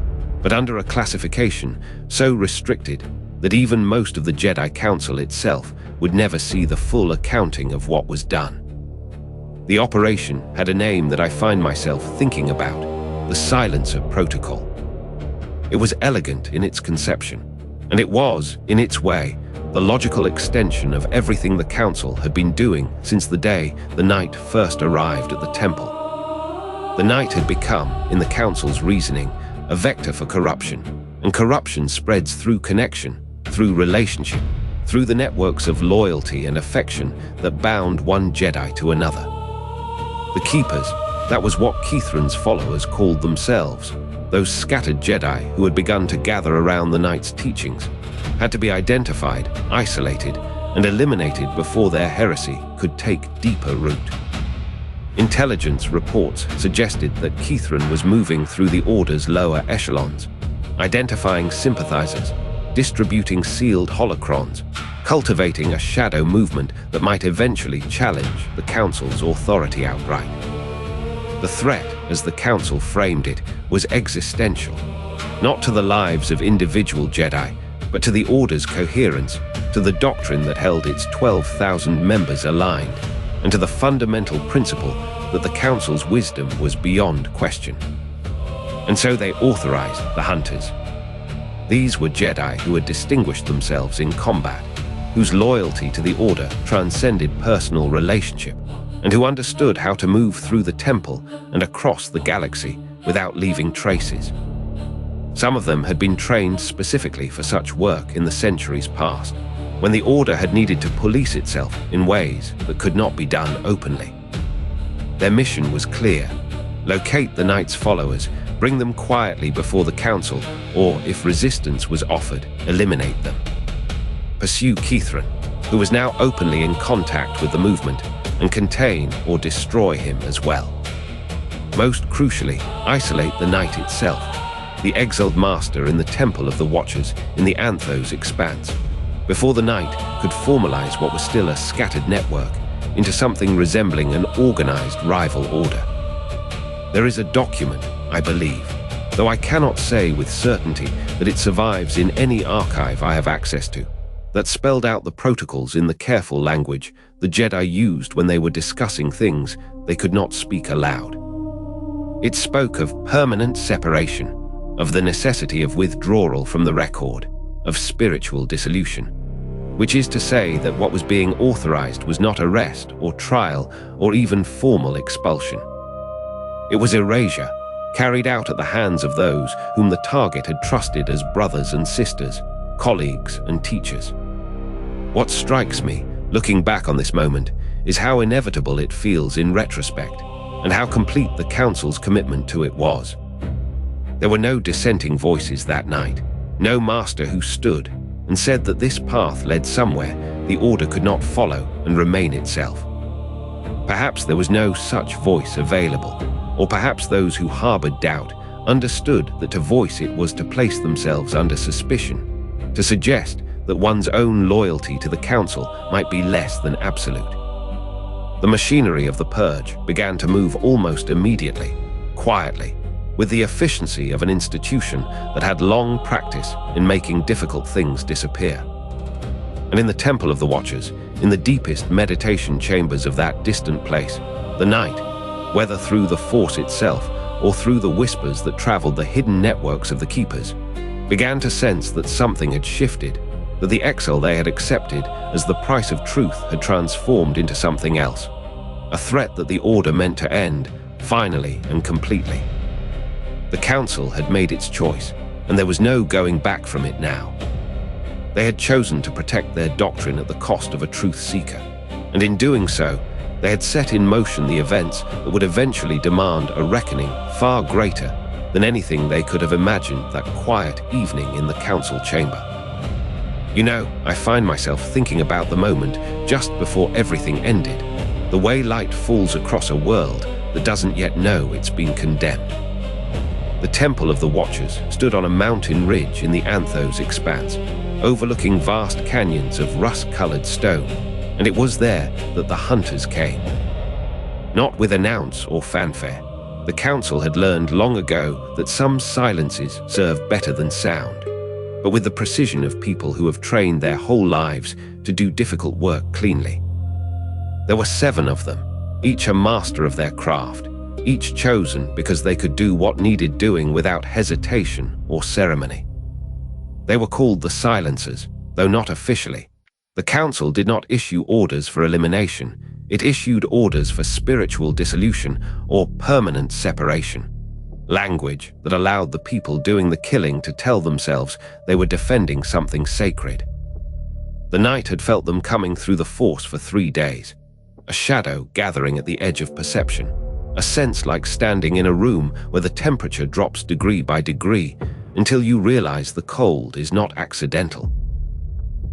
but under a classification so restricted that even most of the Jedi Council itself would never see the full accounting of what was done. The operation had a name that I find myself thinking about, the Silencer Protocol. It was elegant in its conception, and it was, in its way, the logical extension of everything the Council had been doing since the day the Knight first arrived at the Temple. The Knight had become, in the Council's reasoning, a vector for corruption, and corruption spreads through connection, through relationship, through the networks of loyalty and affection that bound one Jedi to another. The Keepers, that was what Kithrin's followers called themselves, those scattered Jedi who had begun to gather around the Knight's teachings, had to be identified, isolated, and eliminated before their heresy could take deeper root. Intelligence reports suggested that Kithrin was moving through the Order's lower echelons, identifying sympathizers, distributing sealed holocrons, cultivating a shadow movement that might eventually challenge the Council's authority outright. The threat, as the Council framed it, was existential, not to the lives of individual Jedi, but to the Order's coherence, to the doctrine that held its 12,000 members aligned, and to the fundamental principle that the Council's wisdom was beyond question. And so they authorized the Hunters. These were Jedi who had distinguished themselves in combat, whose loyalty to the Order transcended personal relationship, and who understood how to move through the temple and across the galaxy without leaving traces. Some of them had been trained specifically for such work in the centuries past, when the Order had needed to police itself in ways that could not be done openly. Their mission was clear: locate the Knight's followers, bring them quietly before the Council, or, if resistance was offered, eliminate them. Pursue Kithrin, who was now openly in contact with the movement, and contain or destroy him as well. Most crucially, isolate the Knight itself, the exiled master in the Temple of the Watchers in the Anthos expanse, before the Knight could formalize what was still a scattered network into something resembling an organized rival order. There is a document, I believe, though I cannot say with certainty that it survives in any archive I have access to, that spelled out the protocols in the careful language the Jedi used when they were discussing things they could not speak aloud. It spoke of permanent separation, of the necessity of withdrawal from the record, of spiritual dissolution, which is to say that what was being authorized was not arrest or trial or even formal expulsion. It was erasure, carried out at the hands of those whom the target had trusted as brothers and sisters, colleagues and teachers. What strikes me, looking back on this moment, is how inevitable it feels in retrospect, and how complete the Council's commitment to it was. There were no dissenting voices that night, no master who stood and said that this path led somewhere the Order could not follow and remain itself. Perhaps there was no such voice available, or perhaps those who harbored doubt understood that to voice it was to place themselves under suspicion, to suggest that one's own loyalty to the Council might be less than absolute. The machinery of the Purge began to move almost immediately, quietly, with the efficiency of an institution that had long practice in making difficult things disappear. And in the Temple of the Watchers, in the deepest meditation chambers of that distant place, the Knight, whether through the Force itself or through the whispers that traveled the hidden networks of the Keepers, began to sense that something had shifted, that the exile they had accepted as the price of truth had transformed into something else, a threat that the Order meant to end, finally and completely. The Council had made its choice, and there was no going back from it now. They had chosen to protect their doctrine at the cost of a truth seeker, and in doing so, they had set in motion the events that would eventually demand a reckoning far greater than anything they could have imagined that quiet evening in the Council chamber. You know, I find myself thinking about the moment just before everything ended, the way light falls across a world that doesn't yet know it's been condemned. The Temple of the Watchers stood on a mountain ridge in the Anthos expanse, overlooking vast canyons of rust-colored stone, and it was there that the hunters came. Not with announce or fanfare. The Council had learned long ago that some silences serve better than sound, but with the precision of people who have trained their whole lives to do difficult work cleanly. There were 7 of them, each a master of their craft, each chosen because they could do what needed doing without hesitation or ceremony. They were called the Silencers, though not officially. The Council did not issue orders for elimination. It issued orders for spiritual dissolution or permanent separation. Language that allowed the people doing the killing to tell themselves they were defending something sacred. The Knight had felt them coming through the Force for 3 days, a shadow gathering at the edge of perception, a sense like standing in a room where the temperature drops degree by degree until you realize the cold is not accidental.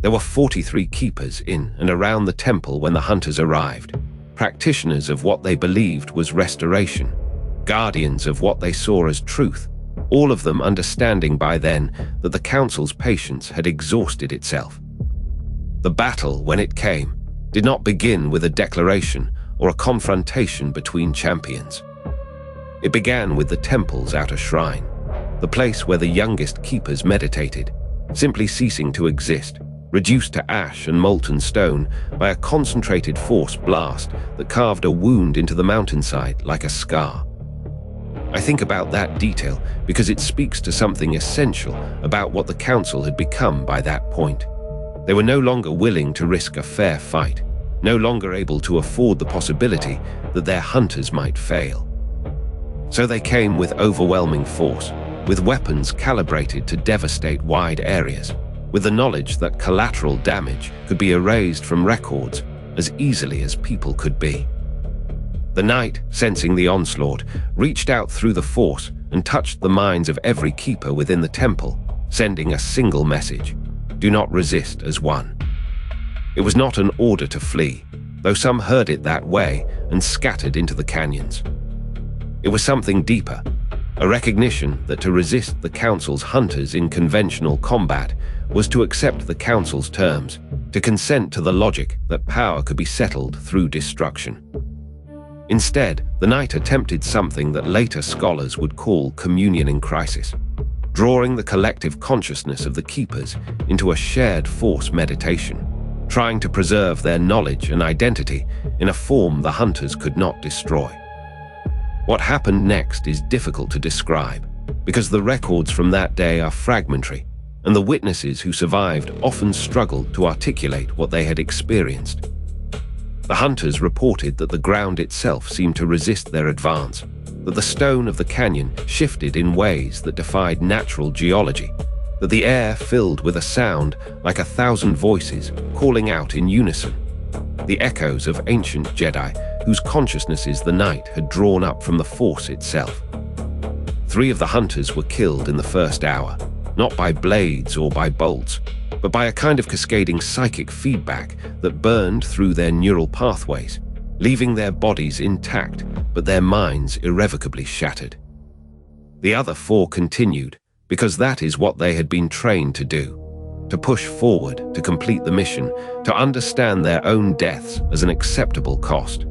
There were 43 keepers in and around the temple when the hunters arrived, practitioners of what they believed was restoration, guardians of what they saw as truth, all of them understanding by then that the Council's patience had exhausted itself. The battle, when it came, did not begin with a declaration or a confrontation between champions. It began with the temple's outer shrine, the place where the youngest keepers meditated, simply ceasing to exist, reduced to ash and molten stone by a concentrated Force blast that carved a wound into the mountainside like a scar. I think about that detail because it speaks to something essential about what the Council had become by that point. They were no longer willing to risk a fair fight, no longer able to afford the possibility that their hunters might fail. So they came with overwhelming force, with weapons calibrated to devastate wide areas, with the knowledge that collateral damage could be erased from records as easily as people could be. The knight, sensing the onslaught, reached out through the force and touched the minds of every keeper within the temple, sending a single message: do not resist as one. It was not an order to flee, though some heard it that way and scattered into the canyons. It was something deeper, a recognition that to resist the Council's hunters in conventional combat was to accept the Council's terms, to consent to the logic that power could be settled through destruction. Instead, the knight attempted something that later scholars would call communion in crisis, drawing the collective consciousness of the keepers into a shared force meditation, trying to preserve their knowledge and identity in a form the hunters could not destroy. What happened next is difficult to describe, because the records from that day are fragmentary, and the witnesses who survived often struggled to articulate what they had experienced. The hunters reported that the ground itself seemed to resist their advance, that the stone of the canyon shifted in ways that defied natural geology, that the air filled with a sound like 1,000 voices calling out in unison, the echoes of ancient Jedi whose consciousnesses the knight had drawn up from the Force itself. 3 of the hunters were killed in the first hour, not by blades or by bolts, but by a kind of cascading psychic feedback that burned through their neural pathways, leaving their bodies intact but their minds irrevocably shattered. The other 4 continued, because that is what they had been trained to do, to push forward, to complete the mission, to understand their own deaths as an acceptable cost.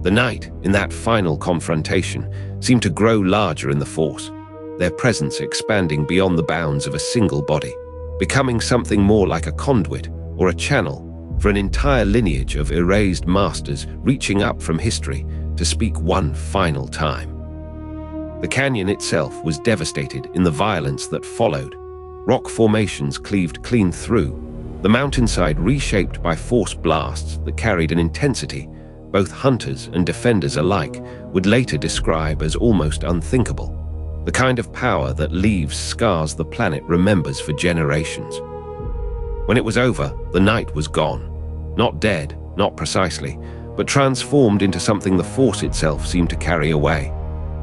The knight, in that final confrontation, seemed to grow larger in the Force, their presence expanding beyond the bounds of a single body, becoming something more like a conduit or a channel for an entire lineage of erased masters reaching up from history to speak one final time. The canyon itself was devastated in the violence that followed. Rock formations cleaved clean through, the mountainside reshaped by force blasts that carried an intensity both hunters and defenders alike would later describe as almost unthinkable, the kind of power that leaves scars the planet remembers for generations. When it was over, the knight was gone. Not dead, not precisely, but transformed into something the Force itself seemed to carry away,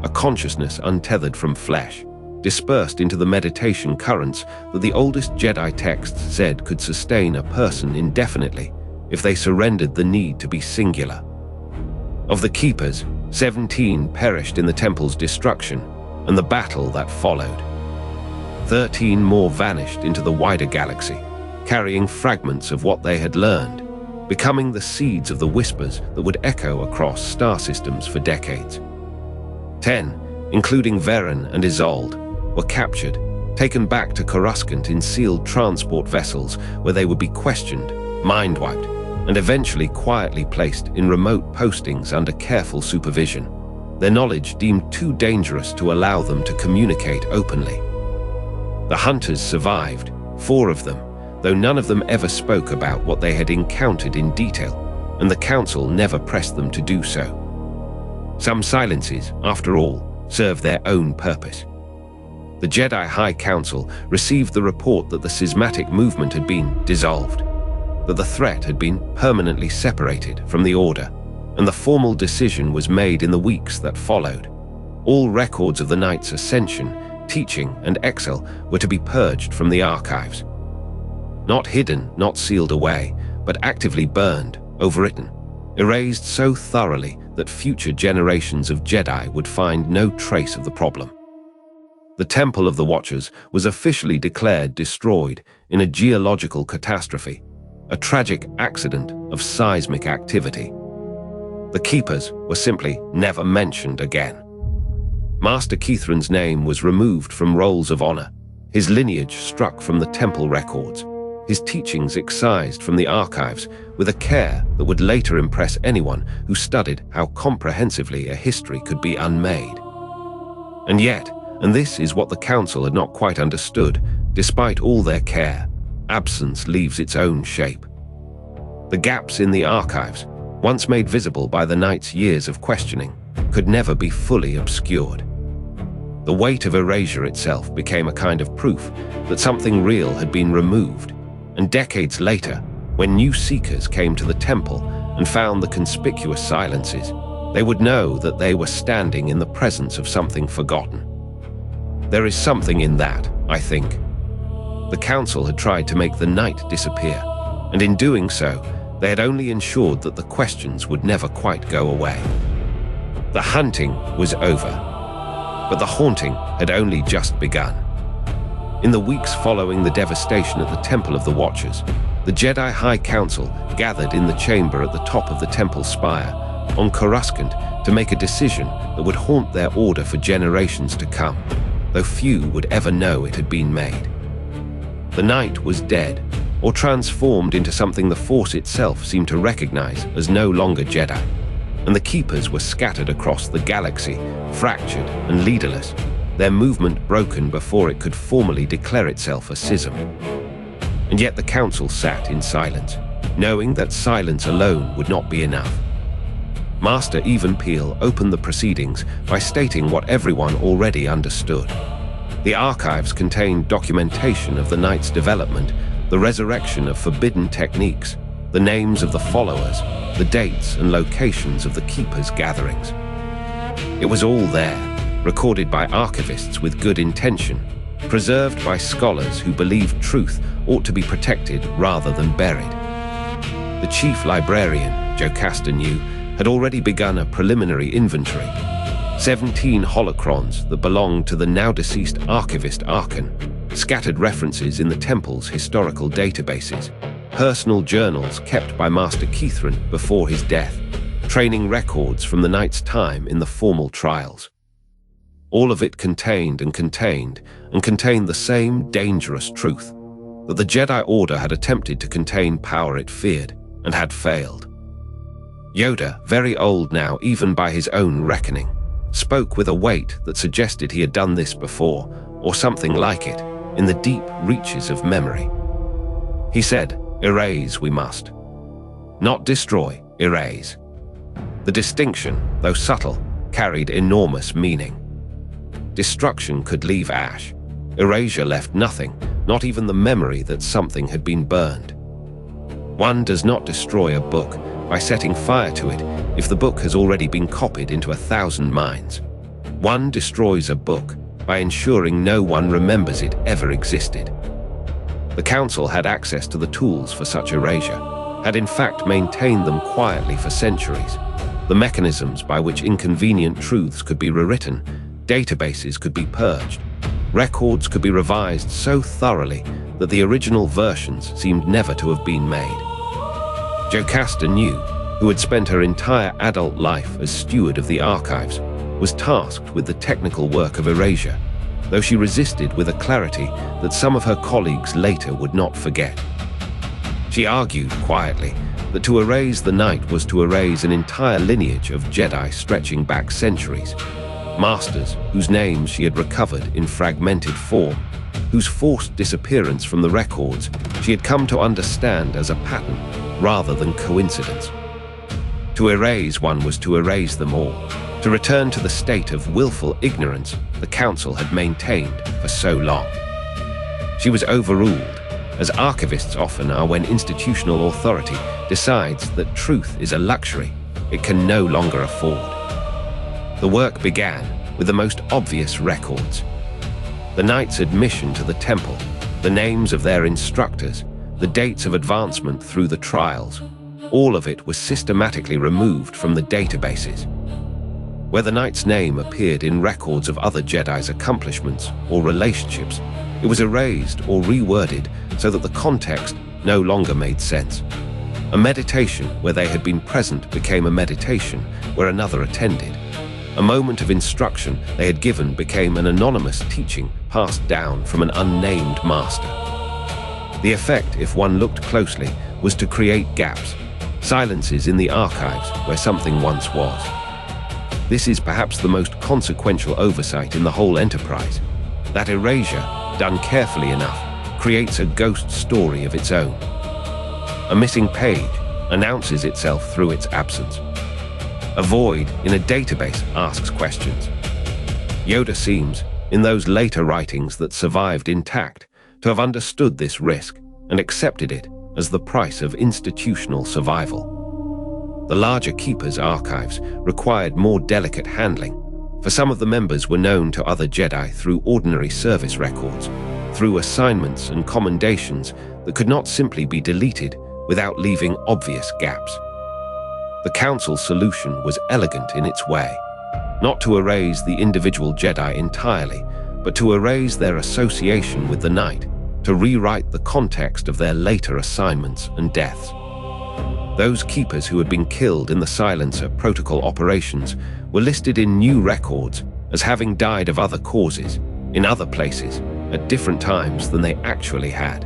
a consciousness untethered from flesh, dispersed into the meditation currents that the oldest Jedi texts said could sustain a person indefinitely if they surrendered the need to be singular. Of the Keepers, 17 perished in the temple's destruction and the battle that followed. 13 more vanished into the wider galaxy, carrying fragments of what they had learned, becoming the seeds of the whispers that would echo across star systems for decades. 10, including Varen and Isolde, were captured, taken back to Coruscant in sealed transport vessels where they would be questioned, mind-wiped, and eventually quietly placed in remote postings under careful supervision, their knowledge deemed too dangerous to allow them to communicate openly. The hunters survived, 4 of them, though none of them ever spoke about what they had encountered in detail, and the Council never pressed them to do so. Some silences, after all, served their own purpose. The Jedi High Council received the report that the schismatic movement had been dissolved, that the threat had been permanently separated from the Order, and the formal decision was made in the weeks that followed. All records of the Knight's ascension, teaching, and exile were to be purged from the archives. Not hidden, not sealed away, but actively burned, overwritten, erased so thoroughly that future generations of Jedi would find no trace of the problem. The Temple of the Watchers was officially declared destroyed in a geological catastrophe, a tragic accident of seismic activity. The Keepers were simply never mentioned again. Master Kithrin's name was removed from rolls of honor, his lineage struck from the temple records, his teachings excised from the archives with a care that would later impress anyone who studied how comprehensively a history could be unmade. And yet, and this is what the Council had not quite understood, despite all their care, absence leaves its own shape. The gaps in the archives, once made visible by the Knight's years of questioning, could never be fully obscured. The weight of erasure itself became a kind of proof that something real had been removed, and decades later, when new seekers came to the temple and found the conspicuous silences, they would know that they were standing in the presence of something forgotten. There is something in that, I think. The council had tried to make the Knight disappear, and in doing so, they had only ensured that the questions would never quite go away. The hunting was over, but the haunting had only just begun. In the weeks following the devastation at the Temple of the Watchers, the Jedi High Council gathered in the chamber at the top of the temple spire on Coruscant to make a decision that would haunt their order for generations to come, though few would ever know it had been made. The Knight was dead, or transformed into something the Force itself seemed to recognize as no longer Jedi, and the Keepers were scattered across the galaxy, fractured and leaderless, their movement broken before it could formally declare itself a schism. And yet the Council sat in silence, knowing that silence alone would not be enough. Master Even Peel opened the proceedings by stating what everyone already understood. The archives contained documentation of the Knight's development, the resurrection of forbidden techniques, the names of the followers, the dates and locations of the Keepers' gatherings. It was all there, recorded by archivists with good intention, preserved by scholars who believed truth ought to be protected rather than buried. The chief librarian, Jocasta knew, had already begun a preliminary inventory. 17 holocrons that belonged to the now-deceased archivist Arkan, scattered references in the temple's historical databases, personal journals kept by Master Kithrin before his death, training records from the Knight's time in the formal trials. All of it contained the same dangerous truth, that the Jedi Order had attempted to contain power it feared, and had failed. Yoda, very old now even by his own reckoning, spoke with a weight that suggested he had done this before, or something like it, in the deep reaches of memory. He said, "Erase we must. Not destroy, erase." The distinction, though subtle, carried enormous meaning. Destruction could leave ash. Erasure left nothing, not even the memory that something had been burned. One does not destroy a book by setting fire to it if the book has already been copied into 1,000 minds. One destroys a book by ensuring no one remembers it ever existed. The Council had access to the tools for such erasure, had in fact maintained them quietly for centuries. The mechanisms by which inconvenient truths could be rewritten, databases could be purged, records could be revised so thoroughly that the original versions seemed never to have been made. Jocasta knew, who had spent her entire adult life as steward of the archives, was tasked with the technical work of erasure, though she resisted with a clarity that some of her colleagues later would not forget. She argued quietly that to erase the Knight was to erase an entire lineage of Jedi stretching back centuries, masters whose names she had recovered in fragmented form, whose forced disappearance from the records she had come to understand as a pattern rather than coincidence. To erase one was to erase them all, to return to the state of willful ignorance the Council had maintained for so long. She was overruled, as archivists often are when institutional authority decides that truth is a luxury it can no longer afford. The work began with the most obvious records. The Knight's admission to the temple, the names of their instructors, the dates of advancement through the trials, all of it was systematically removed from the databases. Where the Knight's name appeared in records of other Jedi's accomplishments or relationships, it was erased or reworded so that the context no longer made sense. A meditation where they had been present became a meditation where another attended. A moment of instruction they had given became an anonymous teaching passed down from an unnamed master. The effect, if one looked closely, was to create gaps, silences in the archives where something once was. This is perhaps the most consequential oversight in the whole enterprise. That erasure, done carefully enough, creates a ghost story of its own. A missing page announces itself through its absence. A void in a database asks questions. Yoda seems, in those later writings that survived intact, to have understood this risk and accepted it as the price of institutional survival. The larger Keeper's archives required more delicate handling, for some of the members were known to other Jedi through ordinary service records, through assignments and commendations that could not simply be deleted without leaving obvious gaps. The Council's solution was elegant in its way, not to erase the individual Jedi entirely, but to erase their association with the Night, to rewrite the context of their later assignments and deaths. Those Keepers who had been killed in the Silencer protocol operations were listed in new records as having died of other causes, in other places, at different times than they actually had.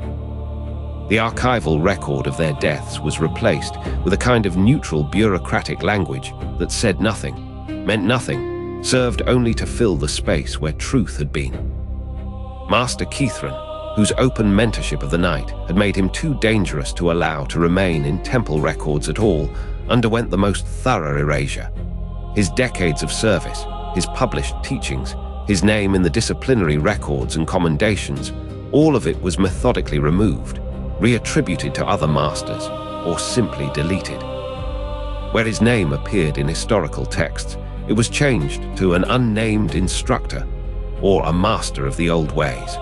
The archival record of their deaths was replaced with a kind of neutral bureaucratic language that said nothing, meant nothing, served only to fill the space where truth had been. Master Kithrin, whose open mentorship of the Night had made him too dangerous to allow to remain in temple records at all, underwent the most thorough erasure. His decades of service, his published teachings, his name in the disciplinary records and commendations, all of it was methodically removed, reattributed to other masters, or simply deleted. Where his name appeared in historical texts, it was changed to an unnamed instructor, or a master of the old ways.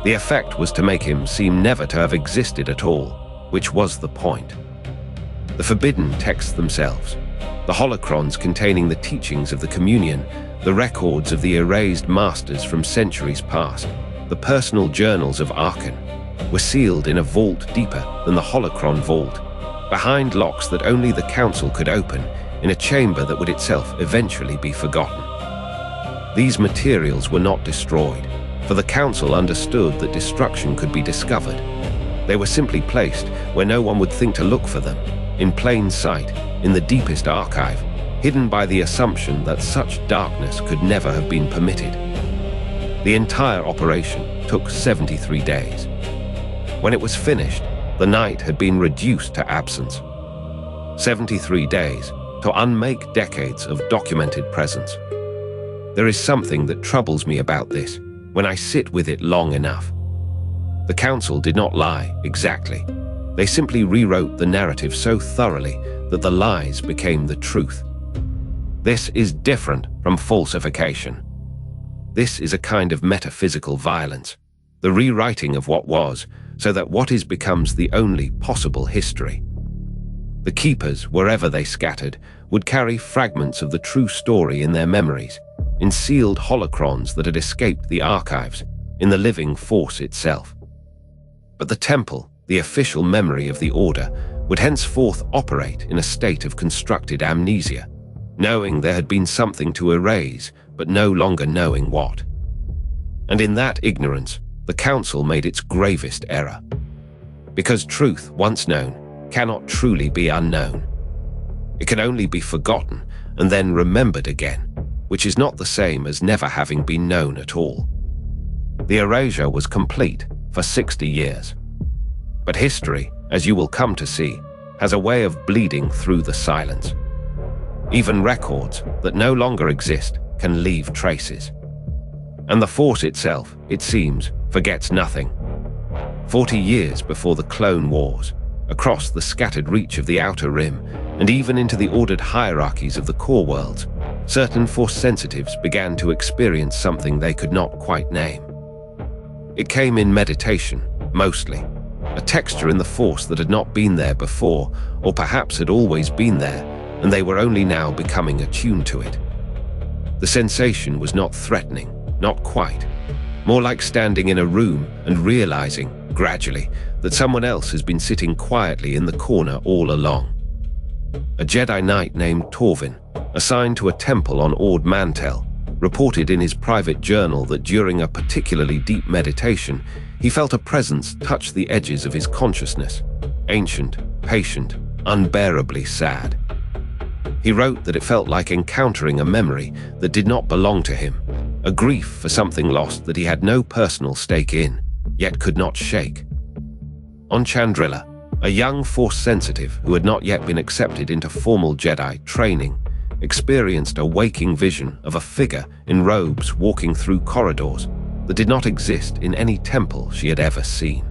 The effect was to make him seem never to have existed at all, which was the point. The forbidden texts themselves, the holocrons containing the teachings of the Communion, the records of the erased masters from centuries past, the personal journals of Arkan, were sealed in a vault deeper than the holocron vault, behind locks that only the Council could open, in a chamber that would itself eventually be forgotten. These materials were not destroyed, for the Council understood that destruction could be discovered. They were simply placed where no one would think to look for them, in plain sight, in the deepest archive, hidden by the assumption that such darkness could never have been permitted. The entire operation took 73 days. When it was finished, the Night had been reduced to absence. 73 days to unmake decades of documented presence. There is something that troubles me about this when I sit with it long enough. The Council did not lie exactly. They simply rewrote the narrative so thoroughly that the lies became the truth. This is different from falsification. This is a kind of metaphysical violence, the rewriting of what was, so that what is becomes the only possible history. The Keepers, wherever they scattered, would carry fragments of the true story in their memories, in sealed holocrons that had escaped the archives, in the living force itself. But the temple, the official memory of the Order, would henceforth operate in a state of constructed amnesia, knowing there had been something to erase, but no longer knowing what. And in that ignorance, the Council made its gravest error. Because truth, once known, cannot truly be unknown. It can only be forgotten and then remembered again, which is not the same as never having been known at all. The erasure was complete for 60 years. But history, as you will come to see, has a way of bleeding through the silence. Even records that no longer exist can leave traces. And the Force itself, it seems, forgets nothing. 40 years before the Clone Wars, across the scattered reach of the Outer Rim, and even into the ordered hierarchies of the core worlds, certain Force sensitives began to experience something they could not quite name. It came in meditation, mostly, a texture in the Force that had not been there before, or perhaps had always been there, and they were only now becoming attuned to it. The sensation was not threatening, not quite, more like standing in a room and realizing, gradually, that someone else has been sitting quietly in the corner all along. A Jedi Knight named Torvin, assigned to a temple on Ord Mantell, reported in his private journal that during a particularly deep meditation, he felt a presence touch the edges of his consciousness, ancient, patient, unbearably sad. He wrote that it felt like encountering a memory that did not belong to him, a grief for something lost that he had no personal stake in, yet could not shake. On Chandrila, a young Force sensitive who had not yet been accepted into formal Jedi training experienced a waking vision of a figure in robes walking through corridors that did not exist in any temple she had ever seen.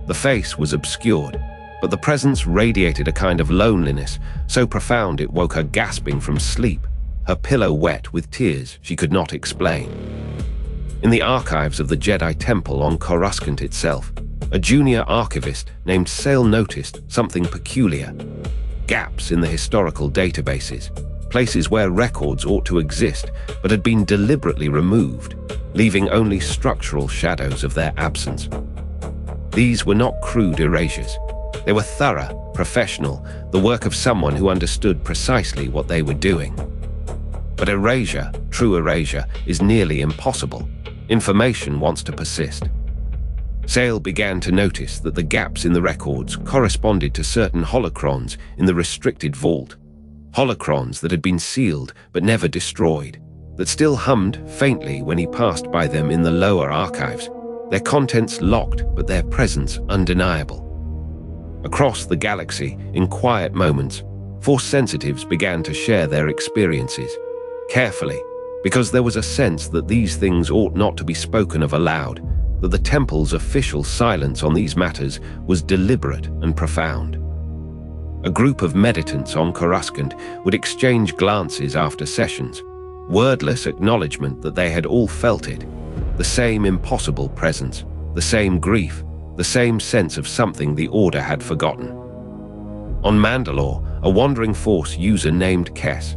The face was obscured, but the presence radiated a kind of loneliness so profound it woke her gasping from sleep, her pillow wet with tears she could not explain. In the archives of the Jedi Temple on Coruscant itself, a junior archivist named Sale noticed something peculiar. Gaps in the historical databases, places where records ought to exist but had been deliberately removed, leaving only structural shadows of their absence. These were not crude erasures. They were thorough, professional, the work of someone who understood precisely what they were doing. But erasure, true erasure, is nearly impossible. Information wants to persist. Sale began to notice that the gaps in the records corresponded to certain holocrons in the restricted vault. Holocrons that had been sealed but never destroyed, that still hummed faintly when he passed by them in the lower archives, their contents locked but their presence undeniable. Across the galaxy, in quiet moments, Force sensitives began to share their experiences, carefully, because there was a sense that these things ought not to be spoken of aloud, that the Temple's official silence on these matters was deliberate and profound. A group of meditants on Coruscant would exchange glances after sessions, wordless acknowledgement that they had all felt it, the same impossible presence, the same grief, the same sense of something the Order had forgotten. On Mandalore, a wandering Force user named Kess,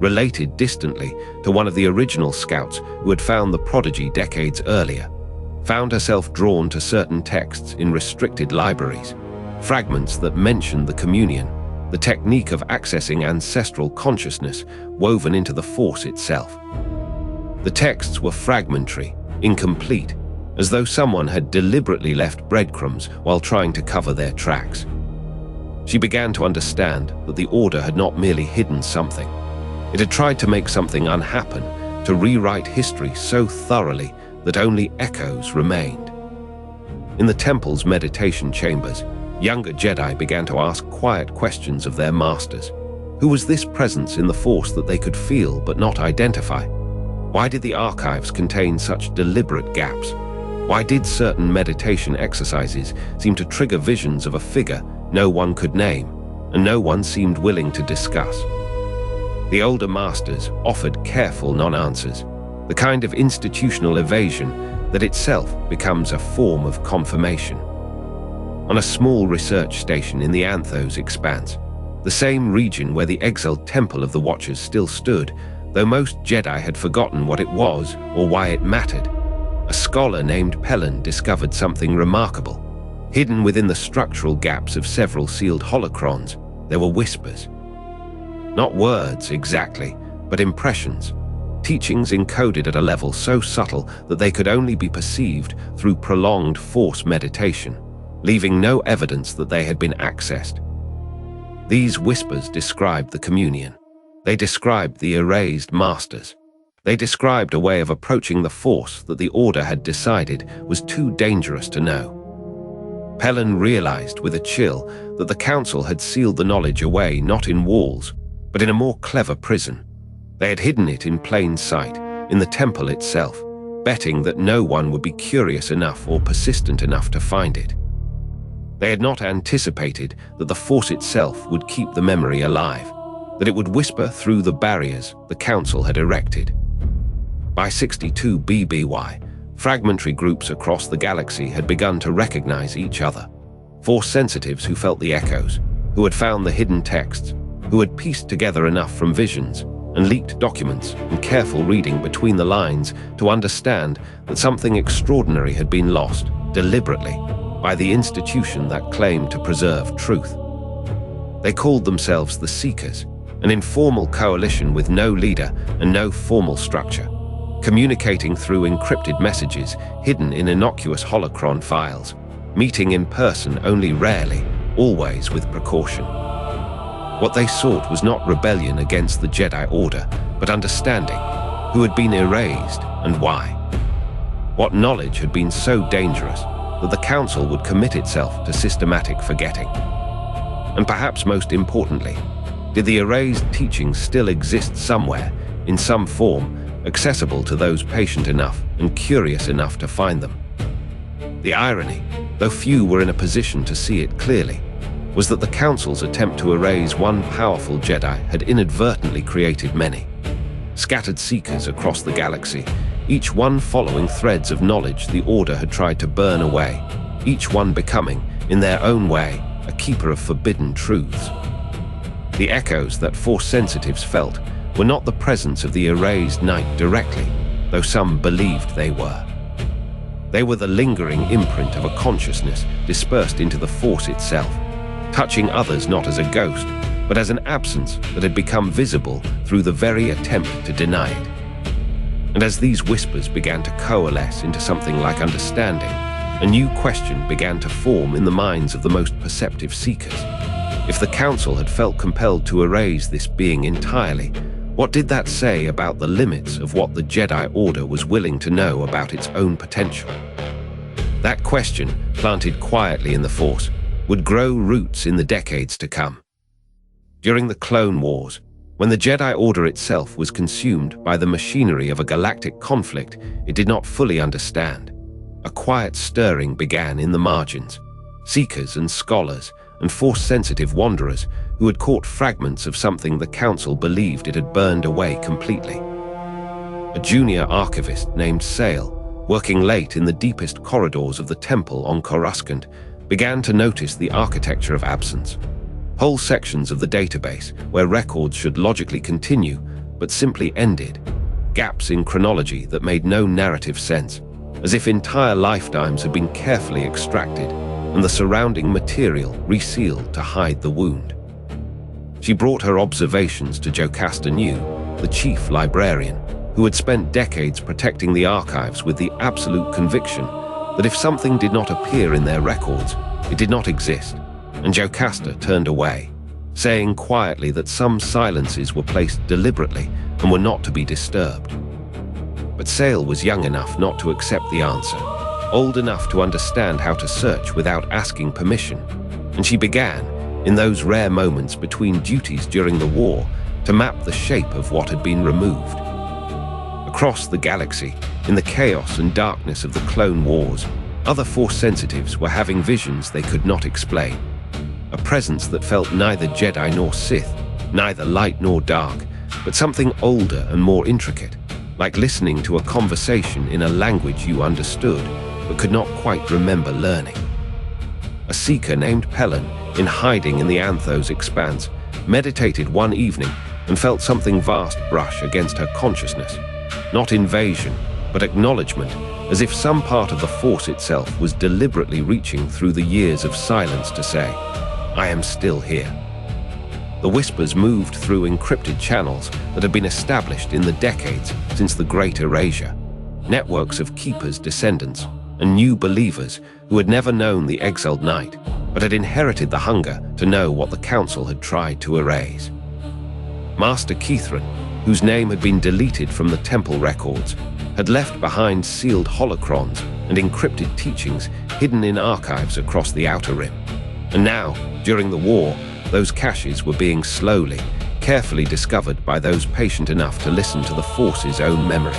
related distantly to one of the original scouts who had found the prodigy decades earlier, found herself drawn to certain texts in restricted libraries, fragments that mentioned the communion, the technique of accessing ancestral consciousness woven into the Force itself. The texts were fragmentary, incomplete, as though someone had deliberately left breadcrumbs while trying to cover their tracks. She began to understand that the Order had not merely hidden something. It had tried to make something unhappen, to rewrite history so thoroughly that only echoes remained. In the Temple's meditation chambers, younger Jedi began to ask quiet questions of their masters. Who was this presence in the Force that they could feel but not identify? Why did the archives contain such deliberate gaps? Why did certain meditation exercises seem to trigger visions of a figure no one could name, and no one seemed willing to discuss? The older masters offered careful non-answers, the kind of institutional evasion that itself becomes a form of confirmation. On a small research station in the Anthos expanse, the same region where the exiled Temple of the Watchers still stood, though most Jedi had forgotten what it was or why it mattered, a scholar named Pelin discovered something remarkable. Hidden within the structural gaps of several sealed holocrons, there were whispers. Not words exactly, but impressions, teachings encoded at a level so subtle that they could only be perceived through prolonged Force meditation, leaving no evidence that they had been accessed. These whispers described the communion. They described the erased masters. They described a way of approaching the Force that the Order had decided was too dangerous to know. Pelin realized with a chill that the Council had sealed the knowledge away not in walls, but in a more clever prison. They had hidden it in plain sight, in the temple itself, betting that no one would be curious enough or persistent enough to find it. They had not anticipated that the Force itself would keep the memory alive, that it would whisper through the barriers the Council had erected. By 62 BBY, fragmentary groups across the galaxy had begun to recognize each other. Force sensitives who felt the echoes, who had found the hidden texts, who had pieced together enough from visions and leaked documents and careful reading between the lines to understand that something extraordinary had been lost, deliberately, by the institution that claimed to preserve truth. They called themselves the Seekers, an informal coalition with no leader and no formal structure, communicating through encrypted messages hidden in innocuous holocron files, meeting in person only rarely, always with precaution. What they sought was not rebellion against the Jedi Order, but understanding who had been erased and why. What knowledge had been so dangerous that the Council would commit itself to systematic forgetting? And perhaps most importantly, did the erased teachings still exist somewhere, in some form, accessible to those patient enough and curious enough to find them? The irony, though few were in a position to see it clearly, was that the Council's attempt to erase one powerful Jedi had inadvertently created many. Scattered seekers across the galaxy, each one following threads of knowledge the Order had tried to burn away, each one becoming, in their own way, a keeper of forbidden truths. The echoes that Force sensitives felt were not the presence of the erased Knight directly, though some believed they were. They were the lingering imprint of a consciousness dispersed into the Force itself, touching others not as a ghost, but as an absence that had become visible through the very attempt to deny it. And as these whispers began to coalesce into something like understanding, a new question began to form in the minds of the most perceptive seekers. If the Council had felt compelled to erase this being entirely, what did that say about the limits of what the Jedi Order was willing to know about its own potential? That question, planted quietly in the Force, would grow roots in the decades to come. During the Clone Wars, when the Jedi Order itself was consumed by the machinery of a galactic conflict it did not fully understand, a quiet stirring began in the margins. Seekers and scholars and Force-sensitive wanderers who had caught fragments of something the Council believed it had burned away completely. A junior archivist named Sale, working late in the deepest corridors of the temple on Coruscant, began to notice the architecture of absence. Whole sections of the database where records should logically continue but simply ended. Gaps in chronology that made no narrative sense, as if entire lifetimes had been carefully extracted and the surrounding material resealed to hide the wound. She brought her observations to Jocasta New, the chief librarian, who had spent decades protecting the archives with the absolute conviction that if something did not appear in their records, it did not exist, and Jocasta turned away, saying quietly that some silences were placed deliberately and were not to be disturbed. But Sale was young enough not to accept the answer, old enough to understand how to search without asking permission, and she began, in those rare moments between duties during the war, to map the shape of what had been removed. Across the galaxy, in the chaos and darkness of the Clone Wars, other Force sensitives were having visions they could not explain. A presence that felt neither Jedi nor Sith, neither light nor dark, but something older and more intricate, like listening to a conversation in a language you understood, but could not quite remember learning. A seeker named Pelin, in hiding in the Anthos expanse, meditated one evening and felt something vast brush against her consciousness. Not invasion, but acknowledgement, as if some part of the Force itself was deliberately reaching through the years of silence to say, "I am still here." The whispers moved through encrypted channels that had been established in the decades since the Great Erasure, networks of Keepers' descendants and new believers who had never known the exiled Knight, but had inherited the hunger to know what the Council had tried to erase. Master Kithrin, whose name had been deleted from the temple records, had left behind sealed holocrons and encrypted teachings hidden in archives across the Outer Rim. And now, during the war, those caches were being slowly, carefully discovered by those patient enough to listen to the Force's own memory.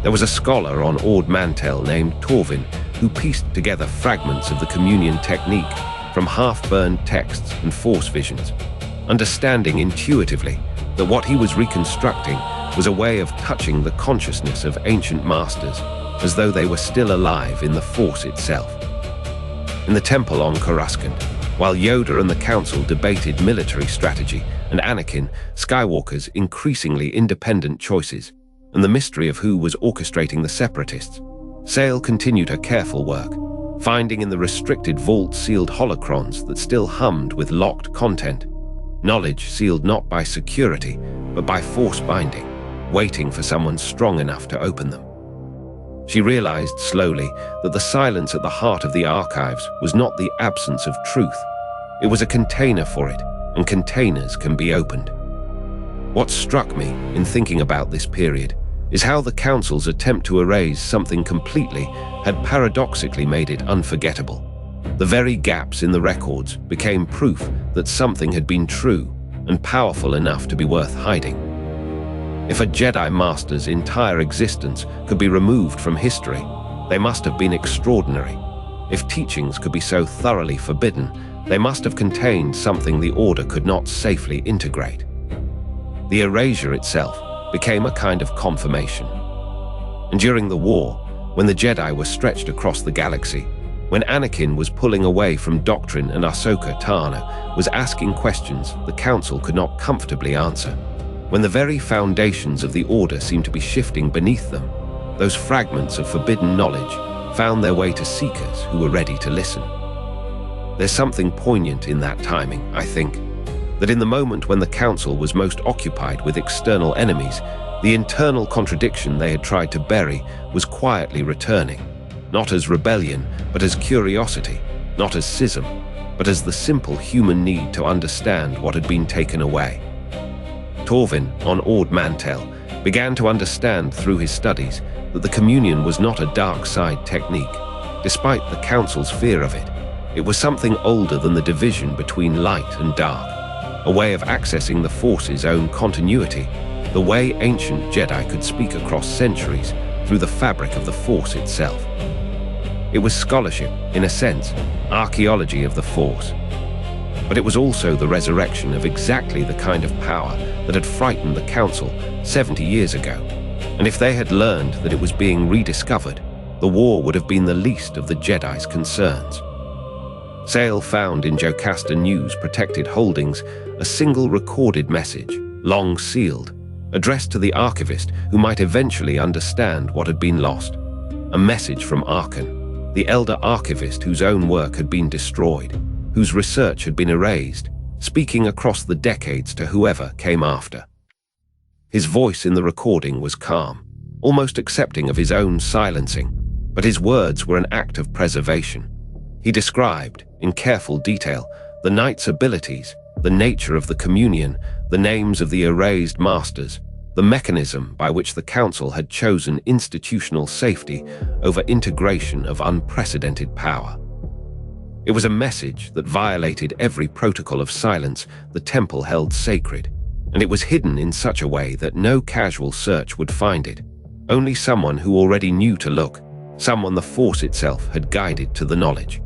There was a scholar on Ord Mantell named Torvin who pieced together fragments of the communion technique from half-burned texts and Force visions, understanding intuitively that what he was reconstructing was a way of touching the consciousness of ancient masters as though they were still alive in the Force itself. In the temple on Coruscant, while Yoda and the Council debated military strategy and Anakin, Skywalker's increasingly independent choices, and the mystery of who was orchestrating the Separatists, Sale continued her careful work, finding in the restricted vault sealed holocrons that still hummed with locked content, knowledge sealed not by security, but by Force binding, waiting for someone strong enough to open them. She realized slowly that the silence at the heart of the archives was not the absence of truth. It was a container for it, and containers can be opened. What struck me in thinking about this period is how the Council's attempt to erase something completely had paradoxically made it unforgettable. The very gaps in the records became proof that something had been true and powerful enough to be worth hiding. If a Jedi Master's entire existence could be removed from history, they must have been extraordinary. If teachings could be so thoroughly forbidden, they must have contained something the Order could not safely integrate. The erasure itself became a kind of confirmation. And during the war, when the Jedi were stretched across the galaxy, when Anakin was pulling away from doctrine and Ahsoka Tano was asking questions the Council could not comfortably answer, when the very foundations of the Order seemed to be shifting beneath them, those fragments of forbidden knowledge found their way to seekers who were ready to listen. There's something poignant in that timing, I think, that in the moment when the Council was most occupied with external enemies, the internal contradiction they had tried to bury was quietly returning, not as rebellion, but as curiosity, not as schism, but as the simple human need to understand what had been taken away. Torvin, on Ord Mantell, began to understand through his studies that the communion was not a dark side technique, despite the Council's fear of it. It was something older than the division between light and dark, a way of accessing the Force's own continuity, the way ancient Jedi could speak across centuries through the fabric of the Force itself. It was scholarship, in a sense, archaeology of the Force. But it was also the resurrection of exactly the kind of power that had frightened the Council 70 years ago. And if they had learned that it was being rediscovered, the war would have been the least of the Jedi's concerns. Sale found in Jocasta News' protected holdings a single recorded message, long sealed, addressed to the archivist who might eventually understand what had been lost. A message from Arkan, the elder archivist whose own work had been destroyed, whose research had been erased, speaking across the decades to whoever came after. His voice in the recording was calm, almost accepting of his own silencing, but his words were an act of preservation. He described, in careful detail, the Knight's abilities, the nature of the communion, the names of the erased masters, the mechanism by which the Council had chosen institutional safety over integration of unprecedented power. It was a message that violated every protocol of silence the Temple held sacred, and it was hidden in such a way that no casual search would find it. Only someone who already knew to look, someone the Force itself had guided to the knowledge.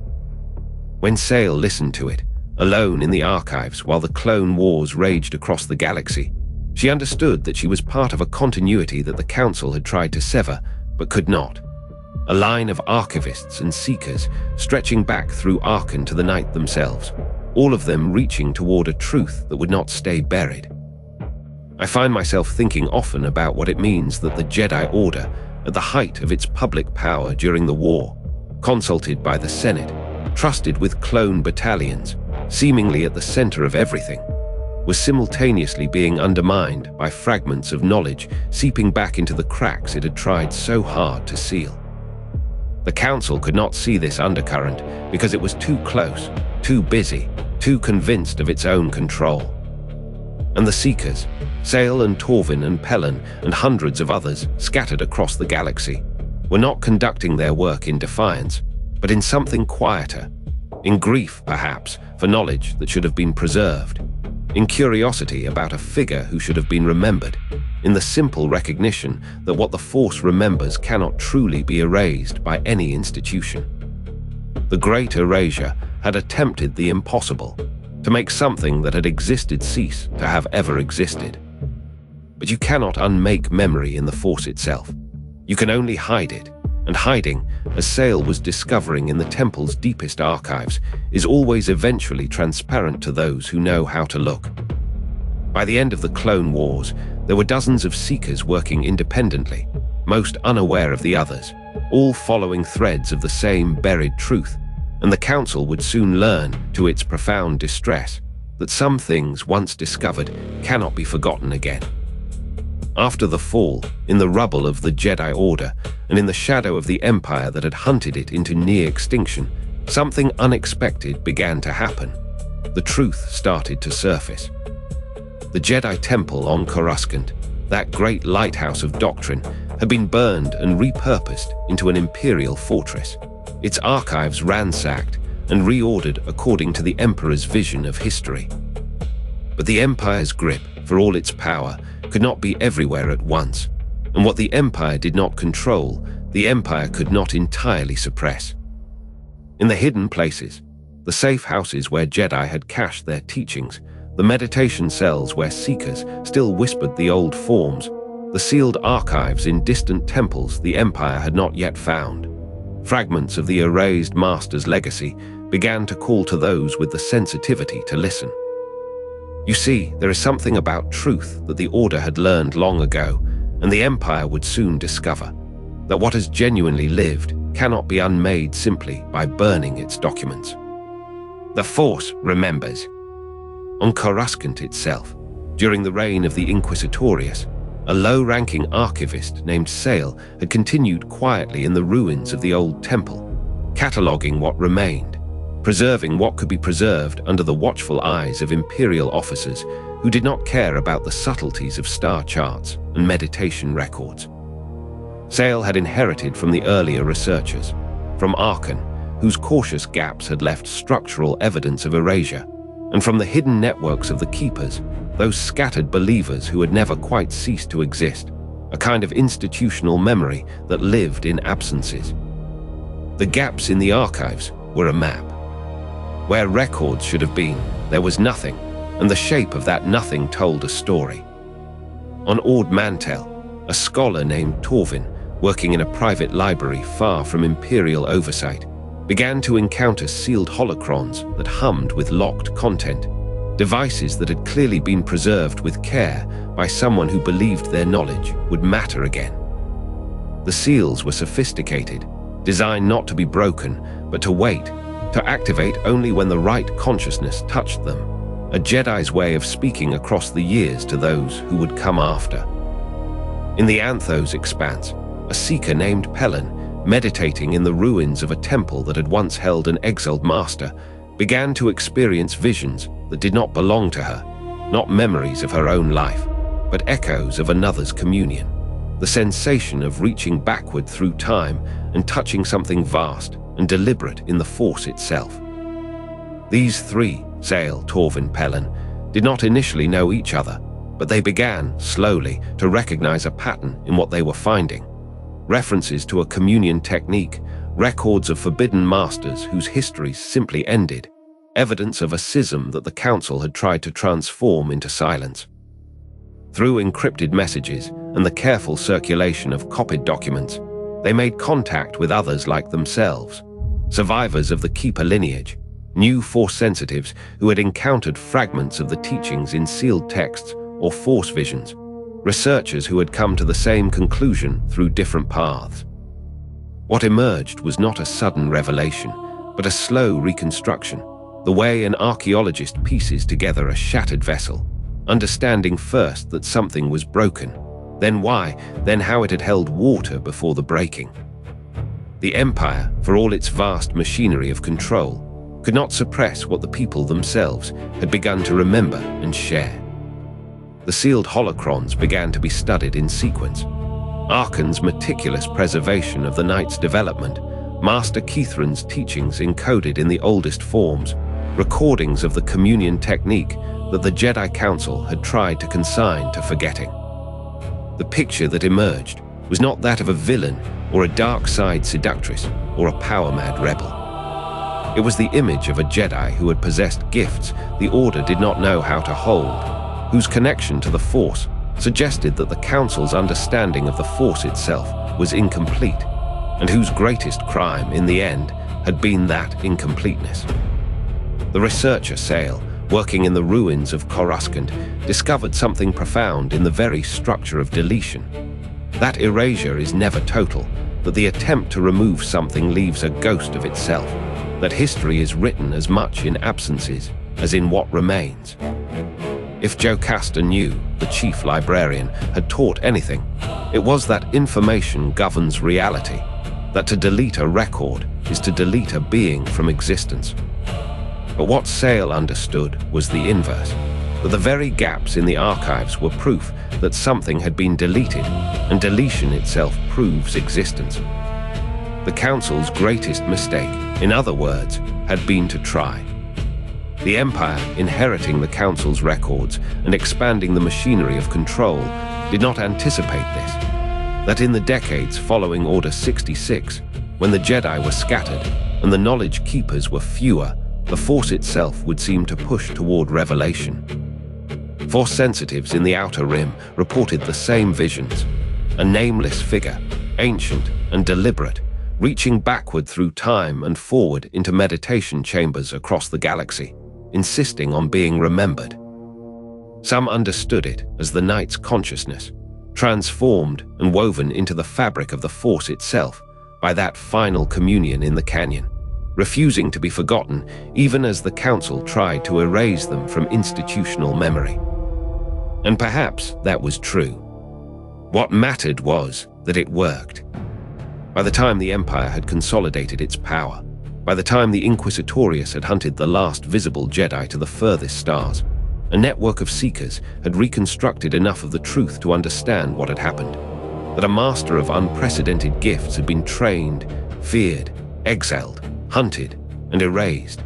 When Sale listened to it, alone in the archives while the Clone Wars raged across the galaxy, she understood that she was part of a continuity that the Council had tried to sever, but could not. A line of archivists and seekers stretching back through Arkan to the Night themselves, all of them reaching toward a truth that would not stay buried. I find myself thinking often about what it means that the Jedi Order, at the height of its public power during the war, consulted by the Senate, trusted with clone battalions, seemingly at the center of everything, was simultaneously being undermined by fragments of knowledge seeping back into the cracks it had tried so hard to seal. The Council could not see this undercurrent because it was too close, too busy, too convinced of its own control. And the Seekers, Sale and Torvin and Pellan and hundreds of others scattered across the galaxy, were not conducting their work in defiance, but in something quieter, in grief, perhaps, for knowledge that should have been preserved, in curiosity about a figure who should have been remembered, in the simple recognition that what the Force remembers cannot truly be erased by any institution. The Great Erasure had attempted the impossible, to make something that had existed cease to have ever existed. But you cannot unmake memory in the Force itself. You can only hide it, and hiding, as Sale was discovering in the Temple's deepest archives, is always eventually transparent to those who know how to look. By the end of the Clone Wars, there were dozens of Seekers working independently, most unaware of the others, all following threads of the same buried truth, and the Council would soon learn, to its profound distress, that some things once discovered cannot be forgotten again. After the fall, in the rubble of the Jedi Order, and in the shadow of the Empire that had hunted it into near extinction, something unexpected began to happen. The truth started to surface. The Jedi Temple on Coruscant, that great lighthouse of doctrine, had been burned and repurposed into an imperial fortress, its archives ransacked and reordered according to the Emperor's vision of history. But the Empire's grip, for all its power, could not be everywhere at once, and what the Empire did not control, the Empire could not entirely suppress. In the hidden places, the safe houses where Jedi had cached their teachings, the meditation cells where seekers still whispered the old forms, the sealed archives in distant temples the Empire had not yet found, fragments of the erased Master's legacy began to call to those with the sensitivity to listen. You see, there is something about truth that the Order had learned long ago, and the Empire would soon discover, that what has genuinely lived cannot be unmade simply by burning its documents. The Force remembers. On Coruscant itself, during the reign of the Inquisitorius, a low-ranking archivist named Sale had continued quietly in the ruins of the old temple, cataloguing what remained, preserving what could be preserved under the watchful eyes of imperial officers who did not care about the subtleties of star charts and meditation records. Sale had inherited from the earlier researchers, from Archon, whose cautious gaps had left structural evidence of erasure, and from the hidden networks of the Keepers, those scattered believers who had never quite ceased to exist, a kind of institutional memory that lived in absences. The gaps in the archives were a map. Where records should have been, there was nothing, and the shape of that nothing told a story. On Ord Mantell, a scholar named Torvin, working in a private library far from imperial oversight, began to encounter sealed holocrons that hummed with locked content, devices that had clearly been preserved with care by someone who believed their knowledge would matter again. The seals were sophisticated, designed not to be broken, but to wait, to activate only when the right consciousness touched them, a Jedi's way of speaking across the years to those who would come after. In the Anthos expanse, a seeker named Pelin, meditating in the ruins of a temple that had once held an exiled master, began to experience visions that did not belong to her, not memories of her own life, but echoes of another's communion, the sensation of reaching backward through time and touching something vast and deliberate in the Force itself. These three, Sale, Torvin, Pelin, did not initially know each other, but they began, slowly, to recognize a pattern in what they were finding. References to a communion technique, records of forbidden masters whose histories simply ended, evidence of a schism that the Council had tried to transform into silence. Through encrypted messages and the careful circulation of copied documents, they made contact with others like themselves, survivors of the Keeper lineage, new Force sensitives who had encountered fragments of the teachings in sealed texts or Force visions, researchers who had come to the same conclusion through different paths. What emerged was not a sudden revelation, but a slow reconstruction, the way an archaeologist pieces together a shattered vessel, understanding first that something was broken, then why, then how it had held water before the breaking. The Empire, for all its vast machinery of control, could not suppress what the people themselves had begun to remember and share. The sealed holocrons began to be studied in sequence. Archon's meticulous preservation of the Knight's development, Master Kithrin's teachings encoded in the oldest forms, recordings of the communion technique that the Jedi Council had tried to consign to forgetting. The picture that emerged was not that of a villain or a dark side seductress or a power-mad rebel. It was the image of a Jedi who had possessed gifts the Order did not know how to hold, whose connection to the Force suggested that the Council's understanding of the Force itself was incomplete, and whose greatest crime, in the end, had been that incompleteness. The researcher Sale, working in the ruins of Coruscant, discovered something profound in the very structure of deletion. That erasure is never total, that the attempt to remove something leaves a ghost of itself, that history is written as much in absences as in what remains. If Jocasta knew, the chief librarian, had taught anything, it was that information governs reality, that to delete a record is to delete a being from existence. But what Sale understood was the inverse. but the very gaps in the archives were proof that something had been deleted, and deletion itself proves existence. The Council's greatest mistake, in other words, had been to try. The Empire, inheriting the Council's records and expanding the machinery of control, did not anticipate this, that in the decades following Order 66, when the Jedi were scattered and the knowledge keepers were fewer, the Force itself would seem to push toward revelation. Force sensitives in the Outer Rim reported the same visions, a nameless figure, ancient and deliberate, reaching backward through time and forward into meditation chambers across the galaxy, insisting on being remembered. Some understood it as the Knight's consciousness, transformed and woven into the fabric of the Force itself by that final communion in the canyon, refusing to be forgotten even as the Council tried to erase them from institutional memory. And perhaps that was true. What mattered was that it worked. By the time the Empire had consolidated its power, by the time the Inquisitorius had hunted the last visible Jedi to the furthest stars, a network of seekers had reconstructed enough of the truth to understand what had happened, that a master of unprecedented gifts had been trained, feared, exiled, hunted, and erased,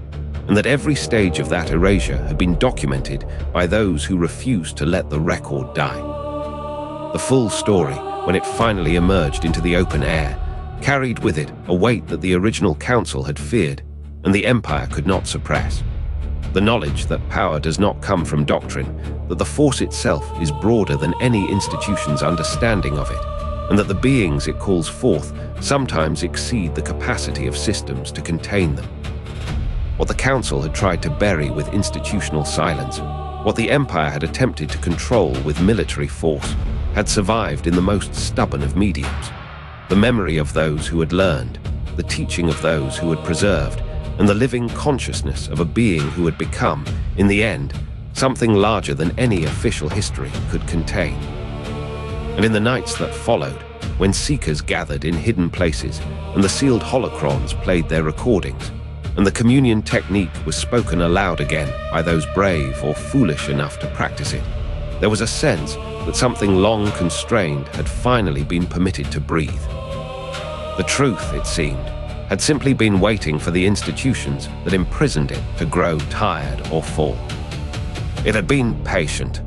and that every stage of that erasure had been documented by those who refused to let the record die. The full story, when it finally emerged into the open air, carried with it a weight that the original Council had feared and the Empire could not suppress. The knowledge that power does not come from doctrine, that the Force itself is broader than any institution's understanding of it, and that the beings it calls forth sometimes exceed the capacity of systems to contain them. What the Council had tried to bury with institutional silence, what the Empire had attempted to control with military force, had survived in the most stubborn of mediums. The memory of those who had learned, the teaching of those who had preserved, and the living consciousness of a being who had become, in the end, something larger than any official history could contain. And in the nights that followed, when seekers gathered in hidden places and the sealed holocrons played their recordings, and the communion technique was spoken aloud again by those brave or foolish enough to practice it, there was a sense that something long constrained had finally been permitted to breathe. The truth, it seemed, had simply been waiting for the institutions that imprisoned it to grow tired or fall. It had been patient,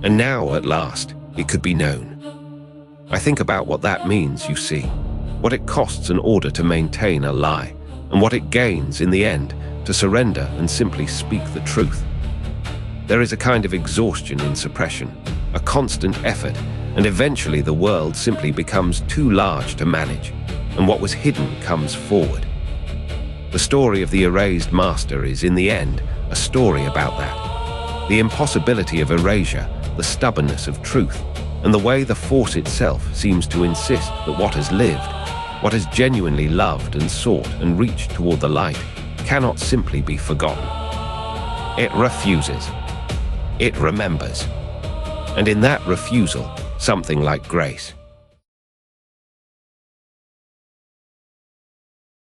and now, at last, it could be known. I think about what that means, you see, what it costs in order to maintain a lie, and what it gains in the end to surrender and simply speak the truth. There is a kind of exhaustion in suppression, a constant effort, and eventually the world simply becomes too large to manage, and what was hidden comes forward. The story of the erased master is, in the end, a story about that. The impossibility of erasure, the stubbornness of truth, and the way the Force itself seems to insist that what has lived, what has genuinely loved and sought and reached toward the light, cannot simply be forgotten. It refuses. It remembers. And in that refusal, something like grace.